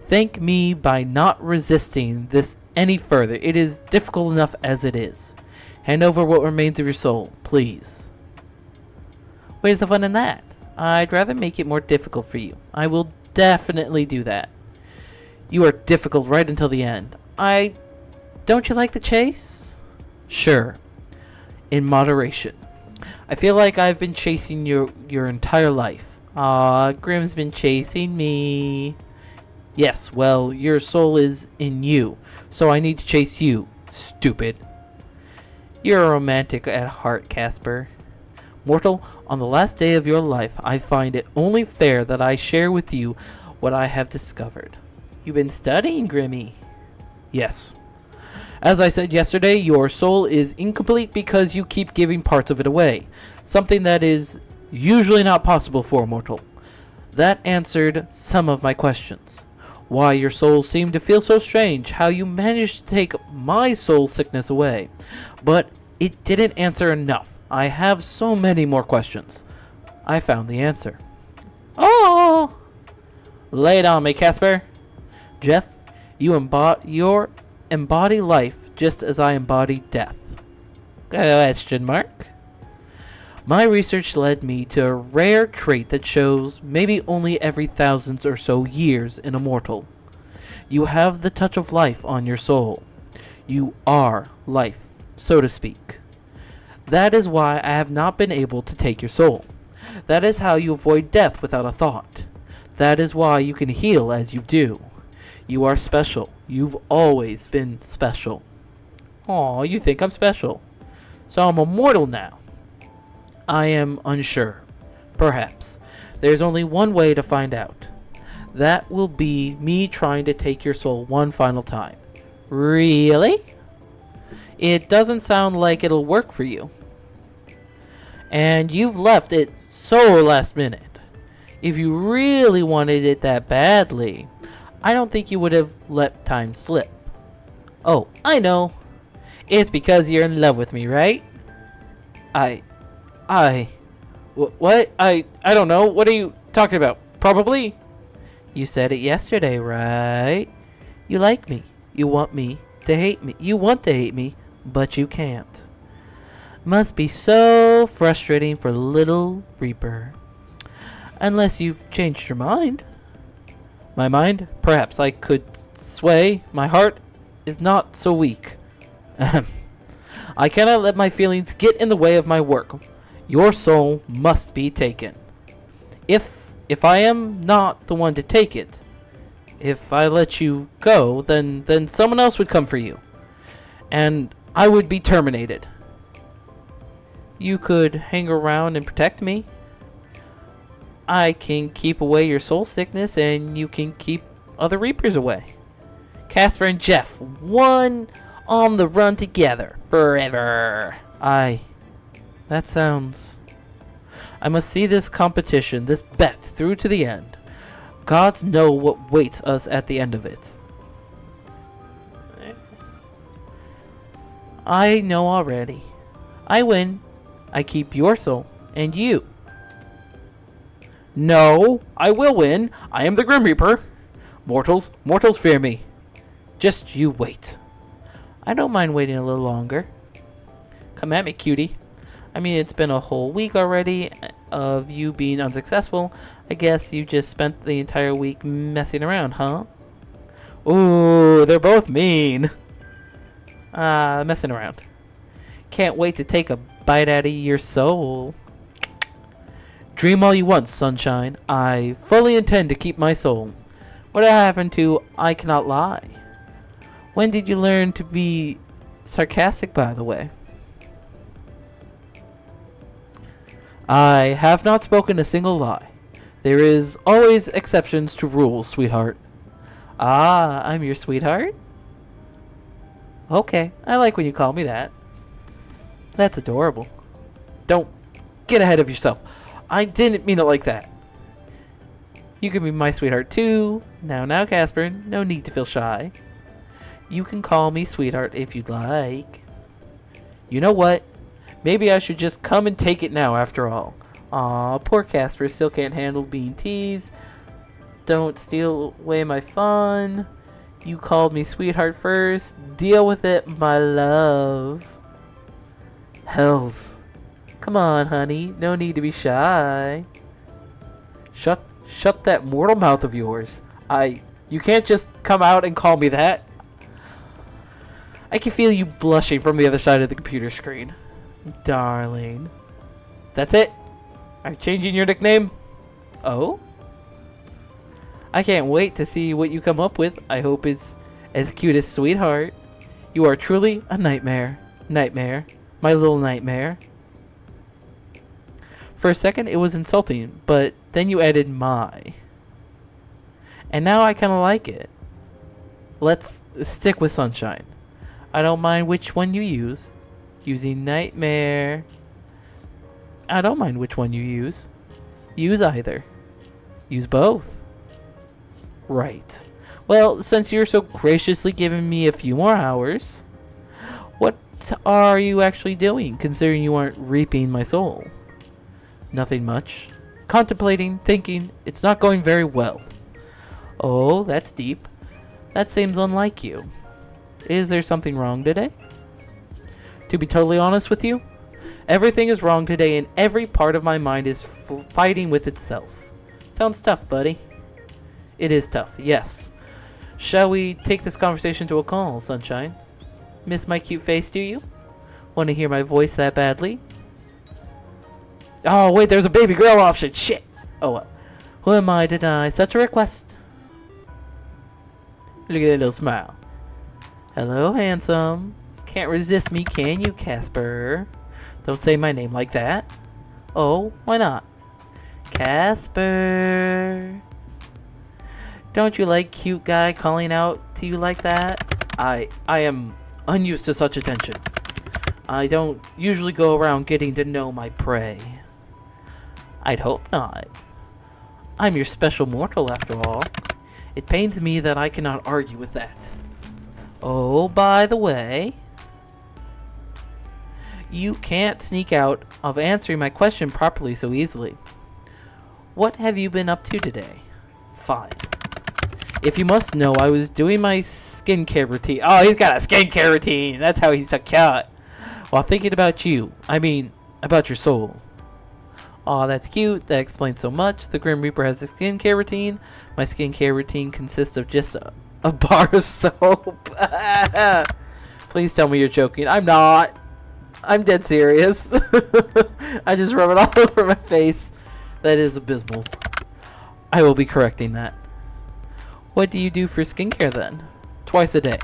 Thank me by not resisting this any further. It is difficult enough as it is. Hand over what remains of your soul, please. Where's the fun in that? I'd rather make it more difficult for you. I will definitely do that. You are difficult right until the end. Don't you like the chase? Sure. In moderation. I feel like I've been chasing your entire life. Aw, Grimm's been chasing me. Yes, well, your soul is in you, so I need to chase you, stupid. You're a romantic at heart, Casper. Mortal, on the last day of your life, I find it only fair that I share with you what I have discovered. You've been studying, Grimmy. Yes. As I said yesterday, your soul is incomplete because you keep giving parts of it away. Something that is usually not possible for a mortal. That answered some of my questions. Why your soul seemed to feel so strange, how you managed to take my soul sickness away. But it didn't answer enough. I have so many more questions. I found the answer. Oh! Lay it on me, Casper. Jeff, you embody life just as I embody death. Question mark. My research led me to a rare trait that shows maybe only every thousands or so years in a mortal. You have the touch of life on your soul. You are life, so to speak. That is why I have not been able to take your soul. That is how you avoid death without a thought. That is why you can heal as you do. You are special. You've always been special. Aw, you think I'm special. So I'm immortal now. I am unsure. Perhaps. There's only one way to find out. That will be me trying to take your soul one final time. Really? It doesn't sound like it'll work for you. And you've left it so last minute. If you really wanted it that badly, I don't think you would have let time slip. Oh, I know. It's because you're in love with me, right? What? I don't know. What are you talking about? Probably. You said it yesterday, right? You like me. You want me to hate me. You want to hate me, but you can't. Must be so frustrating for little Reaper. Unless you've changed your mind. My mind? Perhaps I could sway. My heart is not so weak. I cannot let my feelings get in the way of my work. Your soul must be taken. If I am not the one to take it, if I let you go, then someone else would come for you. And I would be terminated. You could hang around and protect me. I can keep away your soul sickness, and you can keep other Reapers away. Casper and Jeff, one on the run together, forever. That sounds... I must see this competition, this bet, through to the end. Gods know what waits us at the end of it. I know already. I win. I keep your soul, and you. No, I will win. I am the Grim Reaper. Mortals fear me. Just you wait. I don't mind waiting a little longer. Come at me, cutie. I mean, it's been a whole week already of you being unsuccessful. I guess you just spent the entire week messing around, huh? Ooh, they're both mean. Messing around. Can't wait to take a bite out of your soul. Dream all you want, sunshine. I fully intend to keep my soul. What happened to I cannot lie? When did you learn to be sarcastic, by the way? I have not spoken a single lie. There is always exceptions to rules, sweetheart. Ah, I'm your sweetheart? Okay, I like when you call me that. That's adorable. Don't get ahead of yourself. I didn't mean it like that. You can be my sweetheart too. Now, Casper, no need to feel shy. You can call me sweetheart if you'd like. You know what? Maybe I should just come and take it now after all. Aw, poor Casper still can't handle being teased. Don't steal away my fun. You called me sweetheart first. Deal with it, my love. Hells. Come on, honey. No need to be shy. Shut that mortal mouth of yours. You can't just come out and call me that. I can feel you blushing from the other side of the computer screen. Darling. That's it? Are you changing your nickname? Oh? I can't wait to see what you come up with. I hope it's as cute as sweetheart. You are truly a nightmare. Nightmare. My little nightmare. For a second, it was insulting, but then you added my. And now I kind of like it. Let's stick with sunshine. I don't mind which one you use. Using nightmare. I don't mind which one you use. Use either. Use both. Right. Well, since you're so graciously giving me a few more hours, what are you actually doing, considering you aren't reaping my soul? Nothing much. Contemplating, thinking, it's not going very well. Oh, that's deep. That seems unlike you. Is there something wrong today? To be totally honest with you, everything is wrong today and every part of my mind is fighting with itself. Sounds tough, buddy. It is tough, yes. Shall we take this conversation to a call, sunshine? Miss my cute face, do you? Want to hear my voice that badly? Oh, wait, there's a baby girl option. Shit. Oh, well. Who am I to deny such a request? Look at that little smile. Hello, handsome. Can't resist me, can you, Casper? Don't say my name like that. Oh, why not? Casper. Don't you like cute guy calling out to you like that? I am unused to such attention. I don't usually go around getting to know my prey. I'd hope not. I'm your special mortal after all. It pains me that I cannot argue with that. Oh, by the way, you can't sneak out of answering my question properly so easily. What have you been up to today? Fine. If you must know, I was doing my skincare routine. Oh, he's got a skincare routine. That's how he's a cat. While thinking about you. I mean, about your soul. Aw, that's cute. That explains so much. The Grim Reaper has a skincare routine. My skincare routine consists of just a bar of soap. Please tell me you're joking. I'm not. I'm dead serious. I just rub it all over my face. That is abysmal. I will be correcting that. What do you do for skincare then? Twice a day.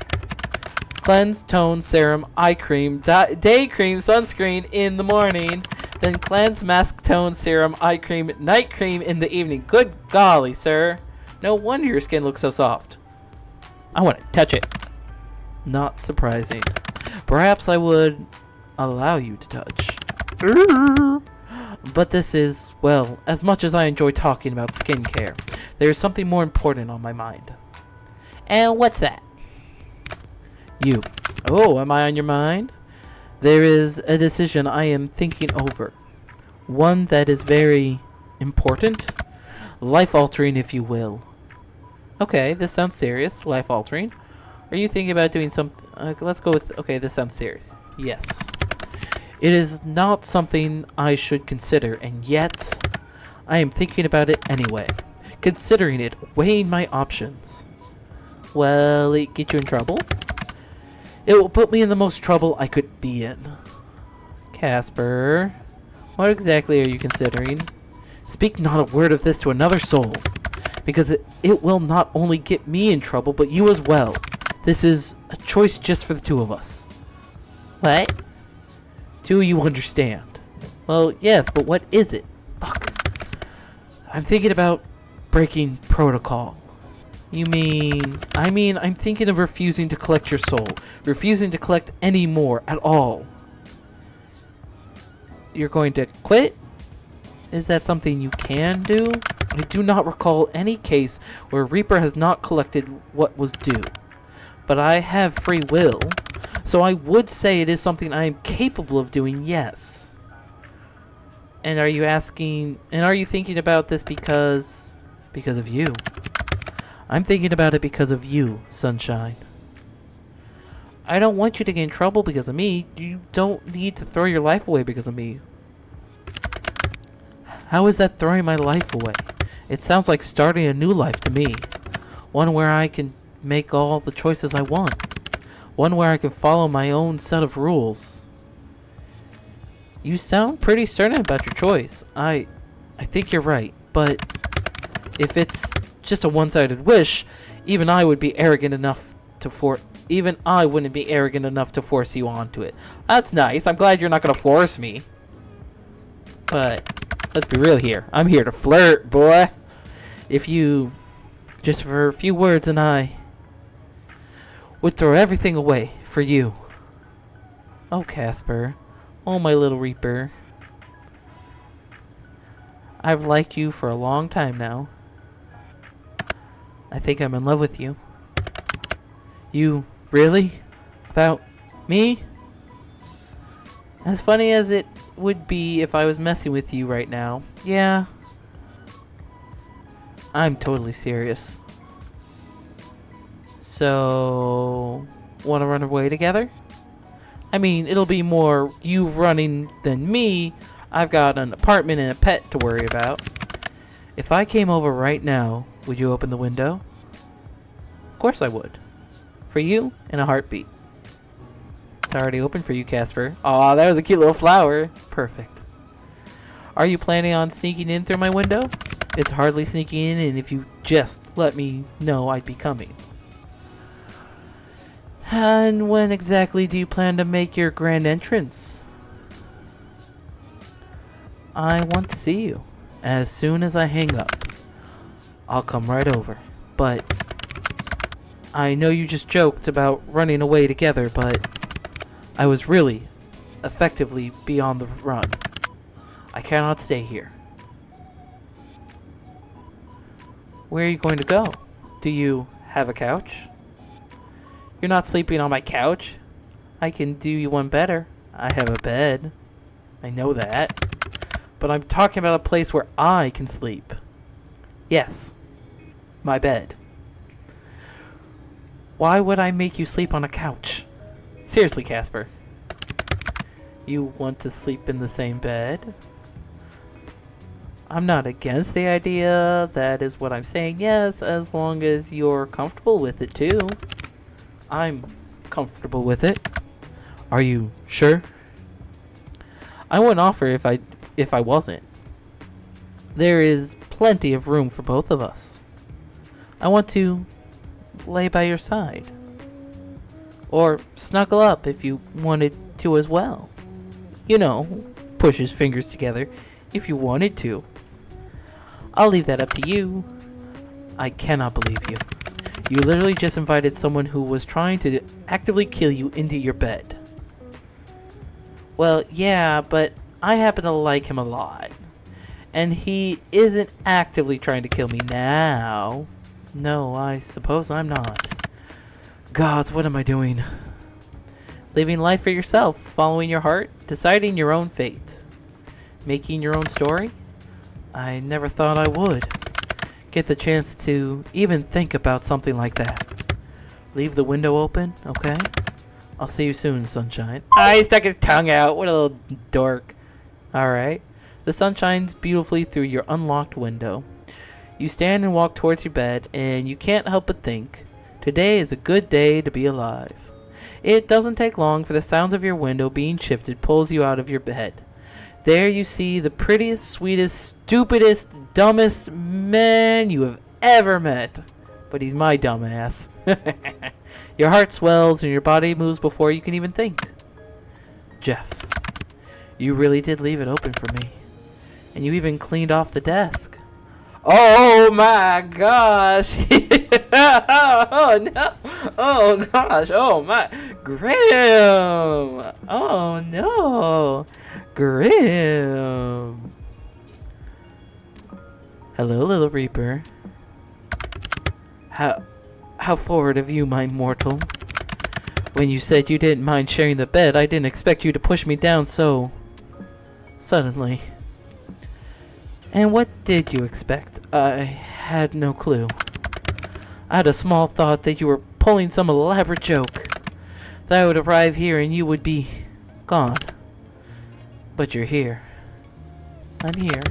Cleanse, tone, serum, eye cream, day cream, sunscreen in the morning. Then cleanse, mask, tone, serum, eye cream, night cream in the evening. Good golly, sir. No wonder your skin looks so soft. I want to touch it. Not surprising. Perhaps I would allow you to touch. But this is, well, as much as I enjoy talking about skincare, there is something more important on my mind. And what's that? You. Oh, am I on your mind? There is a decision I am thinking over. One that is very important. Life-altering, if you will. Okay, this sounds serious. Life-altering. Are you thinking about doing something? Let's go with, okay, this sounds serious. Yes. It is not something I should consider, and yet I am thinking about it anyway. Considering it, weighing my options. Will it get you in trouble? It will put me in the most trouble I could be in. Casper, what exactly are you considering? Speak not a word of this to another soul, because it will not only get me in trouble, but you as well. This is a choice just for the two of us. What? Do you understand? Well, yes, but what is it? Fuck. I'm thinking about breaking protocol. You mean... I'm thinking of refusing to collect your soul. Refusing to collect any more at all. You're going to quit? Is that something you can do? I do not recall any case where Reaper has not collected what was due. But I have free will, so I would say it is something I am capable of doing, yes. And are you thinking about this because of you? I'm thinking about it because of you, Sunshine. I don't want you to get in trouble because of me. You don't need to throw your life away because of me. How is that throwing my life away? It sounds like starting a new life to me. One where I can make all the choices I want. One where I can follow my own set of rules. You sound pretty certain about your choice. I think you're right, but if it's just a one-sided wish, even I wouldn't be arrogant enough to force you onto it. That's nice. I'm glad you're not gonna force me. But let's be real here. I'm here to flirt, boy. If you just for a few words and I would throw everything away for you. Oh, Casper. Oh, my little Reaper. I've liked you for a long time now. I think I'm in love with you. You really? About me? As funny as it would be if I was messing with you right now. Yeah. I'm totally serious. So, want to run away together? I mean, it'll be more you running than me. I've got an apartment and a pet to worry about. If I came over right now, would you open the window? Of course I would. For you, in a heartbeat. It's already open for you, Casper. Aw, that was a cute little flower. Perfect. Are you planning on sneaking in through my window? It's hardly sneaking in, and if you just let me know I'd be coming. And when exactly do you plan to make your grand entrance? I want to see you. As soon as I hang up, I'll come right over. But I know you just joked about running away together, but I was really effectively beyond the run. I cannot stay here. Where are you going to go? Do you have a couch? You're not sleeping on my couch. I can do you one better. I have a bed. I know that. But I'm talking about a place where I can sleep. Yes. My bed. Why would I make you sleep on a couch? Seriously, Casper. You want to sleep in the same bed? I'm not against the idea. That is what I'm saying. Yes, as long as you're comfortable with it too. I'm comfortable with it. Are you sure? I wouldn't offer if I wasn't. There is plenty of room for both of us. I want to lay by your side. Or snuggle up if you wanted to as well. You know, push his fingers together if you wanted to. I'll leave that up to you. I cannot believe you. You literally just invited someone who was trying to actively kill you into your bed. Well, yeah, but I happen to like him a lot. And he isn't actively trying to kill me now. No, I suppose I'm not. Gods, what am I doing? Living life for yourself, following your heart, deciding your own fate. Making your own story? I never thought I would get the chance to even think about something like that. Leave the window open, okay? I'll see you soon, Sunshine. He stuck his tongue out. What a little dork. Alright. The sun shines beautifully through your unlocked window. You stand and walk towards your bed, and you can't help but think, today is a good day to be alive. It doesn't take long for the sounds of your window being shifted pulls you out of your bed. There you see the prettiest, sweetest, stupidest, dumbest man you have ever met. But he's my dumbass. Your heart swells and your body moves before you can even think. Jeff, you really did leave it open for me. And you even cleaned off the desk. Oh my gosh. Oh no. Oh gosh. Oh my. Grim. Oh no. Grim. Hello, little Reaper. How forward of you, my mortal. When you said you didn't mind sharing the bed, I didn't expect you to push me down so suddenly. And what did you expect? I had no clue. I had a small thought that you were pulling some elaborate joke. That I would arrive here and you would be gone. But you're here. I'm here.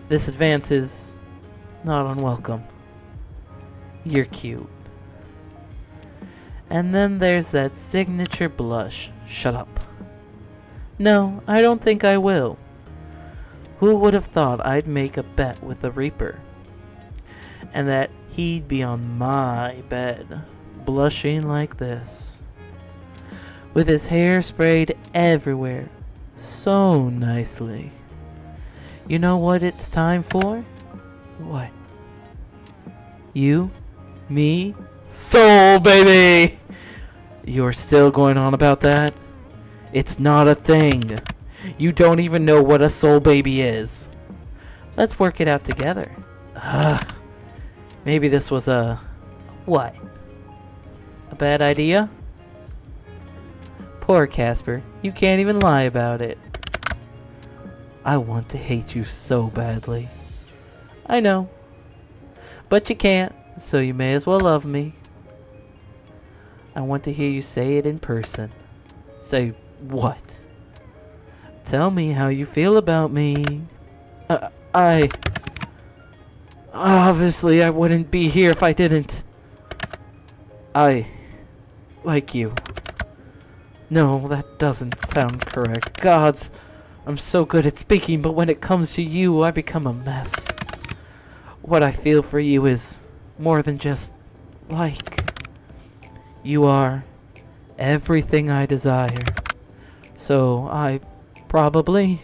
This advance is not unwelcome. You're cute. And then there's that signature blush. Shut up. No, I don't think I will. Who would have thought I'd make a bet with the Reaper? And that he'd be on my bed, blushing like this. With his hair sprayed everywhere, so nicely. You know what it's time for? What? You? Me? Soul, baby! You're still going on about that? It's not a thing. You don't even know what a soul baby is. Let's work it out together. Maybe this was a... what? A bad idea? Poor Casper. You can't even lie about it. I want to hate you so badly. I know. But you can't, so you may as well love me. I want to hear you say it in person. Say what? Tell me how you feel about me. Obviously, I wouldn't be here if I didn't. I like you. No, that doesn't sound correct. Gods, I'm so good at speaking, but when it comes to you, I become a mess. What I feel for you is more than just like. You are everything I desire. So I probably,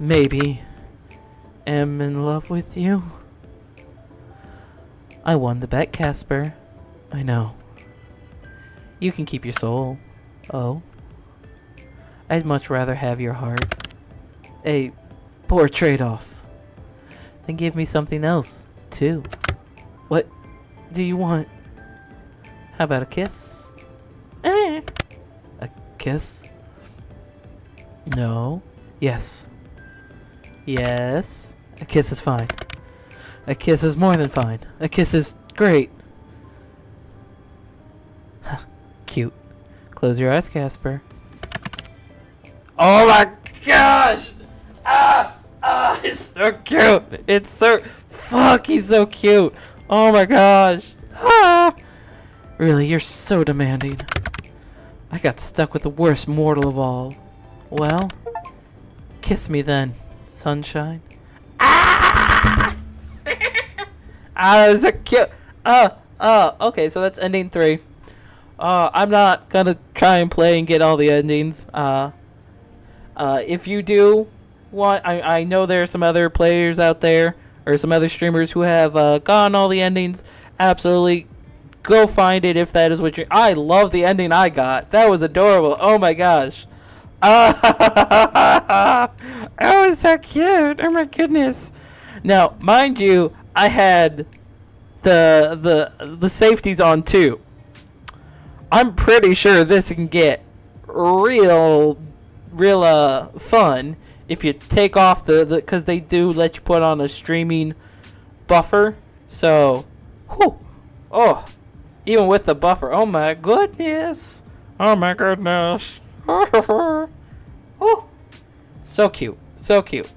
maybe, am in love with you. I won the bet, Casper. I know. You can keep your soul. Oh. I'd much rather have your heart. A poor trade-off. Then give me something else, too. What do you want? How about a kiss? A kiss? No. Yes. Yes. A kiss is fine. A kiss is more than fine. A kiss is great. Cute. Close your eyes, Casper. Oh my gosh! It's so cute. It's so... fuck, he's so cute. Oh my gosh. Really, you're so demanding. I got stuck with the worst mortal of all. Well, kiss me then, sunshine. That was so cute. Okay, so that's ending 3. I'm not gonna try and play and get all the endings. If you do want, I know there are some other players out there, or some other streamers who have gotten all the endings. Absolutely, go find it if that is what you're... I love the ending I got. That was adorable. Oh my gosh. That was so cute. Oh my goodness. Now, mind you, I had the safeties on too. I'm pretty sure this can get real fun if you take off the because they do let you put on a streaming buffer. So, whew, oh, even with the buffer, oh my goodness, oh my goodness, oh, so cute, so cute.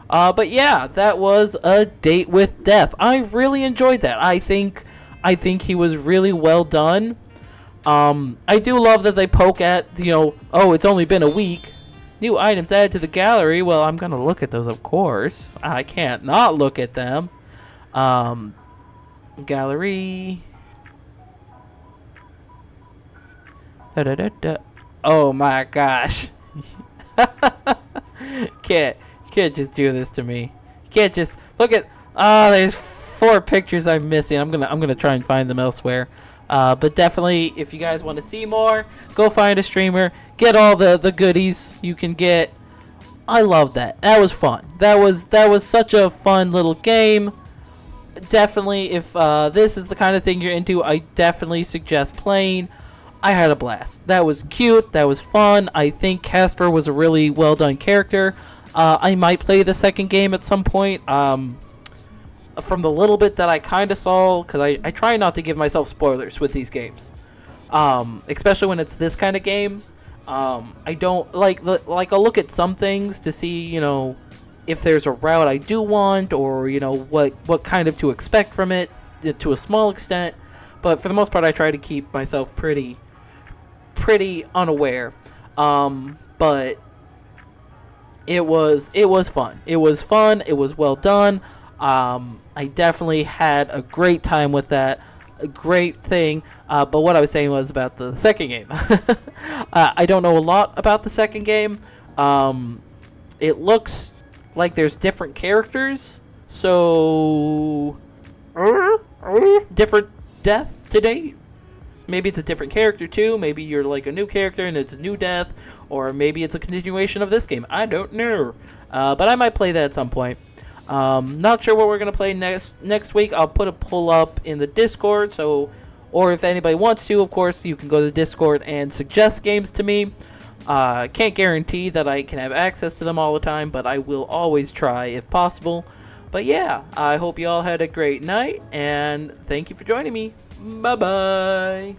But yeah, that was A Date with Death. I really enjoyed that. I think he was really well done. I do love that they poke at, oh, it's only been a week. New items added to the gallery. Well, I'm going to look at those, of course. I can't not look at them. Gallery. Oh my gosh. Can't just do this to me. You can't just look at... there's 4 pictures I'm missing. I'm gonna try and find them elsewhere. But definitely, if you guys want to see more, go find a streamer. Get all the goodies you can get. I love that. That was fun. That was such a fun little game. Definitely, if this is the kind of thing you're into, I definitely suggest playing. I had a blast. That was cute. That was fun. I think Casper was a really well done character. I might play the second game at some point. From the little bit that I kind of saw, because I try not to give myself spoilers with these games, especially when it's this kind of game. I don't like I'll look at some things to see, if there's a route I do want, or what kind of to expect from it, to a small extent. But for the most part, I try to keep myself pretty unaware. But it was fun. It was fun. It was well done. I definitely had a great time with that. A great thing. But what I was saying was about the second game. I don't know a lot about the second game. It looks like there's different characters. So different death today. Maybe it's a different character too. Maybe you're like a new character and it's a new death, or maybe it's a continuation of this game. I don't know. But I might play that at some point. Not sure what we're gonna play next week. I'll put a pull up in the Discord, or if anybody wants to, of course, you can go to the Discord and suggest games to me. Can't guarantee that I can have access to them all the time, but I will always try if possible. But yeah, I hope you all had a great night, and thank you for joining me. Bye-bye.